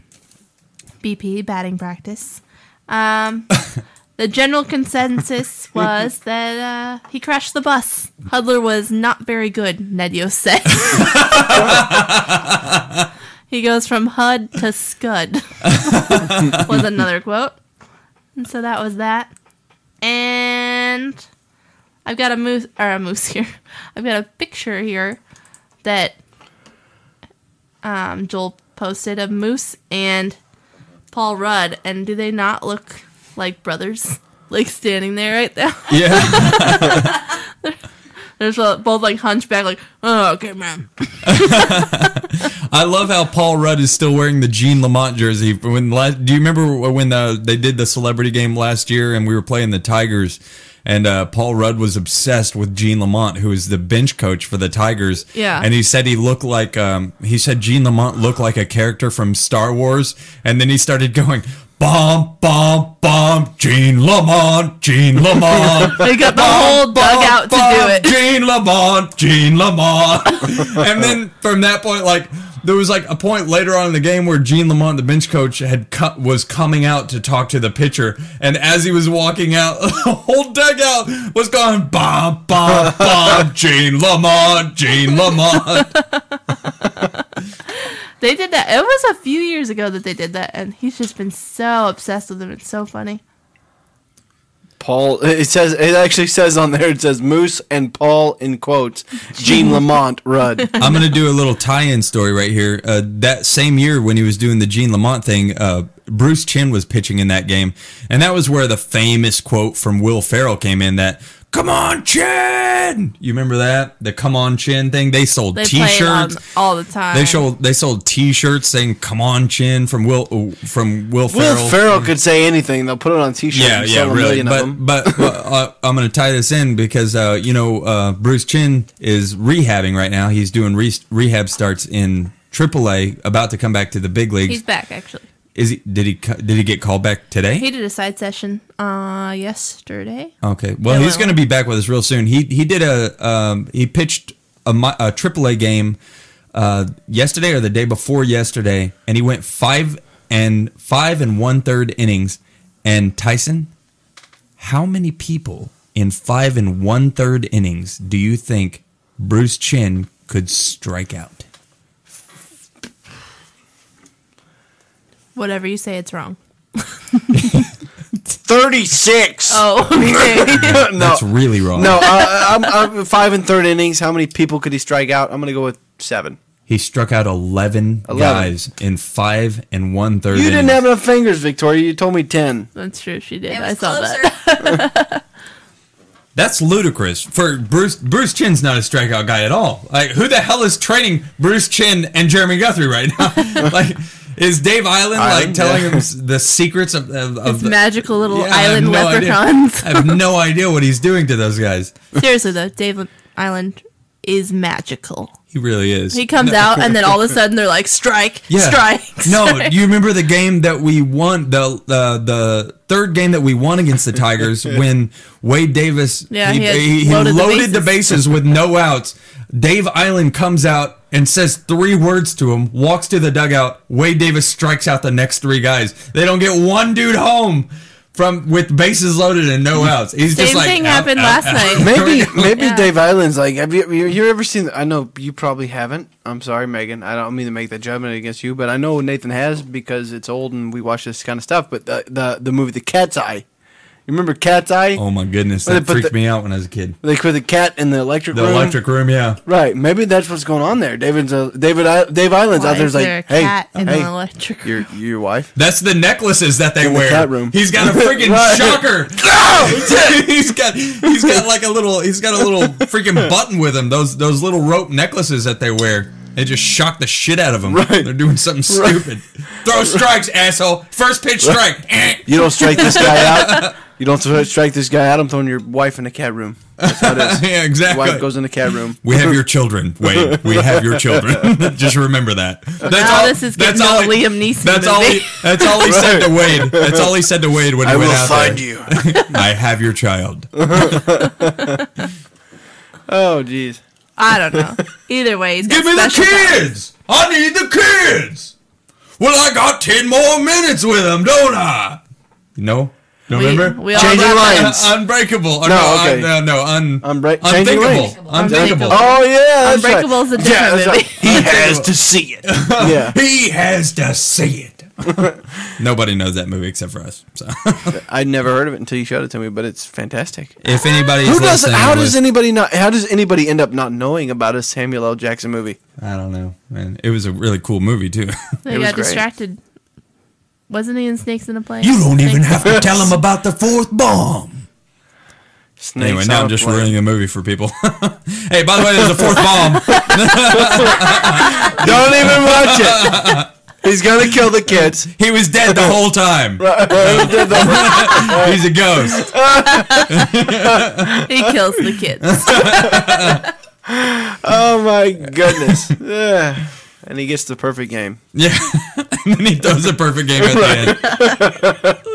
batting practice. The general consensus was that he crashed the bus. Hudler was not very good, Ned Yost said. He goes from HUD to Scud, was another quote. And so that was that. And I've got a moose here. I've got a picture here that Joel posted of Moose and Paul Rudd, and do they not look like brothers? Like standing there right now. yeah. They're both like hunchback, like, oh, okay, man. I love how Paul Rudd is still wearing the Gene Lamont jersey. Do you remember when they did the celebrity game last year and we were playing the Tigers? And Paul Rudd was obsessed with Gene Lamont, who is the bench coach for the Tigers. Yeah. And he said he looked like Gene Lamont looked like a character from Star Wars. And then he started going, bomb, bomb, bomb, Gene Lamont, Gene Lamont. They got the whole dugout to do it. Gene Lamont, Gene Lamont. And then from that point, like, there was like a point later on in the game where Gene Lamont, the bench coach, was coming out to talk to the pitcher, and as he was walking out, the whole dugout was going bomb, bomb, bomb, Gene Lamont, Gene Lamont. They did that. It was a few years ago that they did that, and he's just been so obsessed with him. It's so funny. Paul, it actually says on there, it says Moose and Paul in quotes, Gene Lamont Rudd. I'm going to do a little tie-in story right here. That same year when he was doing the Gene Lamont thing, Bruce Chin was pitching in that game, and that was where the famous quote from Will Ferrell came in that, "Come on, Chin!" You remember that? The "Come on, Chin" thing? They sold They play it on T-shirts. all the time. They sold T-shirts saying "Come on, Chin" from Will Ferrell. Will Ferrell could say anything. They'll put it on T-shirts Yeah, and yeah, sell a really. million of them. But I'm going to tie this in because Bruce Chin is rehabbing right now. He's doing rehab starts in AAA, about to come back to the big leagues. He's back, actually. Did he get called back today? He did a side session yesterday. Okay. Well, Yeah, he's going to be back with us real soon. He did he pitched a AAA game yesterday or the day before yesterday, and he went 5 1/3 innings. And Tyson, how many people in 5 1/3 innings do you think Bruce Chin could strike out? Whatever you say, it's wrong. 36. Oh, okay. No, That's really wrong. no. I'm 5 1/3 innings. How many people could he strike out? I'm gonna go with 7. He struck out 11 guys in 5 1/3 You didn't innings. have enough fingers, Victoria. You told me 10. That's true. She did. It I was saw closer. that. That's ludicrous. For Bruce Chin's not a strikeout guy at all. Like, who the hell is training Bruce Chin and Jeremy Guthrie right now? Like, is Dave Island telling him the secrets of It's the magical little Yeah, I have island no leprechauns. I have no idea what he's doing to those guys. Seriously though, Dave Island is magical. He really is. He comes out and then all of a sudden they're like, strike, strike. No, strike. you remember the game that we won, the third game that we won against the Tigers when Wade Davis Yeah, he he had loaded the the bases with no outs. Dave Island comes out and says 3 words to him, walks to the dugout. Wade Davis strikes out the next 3 guys. They don't get one dude home with bases loaded and no outs. He's just Same like thing out, happened out, last out. night. Maybe Yeah. Dave Island's like, have you ever seen? I know you probably haven't. I'm sorry, Megan. I don't mean to make that judgment against you, but I know Nathan has because it's old and we watch this kind of stuff. But the movie The Cat's Eye. You remember Cat's Eye? Oh my goodness, Well, that but freaked me out when I was a kid. They put the cat in the electric The room. electric room, yeah. Right. Maybe that's what's going on there. Dave Island's Why out there's is like, there a hey, cat in hey, the electric your wife. That's the necklaces that they In the wear. cat room. He's got a freaking Right. shocker. he's got like a little freaking button with him. Those little rope necklaces that they wear. They just shock the shit out of them. Right. They're doing something stupid. Throw strikes, asshole. First pitch strike. You don't strike this guy out. You don't strike this guy out. I'm throwing your wife in the cat room. That's how it is. Yeah, exactly. Your wife goes in the cat room. We have your children, Wade. We have your children. Just remember that. Now this is getting a Liam Neeson That's movie. That's all he said to Wade. That's all he said to Wade when he I went will out find there. you. I have your child. Oh, jeez. I don't know. Either way, he's got Give me the special powers. kids! I need the kids! Well, I got 10 more minutes with them, don't I? No? Don't remember? We all Changing got that. lanes. Unbreakable. Or No, okay. Changing lanes. Unthinkable. Unthinkable. Oh, yeah. That's right. Unbreakable is a different that's movie. right. He has to see it. Yeah. He has to see it. Nobody knows that movie except for us. So, I'd never heard of it until you showed it to me, but it's fantastic. if anybody's Who does? listening, How does anybody end up not knowing about a Samuel L. Jackson movie? I don't know, man. It was a really cool movie too. They It was got great. distracted. Wasn't he in Snakes in a Plane? You don't even have to tell them about the 4th bomb. Snakes Anyway, now on I'm a just plane. ruining a movie for people. Hey, by the way, there's a 4th bomb. Don't even watch it. He's gonna kill the kids. He was dead the whole time. He's a ghost. He kills the kids. Oh my goodness. Yeah. And he gets the perfect game. Yeah. And then he throws a perfect game at the end.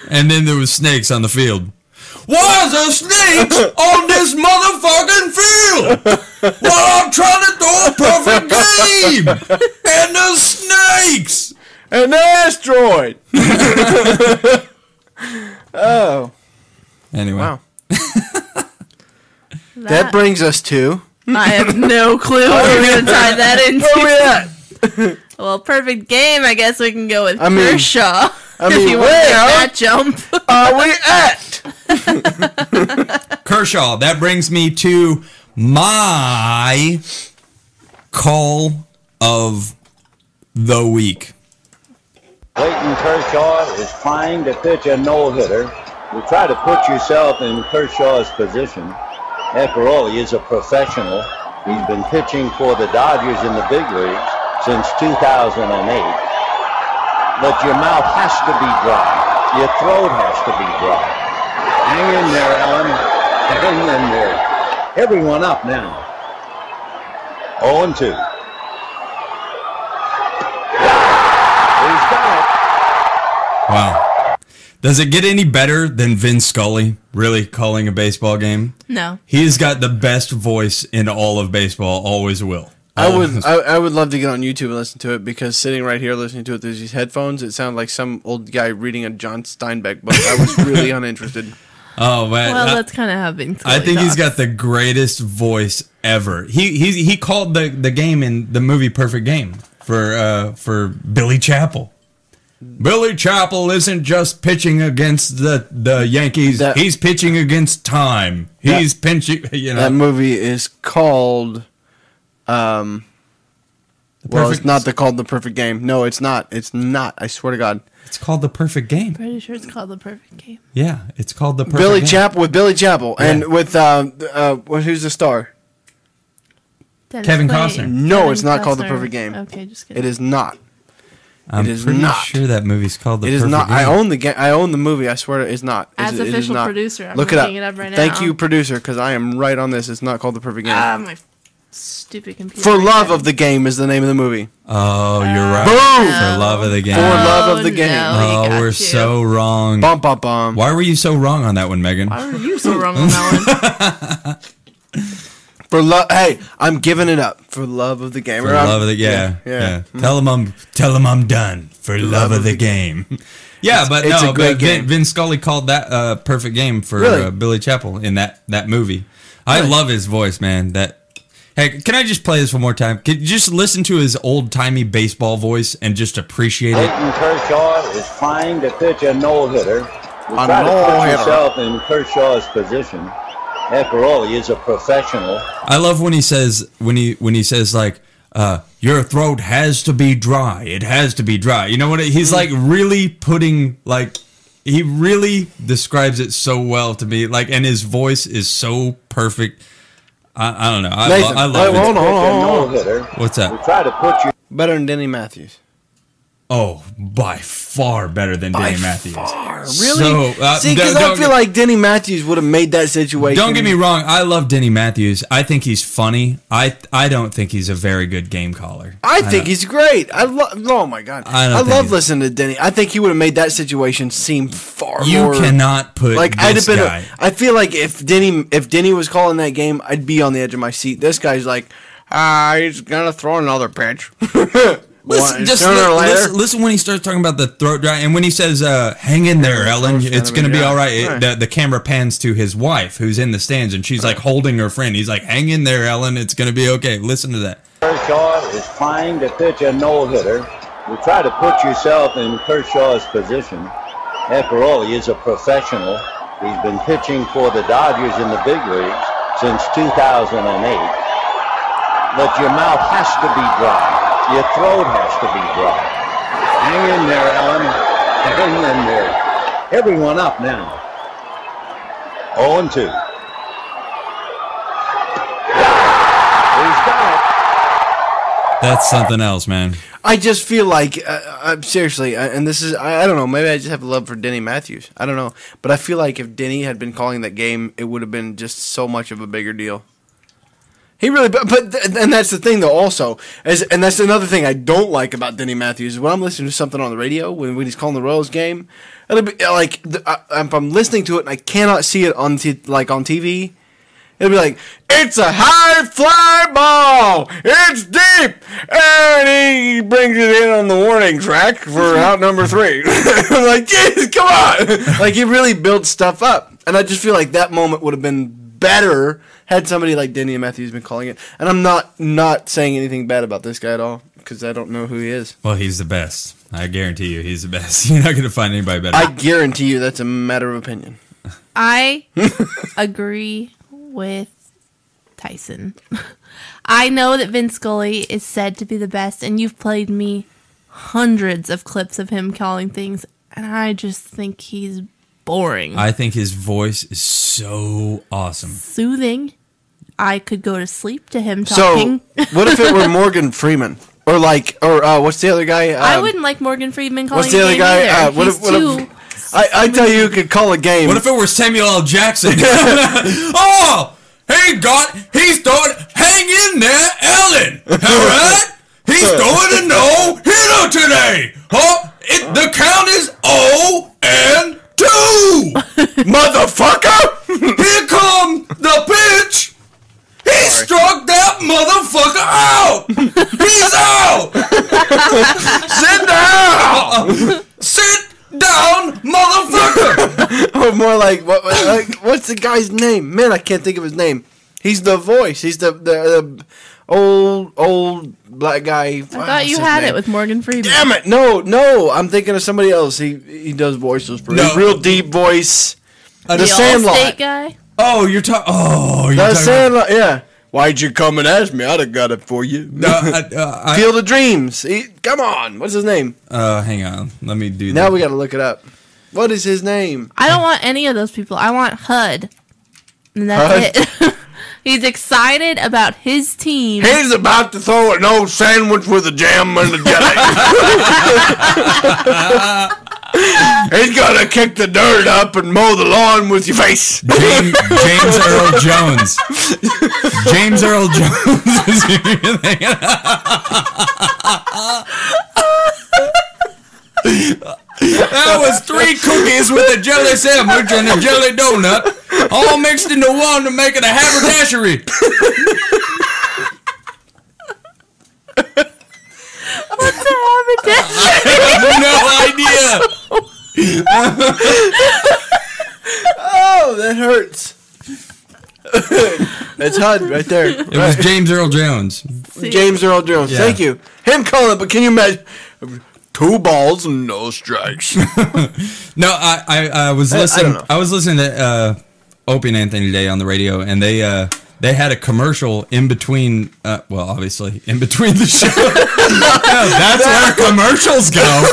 And then there was snakes on the field. Why is there snakes on this motherfucking field? Well, I'm trying to throw a perfect game. And there's snakes. An asteroid. Oh. Anyway. Wow. That brings us to. I have no clue what we're going to tie that Where we into. at? Well, perfect game. I guess we can go with I mean- Kershaw. I if mean, you want to make where that jump. are we at? Kershaw, that brings me to my call of the week. Clayton Kershaw is trying to pitch a no-hitter. You try to put yourself in Kershaw's position. After all, he is a professional. He's been pitching for the Dodgers in the big leagues since 2008. But your mouth has to be dry. Your throat has to be dry. Hang in there, Ellen. Hang in there. Everyone up now. 0-2. He's got it. Wow. Does it get any better than Vin Scully really calling a baseball game? No. He's got the best voice in all of baseball. Always will. I would love to get on YouTube and listen to it because sitting right here listening to it through these headphones, it sounded like some old guy reading a John Steinbeck book. I was really uninterested. Oh man! Well, that's kind of how Vin Scully I think he's talks. got the greatest voice ever. He called the game in the movie Perfect Game for Billy Chappell. Billy Chappell isn't just pitching against the Yankees. He's pitching against time. He's pinching. You know that movie is called. Well, it's not called The Perfect Game. No, it's not. It's not. I swear to God. It's called The Perfect Game. Pretty sure it's called The Perfect Game. Yeah, it's called The Perfect Billy Game. Chappell with Billy Chappell Yeah. and with who's the star? Dennis Kevin Quaid. Costner. No, Kevin it's not called The Costner. Perfect Game. Okay, just kidding. It is not. I'm it is pretty not. sure that movie's called The It is Perfect not. Game. I own the game. I own the movie. I swear it's not. As it is official not. producer, I'm Look it up. looking it up right Thank now. you, producer, because I am right on this. It's not called The Perfect Game. My stupid computer. For Love of the Game is the name of the movie. Oh, you're right. Boom! For Love of the Game. For Love of the Game. no. Oh, got we're you. so wrong. Bum bum bum. Why were you so wrong on that one, Megan? Why were you so wrong on that one? For love. Hey, I'm giving it up. For Love of the Game. For Or I'm- love of the yeah. Tell him I'm done. For love of the game. Yeah, but it's no, a great but game. Vin Scully called that Perfect Game for Really? Billy Chappell in that movie. I love his voice, man. Hey, can I just play this one more time? Can you just listen to his old-timey baseball voice and just appreciate it? Clayton Kershaw is trying to pitch a no-hitter. You A try to put no-hitter. yourself in Kershaw's position. After all, he is a professional. I love when he says like your throat has to be dry. It has to be dry. You know what? He's like really putting like he really describes it so well to me. Like, and his voice is so perfect. I don't know. Nathan, I love hold it. on. No-hitter. What's You that? try to put you Better than Denny Matthews. Oh, by far better than Denny By Matthews. far. Really? So, See, because I feel like Denny Matthews would have made that situation. Don't get me wrong. I love Denny Matthews. I think he's funny. I don't think he's a very good game caller. I think he's great. Oh my God. I don't I think love he's- listening to Denny. I think he would have made that situation seem far You more. cannot put like I'd have this been. guy. I feel like if Denny was calling that game, I'd be on the edge of my seat. This guy's like, he's gonna throw another pitch. Listen, just Sooner or later. listen when he starts talking about the throat dry, and when he says, "Hang in there, Ellen. It's going to be all right." The camera pans to his wife, who's in the stands, and she's like holding her friend. He's like, "Hang in there, Ellen. It's going to be okay." Listen to that. Kershaw is trying to pitch a no-hitter. You try to put yourself in Kershaw's position. After all, he is a professional. He's been pitching for the Dodgers in the big leagues since 2008. But your mouth has to be dry. Your throat has to be dry. Hang in there, Ellen. Hang in there. Everyone up now. 0-2. He's got it. That's something else, man. I just feel like, seriously, and this is, I don't know, maybe I just have a love for Denny Matthews. I don't know. But I feel like if Denny had been calling that game, it would have been just so much of a bigger deal. He really, and that's the thing though. Also, and that's another thing I don't like about Denny Matthews. When I'm listening to something on the radio, when he's calling the Royals game, it'll be like if I'm listening to it and I cannot see it on on TV, it'll be like it's a high fly ball, it's deep, and he brings it in on the warning track for out number 3. I'm like, jeez, come on! Like he really builds stuff up, and I just feel like that moment would have been better had somebody like Denny Matthews been calling it. And I'm not saying anything bad about this guy at all because I don't know who he is. Well, he's the best. I guarantee you, he's the best. You're not going to find anybody better. I guarantee you that's a matter of opinion. I agree with Tyson. I know that Vin Scully is said to be the best, and you've played me hundreds of clips of him calling things, and I just think he's boring. I think his voice is so awesome. Soothing. I could go to sleep to him talking. So, what if it were Morgan Freeman? Or what's the other guy? I wouldn't like Morgan Freeman calling What's the a other game guy? either. He's too... I tell you who could call a game. What if it were Samuel L. Jackson? Oh, he's throwing, hang in there, Ellen. All right? He's throwing a no-hitter today. Oh, the count is 0-2. 2! Motherfucker! Here come the pitch! He struck that motherfucker out! He's out! Sit down! Sit down, motherfucker! Or more like, what's the guy's name? Man, I can't think of his name. He's the voice. He's the old black guy. I thought you had it with Morgan Freeman. Damn it! No, I'm thinking of somebody else. He does voices for real deep voice. The Sandlot Allstate guy. Oh, you're talking. Oh, you're The talking. Sandlot. Yeah. Why'd you come and ask me? I'd have got it for you. Field of Dreams. Come on. What's his name? Hang on. Let me do that. Now we got to look it up. What is his name? I don't want any of those people. I want HUD. And that's it. He's excited about his team. He's about to throw an old sandwich with a jam and a jelly. He's gonna kick the dirt up and mow the lawn with your face. James Earl Jones. James Earl Jones is here. That was 3 cookies with a jelly sandwich and a jelly donut, all mixed into one to make it a haberdashery. What's a haberdashery? I have no idea. Oh, that hurts. That's HUD right there. It was James Earl Jones. James Earl Jones. Yeah. Thank you. Him calling, but can you imagine? 2 balls and no strikes. No, I was listening. I was listening to Opie and Anthony Day on the radio, and they had a commercial in between. Well, obviously in between the show. That's where commercials go.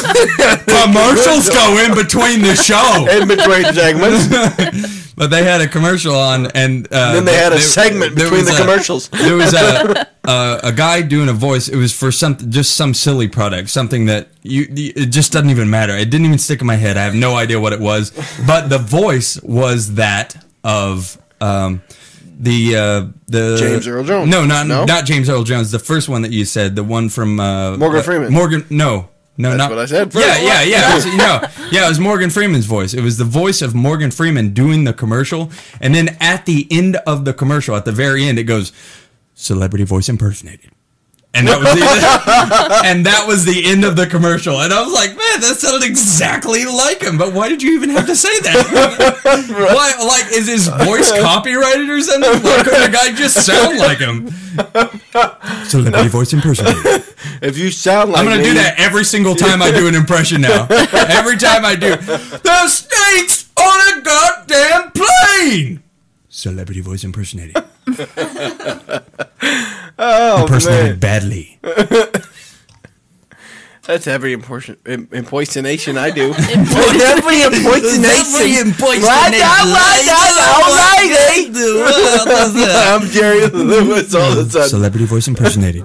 Commercials go in between the show. In between segments. But they had a commercial on, and then they had a segment between the commercials. There was a guy doing a voice. It was for just some silly product, something that it just doesn't even matter. It didn't even stick in my head. I have no idea what it was, but the voice was that of the James Earl Jones. No, not James Earl Jones. The first one that you said, the one from Morgan Freeman. No, that's not what I said first. Yeah. It was Morgan Freeman's voice. It was the voice of Morgan Freeman doing the commercial, and then at the end of the commercial, at the very end, it goes, "Celebrity voice impersonated," and that was the end of the commercial. And I was like, man, that sounded exactly like him. But why did you even have to say that? Why? Like, is his voice copyrighted or something? Why couldn't a guy just sound like him? Celebrity voice impersonated. If you sound like I'm going to do that every single time I do an impression now. Every time I do. The snake's on a goddamn plane! Celebrity voice impersonated. Oh, impersonated badly. That's every impersonation I do. Every impersonation. I'm Jerry Lewis all the time. Celebrity voice impersonated.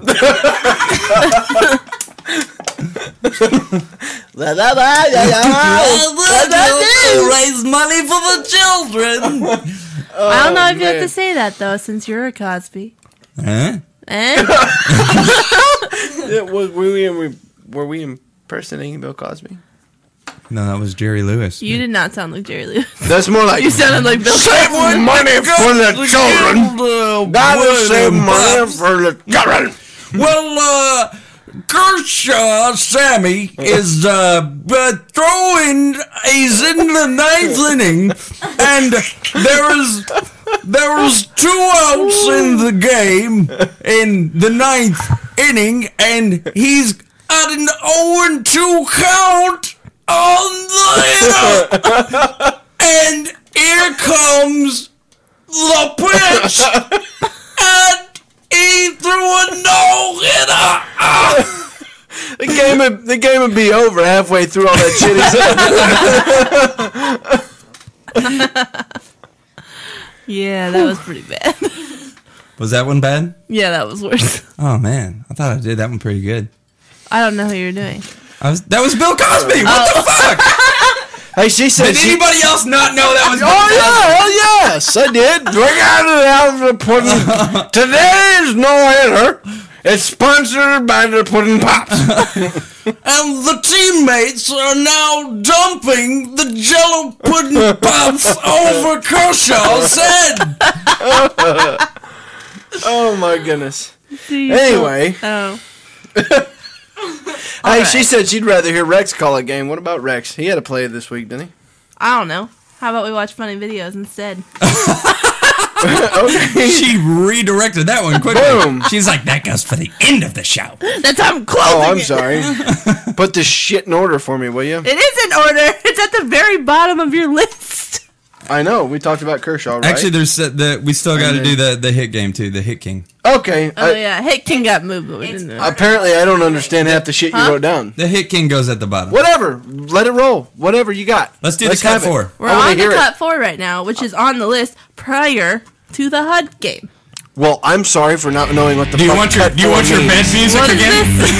Raise money for the children. I don't know if you have to say that, though, since you're a Cosby. Huh? Were we impersonating Bill Cosby? No, that was Jerry Lewis. You did not sound like Jerry Lewis. That's more like... You sounded like Bill Save Cosby. money for the children. Gotta save money for the children. Well, Kershaw Sammy is throwing. He's in the 9th inning, and there was 2 outs in the game in the 9th inning, and he's at an 0-2 count on the hitter, and here comes the pitch, and he threw a no-hitter. The game would be over halfway through all that shit. Yeah, that was pretty bad. Was that one bad? Yeah, that was worse. Oh man, I thought I did that one pretty good. I don't know who you're doing. That was Bill Cosby. What the fuck? Hey, she said. Did anybody else not know that was? Oh yes, I did. Drink out of the pudding. Today's no hitter It's sponsored by the Pudding Pops. And the teammates are now dumping the Jello Pudding Pops over Kershaw's head. Oh my goodness. See, Anyway. Oh. Hey, she said she'd rather hear Rex call a game. What about Rex? He had a play this week, didn't he? I don't know. How about we watch funny videos instead? Okay. She redirected that one quickly. Boom. She's like, that goes for the end of the show. That's how I'm closing Oh, I'm it. sorry. Put this shit in order for me, will you? It is in order. It's at the very bottom of your list. I know. We talked about Kershaw, right? Actually, there's we still got to do the hit game too, the Hit King. Okay. Oh, yeah. Hit King got moved, but we didn't know. Apparently, I don't understand half the shit you wrote down. The Hit King goes at the bottom. Whatever. Let it roll. Whatever you got. Let's do the cut have it. four. We're I wanna on the hear it. cut 4 right now, which is on the list prior to the HUD game. Well, I'm sorry for not knowing what the Do you fuck want your cut Do you four want your means. bed music What is again? this?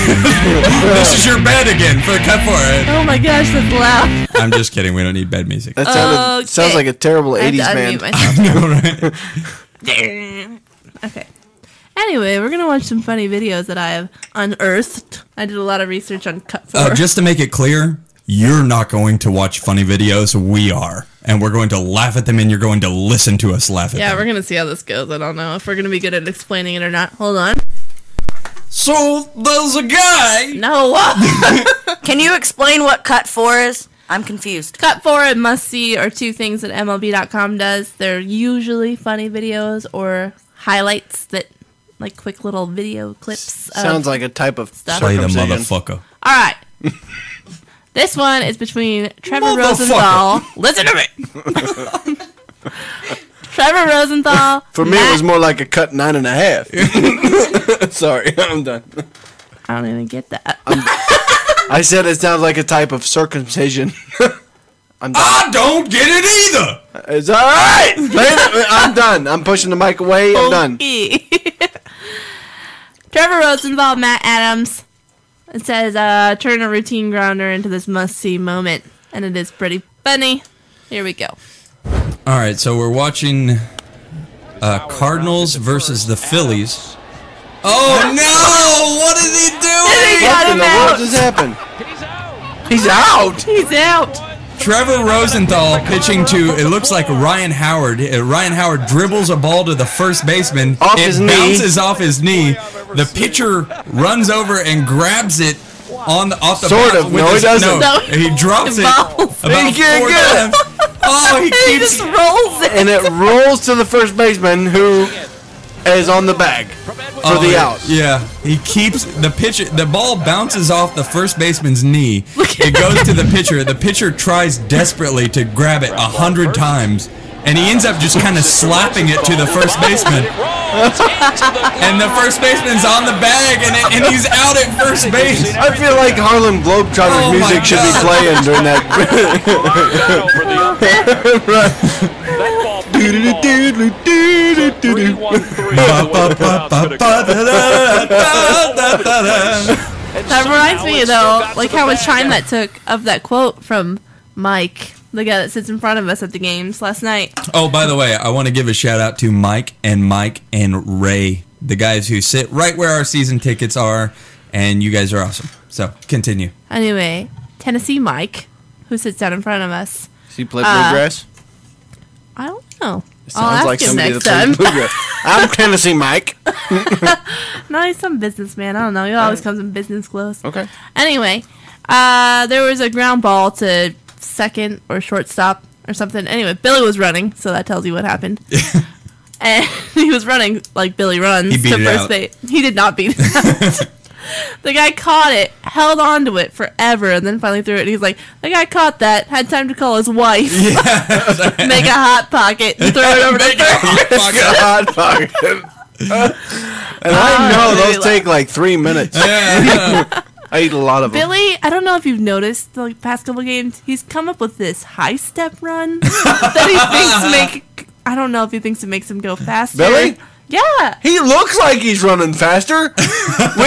This is your bed again for the cut four. Right? Oh my gosh, that's loud. I'm just kidding. We don't need bed music. That sounded, sounds Okay. like a terrible I have to 80s band. unmute myself. Okay. Anyway, we're gonna watch some funny videos that I have unearthed. I did a lot of research on cut 4. Just to make it clear, you're not going to watch funny videos. We are. And we're going to laugh at them, and you're going to listen to us laugh at Yeah, them. we're gonna see how this goes. I don't know if we're gonna be good at explaining it or not. Hold on. So, there's a guy. No. Can you explain what cut 4 is? I'm confused. Cut 4 and must see are two things that MLB.com does. They're usually funny videos or highlights that, like quick little video clips. Sounds like a type of Stuff. Play the circumcision. motherfucker. All right. This one is between Trevor Motherfucker. Rosenthal. Listen to me. Trevor Rosenthal. For me, it was more like a cut 9.5. Sorry, I'm done. I don't even get that. I said it sounds like a type of circumcision. I'm done. I don't get it either. It's all right. I'm done. I'm pushing the mic away. I'm done. Okay. Trevor Rosenthal, Matt Adams. It says, turn a routine grounder into this must-see moment. And it is pretty funny. Here we go. All right, so we're watching Cardinals versus the Phillies. Oh, no! What is he doing? What in the world just happened? He's out. He's out. Trevor Rosenthal pitching to, it looks like Ryan Howard. Ryan Howard dribbles a ball to the first baseman. Off it his knee. bounces off his knee. The pitcher runs over and grabs it off the Sort bat of. with No, he his- doesn't. No. He drops it Balls. about He can't 4 get it. times. Oh, he He keeps just rolls it. And it rolls to the first baseman who is on the bag for the out. Yeah, he keeps the pitcher. The ball bounces off the first baseman's knee. It goes to the pitcher. The pitcher tries desperately to grab it 100 times, and he ends up just kind of slapping it to the first baseman. And the first baseman's on the bag, and he's out at first base. I feel like Harlem Globetrotters Oh my music should be God. playing during that. That reminds me, though, like how much time that took of that quote from Mike, the guy that sits in front of us at the games last night. Oh, by the way, I want to give a shout out to Mike and Ray, the guys who sit right where our season tickets are, and you guys are awesome. So, continue. Anyway, Tennessee Mike, who sits down in front of us. Does he play bluegrass? I don't know. It I'll sounds ask like him somebody next that time. plays bluegrass. I'm Tennessee Mike. No, he's some businessman. I don't know. He always comes in business clothes. Okay. Anyway, there was a ground ball to second or shortstop or something. Anyway, Billy was running, so that tells you what happened. And he was running like Billy runs He beat to it first out. base. He did not beat it out. The guy caught it, held on to it forever, and then finally threw it. And he's like, the guy caught that, had time to call his wife, make a hot pocket, and throw it over to third. Hot pocket. And I know really those take like 3 minutes. Yeah. I eat a lot of them. Billy, I don't know if you've noticed the past couple games, he's come up with this high step run that he thinks I don't know if he thinks it makes him go faster. Billy? Yeah. He looks like he's running faster. We've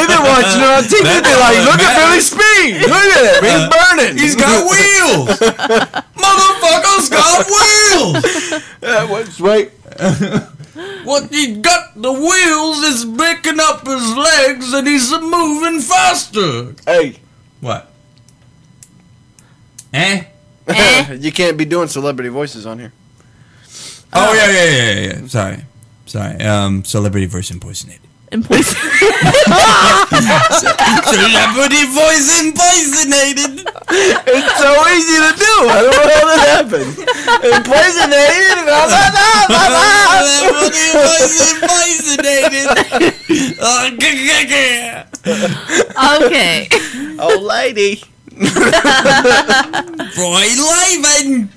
been watching it on TV. They're like, look at Billy's speed. Look at him. He's burning. He's got wheels. Motherfucker's got wheels. Wait. What he got the wheels is picking up his legs and he's moving faster. Hey. What? You can't be doing celebrity voices on here. Oh, yeah. Sorry. Celebrity voice impersonated. Celebrity voice impersonated. It's so easy to do. I don't know how that happened. Impersonated. Okay. Oh, lady. Roy Laven.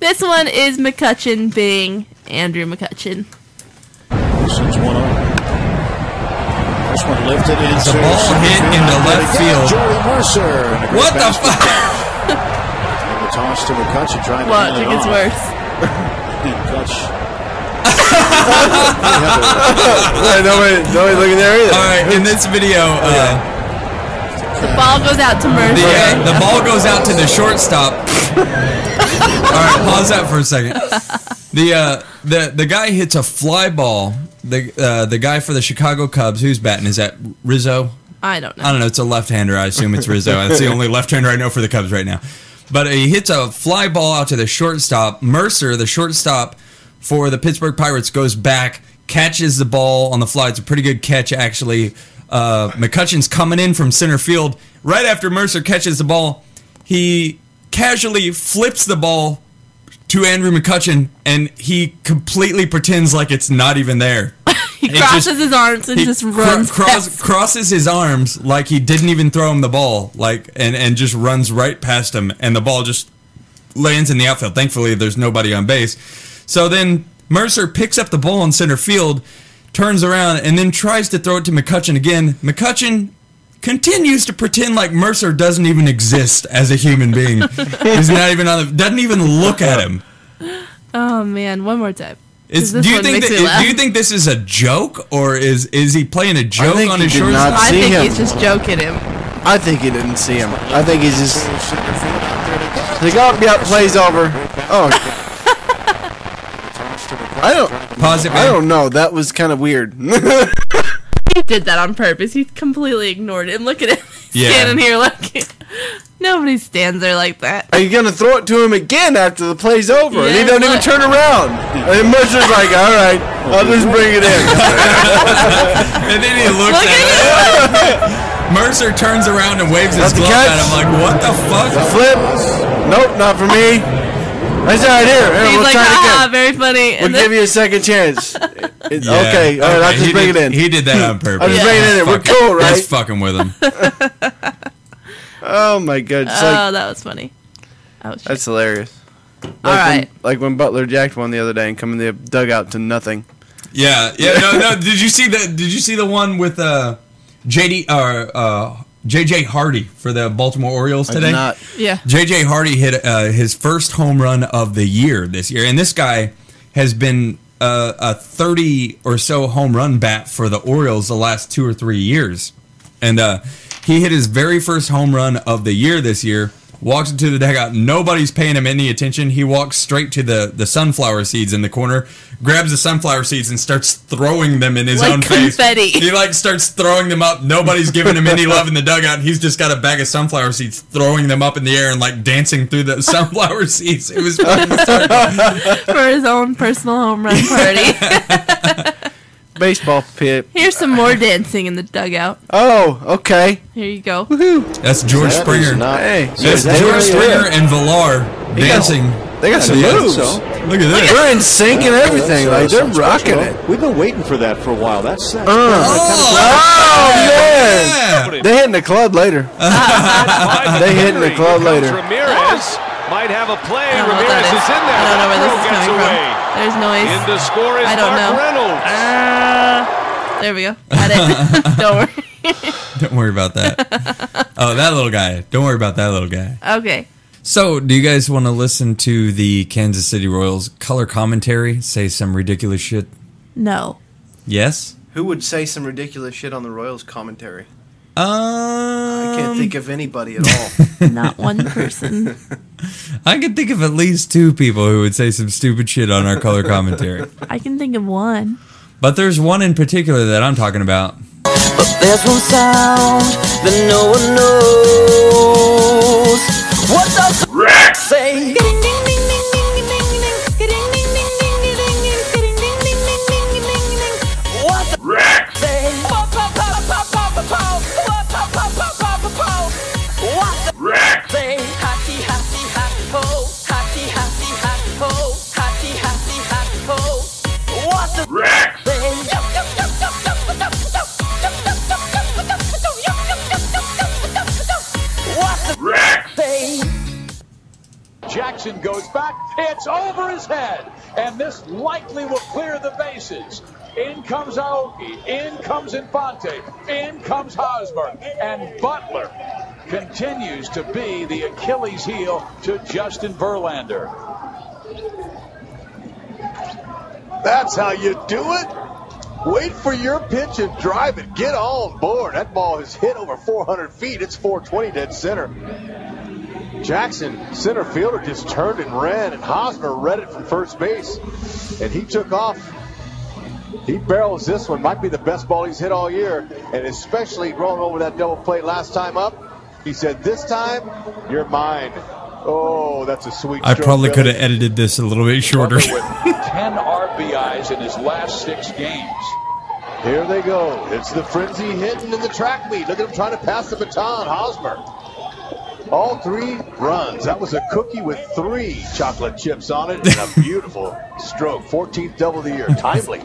This one is McCutcheon being Andrew McCutcheon. Sends one on. This one lifted in. The ball hit into left field. Jordy Mercer. What the fuck? And the toss to McCutcheon trying to What? I hand think it it's off. worse. Nobody looking there either. All right, in this video, The ball goes out to Mercer. the ball goes out to the shortstop. All right, pause that for a second. The guy hits a fly ball. The guy for the Chicago Cubs, who's batting? Is that Rizzo? I don't know. I don't know. It's a left-hander. I assume it's Rizzo. That's the only left-hander I know for the Cubs right now. But he hits a fly ball out to the shortstop. Mercer, the shortstop for the Pittsburgh Pirates, goes back, catches the ball on the fly. It's a pretty good catch, actually. McCutcheon's coming in from center field. Right after Mercer catches the ball, he casually flips the ball to Andrew McCutcheon, and he completely pretends like it's not even there. He crosses his arms and just runs. Crosses his arms like he didn't even throw him the ball, and just runs right past him, and the ball just lands in the outfield. Thankfully, there's nobody on base. So then Mercer picks up the ball in center field, turns around, and then tries to throw it to McCutcheon again. McCutcheon continues to pretend like Mercer doesn't even exist as a human being. He's not even doesn't even look at him. Oh man, one more time. Do you think this is a joke, or is he playing a joke on his shortstop? I think he's just joking him. I think he didn't see him. I think he's just like, oh, yeah, play's over. Oh, I don't. Pause it, man. I don't know. That was kind of weird. He did that on purpose. He completely ignored it. And look at him standing here like nobody stands there like that. Are you gonna throw it to him again after the play's over? And he Yeah, doesn't even turn around. And Mercer's like, all right, I'll just bring it in. And then he looks at it. Mercer turns around and waves his glove at him like, what the fuck? The flip? Nope, not for me. That's all right, here. He's We'll like, try it again. very funny. We'll give you a second chance. Okay, all right, I'll just bring it in. He did that on purpose. I'll just bring it in. We're cool, right? That's fucking with him. Oh my god. It's like, that was funny. That's hilarious. Like right. Like when Butler jacked one the other day and come in the dugout to nothing. Yeah. No. Did you see the one with JJ Hardy for the Baltimore Orioles today? I did not. Yeah. JJ Hardy hit his first home run of the year this year, and this guy has been a 30 or so home run bat for the Orioles the last 2 or 3 years, and he hit his very first home run of the year this year. Walks into the dugout. Nobody's paying him any attention. He walks straight to the sunflower seeds in the corner, grabs the sunflower seeds and starts throwing them in his own confetti. face. He starts throwing them up. Nobody's giving him any love in the dugout. He's just got a bag of sunflower seeds, throwing them up in the air and dancing through the sunflower seeds. It was fucking hysterical. For his own personal home run party. Baseball pit. Here's some more dancing in the dugout. Oh, okay. Here you go. That's George Springer. Hey, That's George Springer and Villar dancing. They got some moves. Look at this. They're in sync and everything. Like they're rocking it. We've been waiting for that for a while. That's Oh man! They hitting the club later. They hitting the club later. Ramirez might have a play. I don't know what Ramirez that is in there. I don't know where this is Gets coming away. from. There's noise. In to score is I don't Mark know. Reynolds. There we go. Got it. Don't worry. Don't worry about that. Oh, that little guy. Don't worry about that little guy. Okay. So, do you guys want to listen to the Kansas City Royals color commentary say some ridiculous shit? No. Yes? Who would say some ridiculous shit on the Royals commentary? I can't think of anybody at all. Not one person. I can think of at least 2 people who would say some stupid shit on our color commentary. I can think of one. But there's one in particular that I'm talking about. But there's one sound that no one knows. What does Rex say? What the Rex say? What the Rex say? Hatty, hatty, hatty, ho. Hatty, hatty, hatty, ho. Hatty, hatty, hatty, ho. What the Rex say? What the Rex say? Jackson goes back. It's over his head. And this likely will clear the bases. In comes Aoki. In comes Infante. In comes Hosmer. And Butler continues to be the Achilles heel to Justin Verlander. That's how you do it. Wait for your pitch and drive it. Get on board. That ball has hit over 400 feet. It's 420 dead center. Jackson, center fielder, just turned and ran, and Hosmer read it from first base, and he took off. He barrels this one. Might be the best ball he's hit all year, and especially rolling over that double plate last time up. He said, this time, you're mine. Oh, that's a sweet I stroke, probably could have Billy. edited this a little bit shorter. With 10 RBIs in his last 6 games. Here they go. It's the frenzy hitting in the track meet. Look at him trying to pass the baton. Hosmer. All 3 runs. That was a cookie with 3 chocolate chips on it and a beautiful stroke. 14th double of the year. Timely.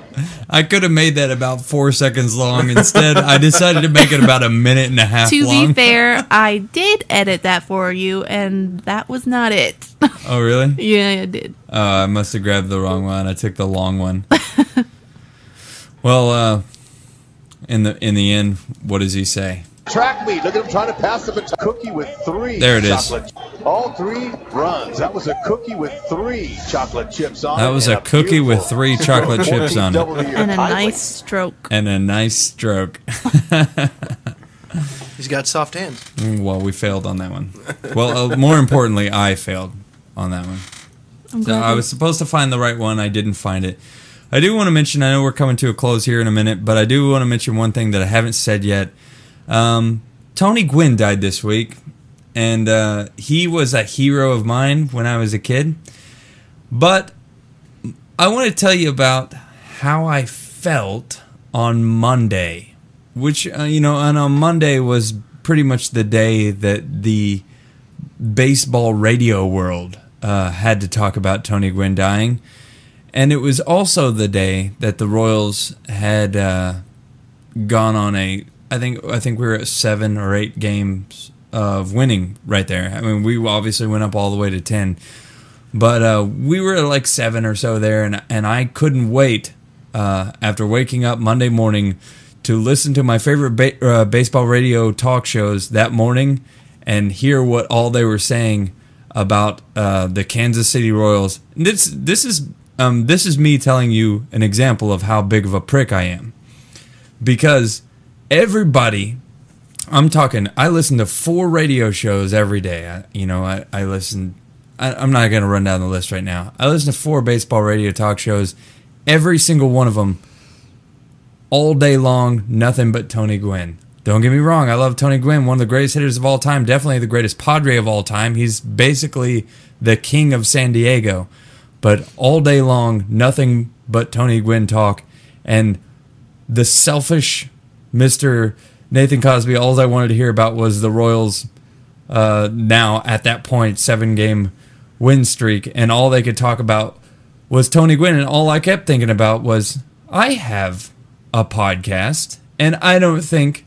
I could have made that about 4 seconds long. Instead, I decided to make it about a minute and a half To long. be fair, I did edit that for you, and that was not it. Oh, really? Yeah, I did. I must have grabbed the wrong one. I took the long one. Well, in the end, what does he say? Track meet. Look at him trying to pass the baton. Cookie with 3 There it is. chocolate. All 3 runs. That was a cookie with 3 chocolate chips on it. That was and a cookie with 3 chocolate chips on double of it. the year. And a Timely. nice stroke. And a nice stroke. He's got soft hands. Well, we failed on that one. Well, more importantly, I failed on that one. I'm So glad I you- was supposed to find the right one. I didn't find it. I do want to mention, I know we're coming to a close here in a minute, but I do want to mention one thing that I haven't said yet. Tony Gwynn died this week, and he was a hero of mine when I was a kid. But I want to tell you about how I felt on Monday, which, and on Monday was pretty much the day that the baseball radio world had to talk about Tony Gwynn dying. And it was also the day that the Royals had gone on I think we were at 7 or 8 games of winning right there. I mean, we obviously went up all the way to 10, but we were at like 7 or so there, and I couldn't wait after waking up Monday morning to listen to my favorite baseball radio talk shows that morning and hear what all they were saying about the Kansas City Royals. This is me telling you an example of how big of a prick I am, because everybody, I listen to 4 radio shows every day. I listen, I'm not going to run down the list right now. I listen to 4 baseball radio talk shows, every single one of them, all day long, nothing but Tony Gwynn. Don't get me wrong, I love Tony Gwynn, one of the greatest hitters of all time, definitely the greatest Padre of all time. He's basically the king of San Diego. But all day long, nothing but Tony Gwynn talk. And the selfish Mr. Nathan Cosby, all I wanted to hear about was the Royals now, at that point, 7-game win streak. And all they could talk about was Tony Gwynn. And all I kept thinking about was, I have a podcast. And I think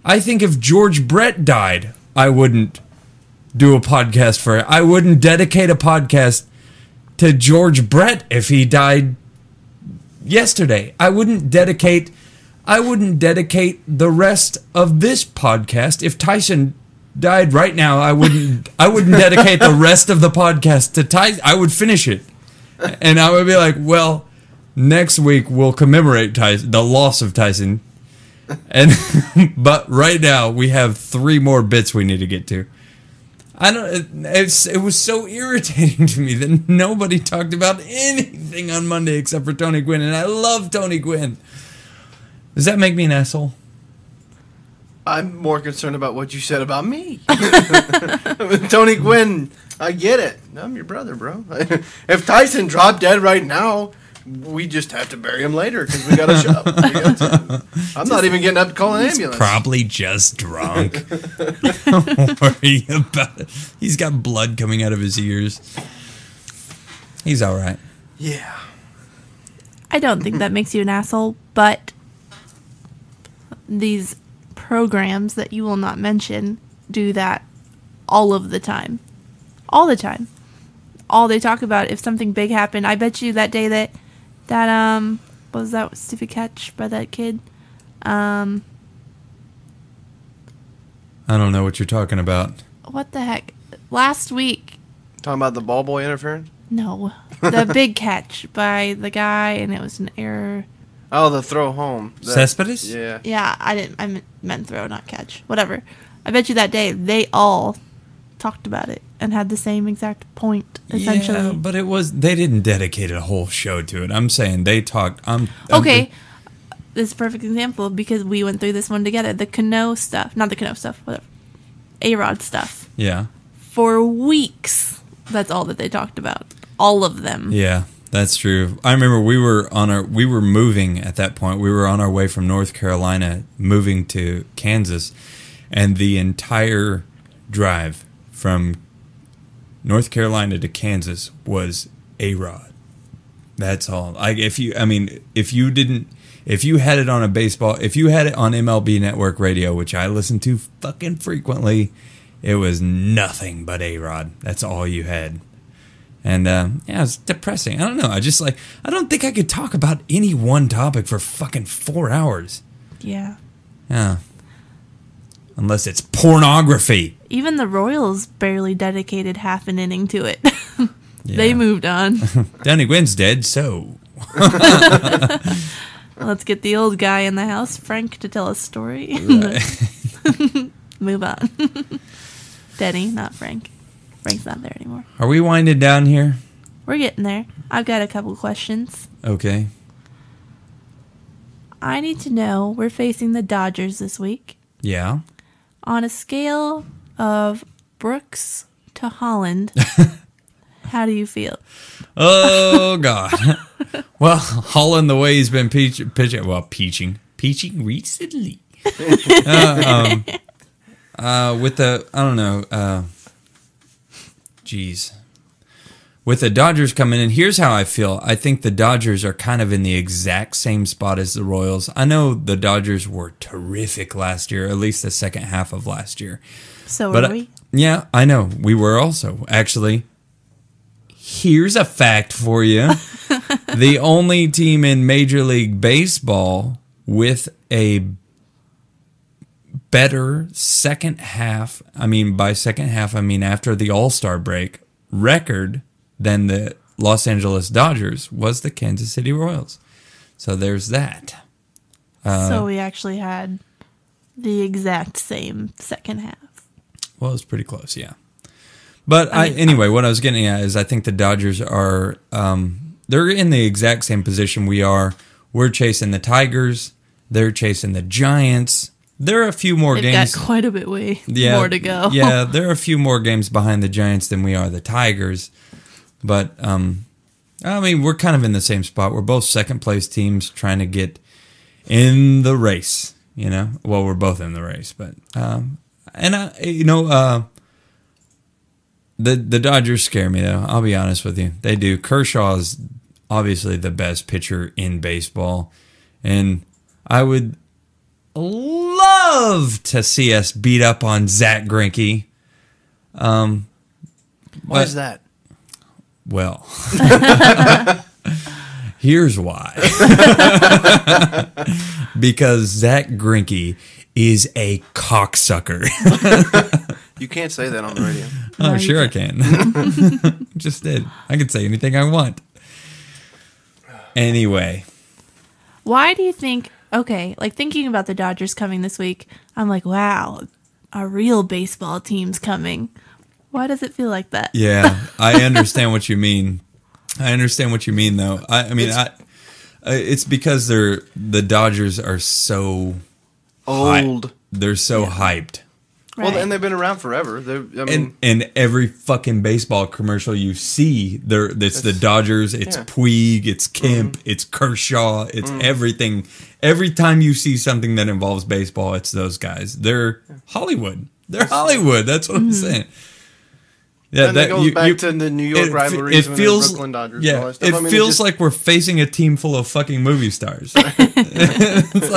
if George Brett died, I wouldn't do a podcast for it. I wouldn't dedicate a podcast to George Brett if he died yesterday. I wouldn't dedicate the rest of this podcast. If Tyson died right now, I wouldn't dedicate the rest of the podcast to Tyson. I would finish it. And I would be like, well, next week we'll commemorate the loss of Tyson. And but right now we have 3 more bits we need to get to. I don't. It was so irritating to me that nobody talked about anything on Monday except for Tony Gwynn, and I love Tony Gwynn. Does that make me an asshole? I'm more concerned about what you said about me. Tony Gwynn, I get it. I'm your brother, bro. If Tyson dropped dead right now, we just have to bury him later because we got a show. I'm not even getting up to call an ambulance. Probably just drunk. Don't worry about it. He's got blood coming out of his ears. He's all right. Yeah. I don't think that makes you an asshole, but these programs that you will not mention do that all of the time. All the time. All they talk about, if something big happened, I bet you that day that what was that stupid catch by that kid? I don't know what you're talking about. What the heck? Last week. Talking about the ball boy interference? No. The big catch by the guy, and it was an error. Oh, the throw home. Cespedes? Yeah. Yeah, I meant throw, not catch. Whatever. I bet you that day they all talked about it and had the same exact point, essentially. Yeah, but they didn't dedicate a whole show to it. I'm saying they talked. Okay. This is a perfect example because we went through this one together. The Cano stuff. Not the Cano stuff, whatever. A-Rod stuff. Yeah. For weeks, that's all that they talked about. All of them. Yeah, that's true. I remember we were moving at that point. We were on our way from North Carolina, moving to Kansas, and the entire drive from North Carolina to Kansas was A-Rod. That's all. If you had it on if you had it on MLB Network Radio, which I listen to fucking frequently, it was nothing but A-Rod. That's all you had. And yeah, it's depressing. I don't know. I don't think I could talk about any one topic for fucking 4 hours. Yeah. Yeah. Unless it's pornography. Even the Royals barely dedicated half an inning to it. They moved on. Tony Gwynn's dead, so. Let's get the old guy in the house, Frank, to tell a story. Right. Move on. Denny, not Frank. Frank's not there anymore. Are we winding down here? We're getting there. I've got a couple questions. Okay. I need to know, we're facing the Dodgers this week. Yeah. On a scale of Brooks to Holland, how do you feel? Oh, God. Well, Holland, the way he's been peaching recently. With the, I don't know, with the Dodgers coming in, here's how I feel. I think the Dodgers are kind of in the exact same spot as the Royals. I know the Dodgers were terrific last year, at least the second half of last year. So were we? Yeah, I know. We were also. Actually, here's a fact for you. The only team in Major League Baseball with a better second half, by second half, after the All-Star break, record than the Los Angeles Dodgers was the Kansas City Royals. So there's that. So we actually had the exact same second half. Well, it's pretty close, yeah. But anyway, what I was getting at is I think the Dodgers are, they're in the exact same position we are. We're chasing the Tigers. They're chasing the Giants. There are a few more games. They've got quite a bit more to go. Yeah, there are a few more games behind the Giants than we are the Tigers. But, we're kind of in the same spot. We're both second-place teams trying to get in the race, Well, we're both in the race, but... The Dodgers scare me, though. I'll be honest with you. They do. Kershaw is obviously the best pitcher in baseball. And I would love to see us beat up on Zach Greinke. Why is that? Well, here's why. Because Zach Greinke is a cocksucker. You can't say that on the radio. Oh, sure I can. Just did. I can say anything I want. Anyway. Why do you think okay, like thinking about the Dodgers coming this week, I'm like, wow, a real baseball team's coming. Why does it feel like that? Yeah, I understand what you mean. I understand what you mean, though. I mean, it's because the Dodgers are so old. They're so hyped. Well, and they've been around forever. And every fucking baseball commercial you see, it's the Dodgers, it's Puig, it's Kemp, it's Kershaw, it's everything. Every time you see something that involves baseball, it's those guys. They're Hollywood. They're Hollywood. That's what I'm saying. Yeah, and that goes back to the New York rivalries when the Brooklyn Dodgers. Yeah, and all that stuff. it feels like we're facing a team full of fucking movie stars. It's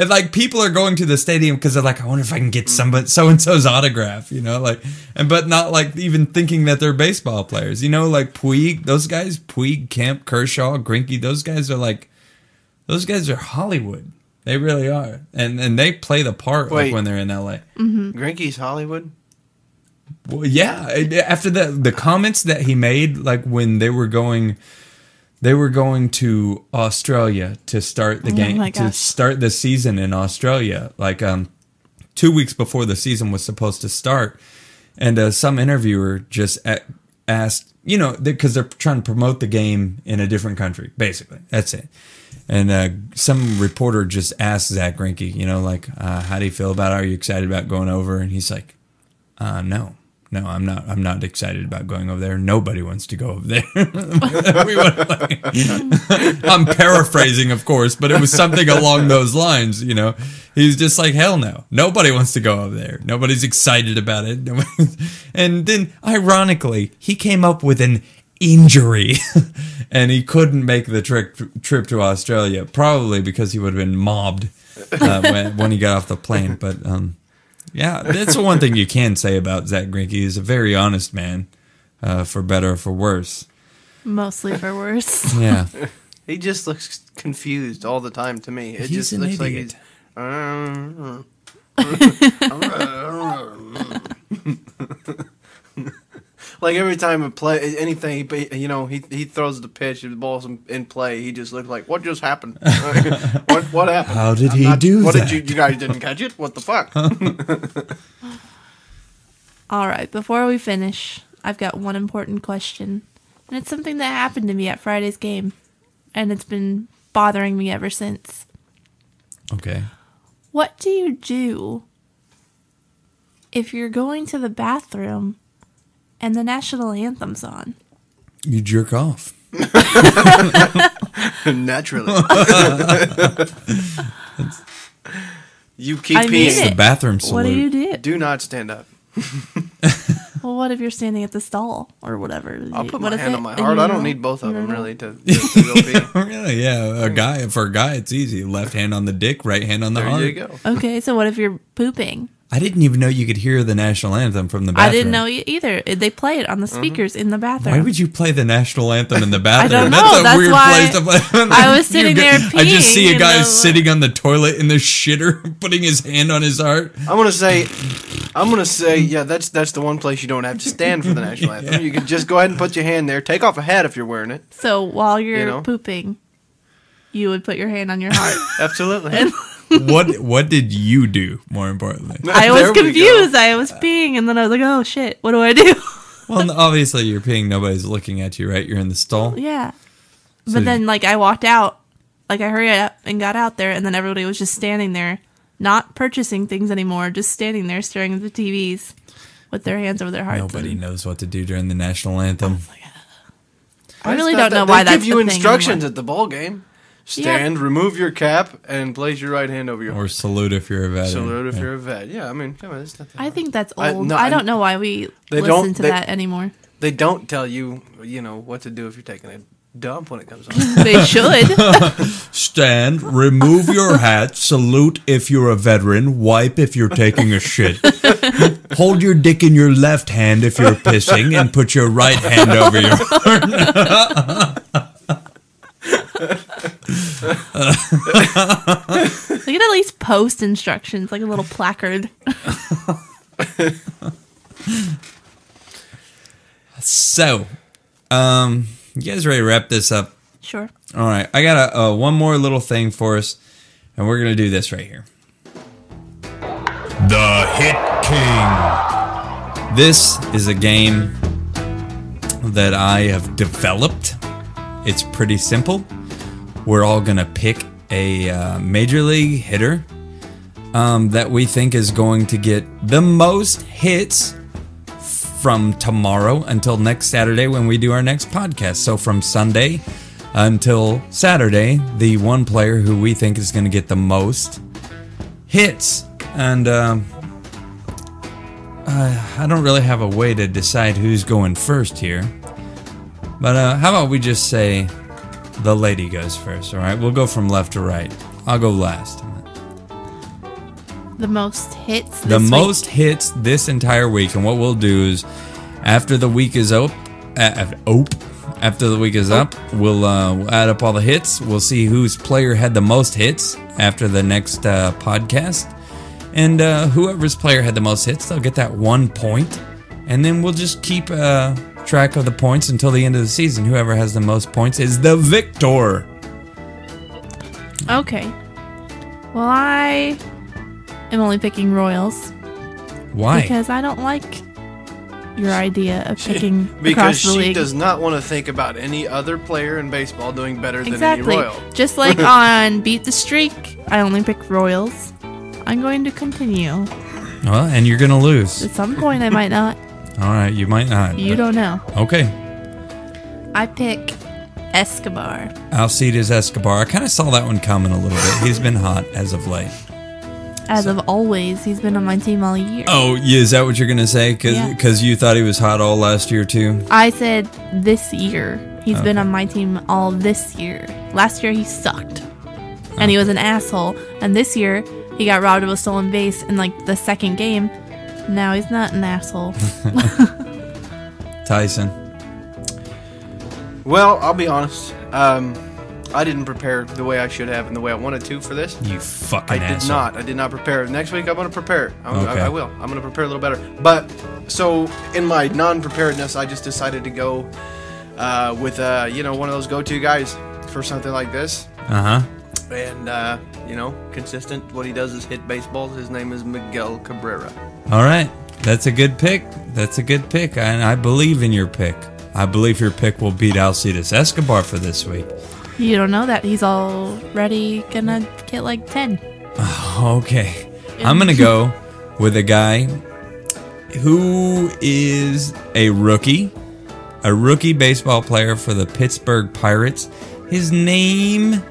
like people are going to the stadium because they're like, I wonder if I can get somebody so and so's autograph, but not like even thinking that they're baseball players, like Puig, those guys, Puig, Kemp, Kershaw, Greinke, those guys are Hollywood. They really are, and they play the part like when they're in LA. Greinke's Hollywood. Well, yeah. After the comments that he made, like when they were going to Australia to start the game, to start the season in Australia, like 2 weeks before the season was supposed to start, and some interviewer just asked, because they're trying to promote the game in a different country, basically. That's it. And some reporter just asked Zach Greinke, how do you feel about it? Are you excited about going over? And he's like, no. No, I'm not. I'm not excited about going over there. Nobody wants to go over there. I'm paraphrasing, of course, but it was something along those lines. He's just like, hell no. Nobody wants to go over there. Nobody's excited about it. And then, ironically, he came up with an injury, and he couldn't make the trip to Australia, probably because he would have been mobbed when he got off the plane. But yeah, that's the one thing you can say about Zach Greinke. He's a very honest man, for better or for worse. Mostly for worse. Yeah. He just looks confused all the time to me. It just looks like he's... Like every time anything, he throws the pitch, if the ball's in play, he just looks like, what just happened? What happened? How did he do what that? Did you guys didn't catch it? What the fuck? All right, before we finish, I've got one important question. And it's something that happened to me at Friday's game. And it's been bothering me ever since. Okay. What do you do if you're going to the bathroom and the national anthem's on? You jerk off. Naturally. You keep peeing. It's the bathroom salute. What do you do? Do not stand up. Well, what if you're standing at the stall or whatever? I'll put my hand on my heart. I don't need both of them really to go pee. Really? Yeah. For a guy, it's easy. Left hand on the dick, right hand on the heart. There you go. Okay, so what if you're pooping? I didn't even know you could hear the national anthem from the bathroom. I didn't know either. They play it on the speakers in the bathroom. Why would you play the national anthem in the bathroom? I don't know. That's weird why place to play. I was sitting there peeing. I just see a guy sitting on the toilet in the shitter, putting his hand on his heart. I'm gonna say, yeah, that's the one place you don't have to stand for the national anthem. You can just go ahead and put your hand there. Take off a hat if you're wearing it. So while you're pooping, you would put your hand on your heart. Absolutely. And What did you do, more importantly? I was confused. I was peeing, and then I was like, oh, shit, what do I do? Well, obviously, you're peeing. Nobody's looking at you, right? You're in the stall. Yeah. But then, I walked out. I hurried up and got out there, and then everybody was just standing there, not purchasing things anymore, just standing there staring at the TVs with their hands over their hearts. Nobody knows what to do during the national anthem. I really don't know why that's They give you the thing instructions anymore. at the ball game. Stand, remove your cap, and place your right hand over your heart. Or salute if you're a veteran. Salute if you're a vet. Yeah, I mean, come on, it's nothing. I think that's old. I don't know why we listen to that anymore. They don't tell you, what to do if you're taking a dump when it comes on. They should. Stand, remove your hat, salute if you're a veteran, wipe if you're taking a shit. Hold your dick in your left hand if you're pissing, and put your right hand over your heart. They could at least post instructions, like a little placard. So, you guys ready to wrap this up? Sure. All right, I got one more little thing for us. And we're going to do this right here. The Hit King. This is a game that I have developed. It's pretty simple. We're all going to pick a major league hitter that we think is going to get the most hits from tomorrow until next Saturday when we do our next podcast. So from Sunday until Saturday, the one player who we think is going to get the most hits. And I don't really have a way to decide who's going first here. But how about we just say the lady goes first, all right? We'll go from left to right. I'll go last. The most hits The this most week? hits this entire week. And what we'll do is, after the week is up, after the week is up, we'll add up all the hits. We'll see whose player had the most hits after the next podcast. And whoever's player had the most hits, they'll get that 1 point. And then we'll just keep track of the points until the end of the season. Whoever has the most points is the victor. Okay. Well, I am only picking Royals. Why? Because I don't like your idea of picking Because across the she league. does not want to think about any other player in baseball doing better Exactly. than any Royal. Just like on Beat the Streak, I only pick Royals. I'm going to continue. Well, and you're going to lose. At some point, I might not. All right, you might not. You don't know. Okay. I pick Escobar. Alcides Escobar. I kind of saw that one coming a little bit. He's been hot as of late. As of always, he's been on my team all year. Oh, yeah, is that what you're going to say? Because you thought he was hot all last year, too? I said this year. He's Okay. been on my team all this year. Last year, he sucked. And he was an asshole. And this year, he got robbed of a stolen base in like the second game. Now he's not an asshole. Tyson. Well, I'll be honest. I didn't prepare the way I should have and the way I wanted to for this. You fucking asshole. I did not prepare. Next week I'm going to prepare it. Okay. I will. I'm going to prepare a little better. But so in my non-preparedness, I just decided to go with one of those go-to guys for something like this. Uh-huh. And consistent. What he does is hit baseballs. His name is Miguel Cabrera. All right. That's a good pick. That's a good pick. And I believe in your pick. I believe your pick will beat Alcides Escobar for this week. You don't know that. He's already gonna get like 10. Okay. I'm going to go with a guy who is a rookie baseball player for the Pittsburgh Pirates. His name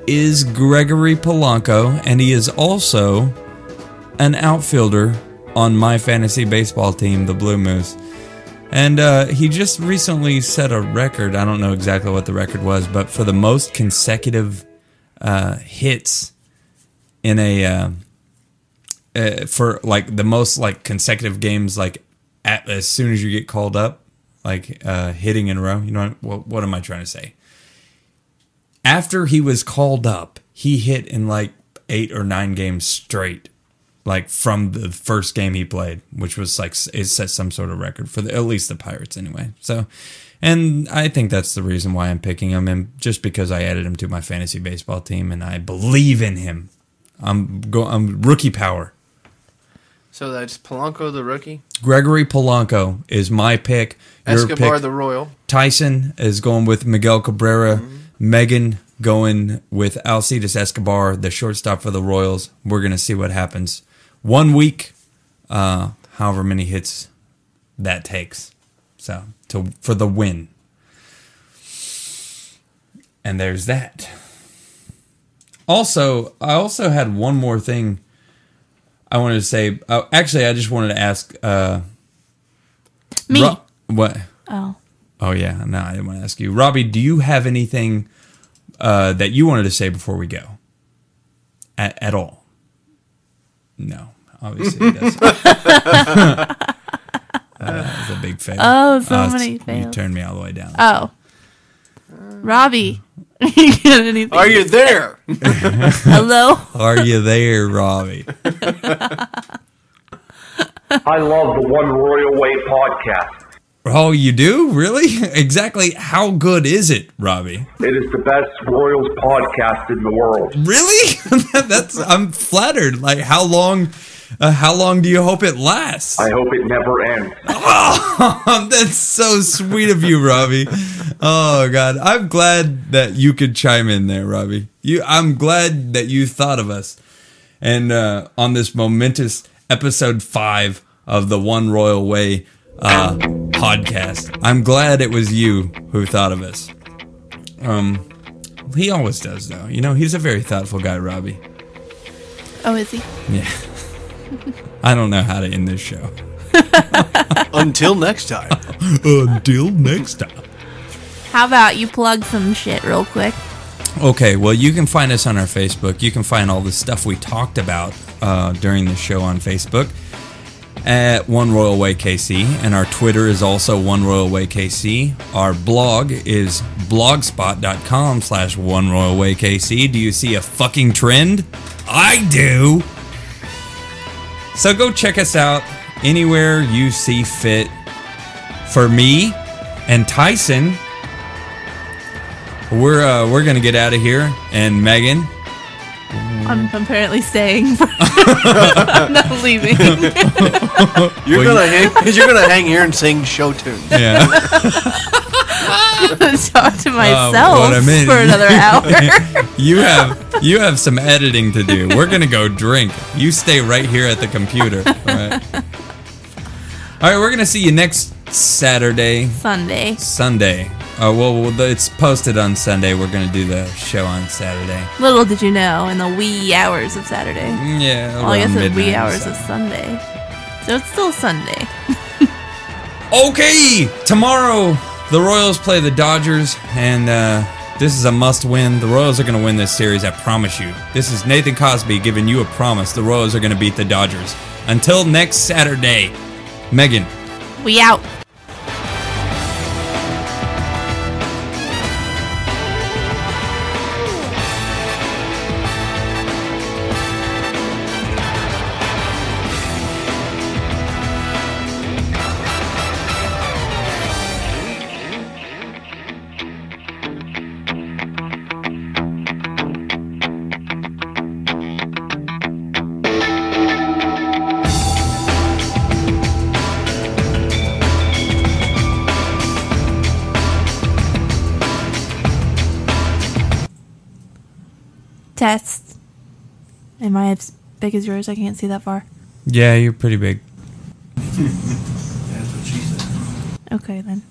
is Gregory Polanco, and he is also an outfielder on my fantasy baseball team, the Blue Moose. And he just recently set a record. I don't know exactly what the record was, but for the most consecutive hits in for like the most like consecutive games, like as soon as you get called up, like hitting in a row. You know what am I trying to say? After he was called up, he hit in like 8 or 9 games straight. Like from the first game he played, which was like it set some sort of record for at least the Pirates anyway. So, and I think that's the reason why I'm picking him, and just because I added him to my fantasy baseball team and I believe in him. I'm rookie power. So that's Polanco, the rookie. Gregory Polanco is my pick. Your Escobar, pick. the Royal. Tyson is going with Miguel Cabrera. Mm-hmm. Megan going with Alcides Escobar, the shortstop for the Royals. We're going to see what happens. 1 week, however many hits that takes, so for the win. And there's that. Also, I also had one more thing I wanted to say. Actually, I just wanted to ask. Me. What? Oh. Oh yeah, no, I didn't want to ask you, Robbie. Do you have anything that you wanted to say before we go? At all? No, obviously he doesn't. That was a big fail. Oh, so many fails. You turned me all the way down. Oh. Robbie. You get anything? Are you there? Hello? Are you there, Robbie? I love the One Royal Way podcast. Oh, you do? Really? Exactly how good is it, Robbie? It is the best Royals podcast in the world. Really? I'm flattered. Like, how long do you hope it lasts? I hope it never ends. Oh, that's so sweet of you, Robbie. Oh, God. I'm glad that you could chime in there, Robbie. I'm glad that you thought of us. And on this momentous episode 5 of the One Royal Way podcast, I'm glad it was you who thought of us. He always does, though. You know, he's a very thoughtful guy, Robbie. Oh, is he? Yeah. I don't know how to end this show. Until next time. Until next time. How about you plug some shit real quick? Okay, well, you can find us on our Facebook. You can find all the stuff we talked about during the show on Facebook at One Royal Way KC, and our Twitter is also One Royal Way KC. Our blog is blogspot.com/One Royal Way KC. Do you see a fucking trend? I do. So go check us out anywhere you see fit. For me and Tyson, we're gonna get out of here, and Megan, I'm apparently staying. I'm not leaving. You're gonna hang here and sing show tunes. Yeah. Talk to myself what I meant, for another hour. You have some editing to do. We're gonna go drink. You stay right here at the computer. All right. All right. We're gonna see you next Saturday. Sunday. Well, it's posted on Sunday. We're going to do the show on Saturday. Little did you know, in the wee hours of Saturday. Yeah. Well, I guess the wee hours of Sunday. So it's still Sunday. Okay. Tomorrow, the Royals play the Dodgers, and this is a must-win. The Royals are going to win this series, I promise you. This is Nathan Cosby giving you a promise. The Royals are going to beat the Dodgers. Until next Saturday, Megan. We out. Test. Am I as big as yours? I can't see that far. Yeah, you're pretty big. Okay, then.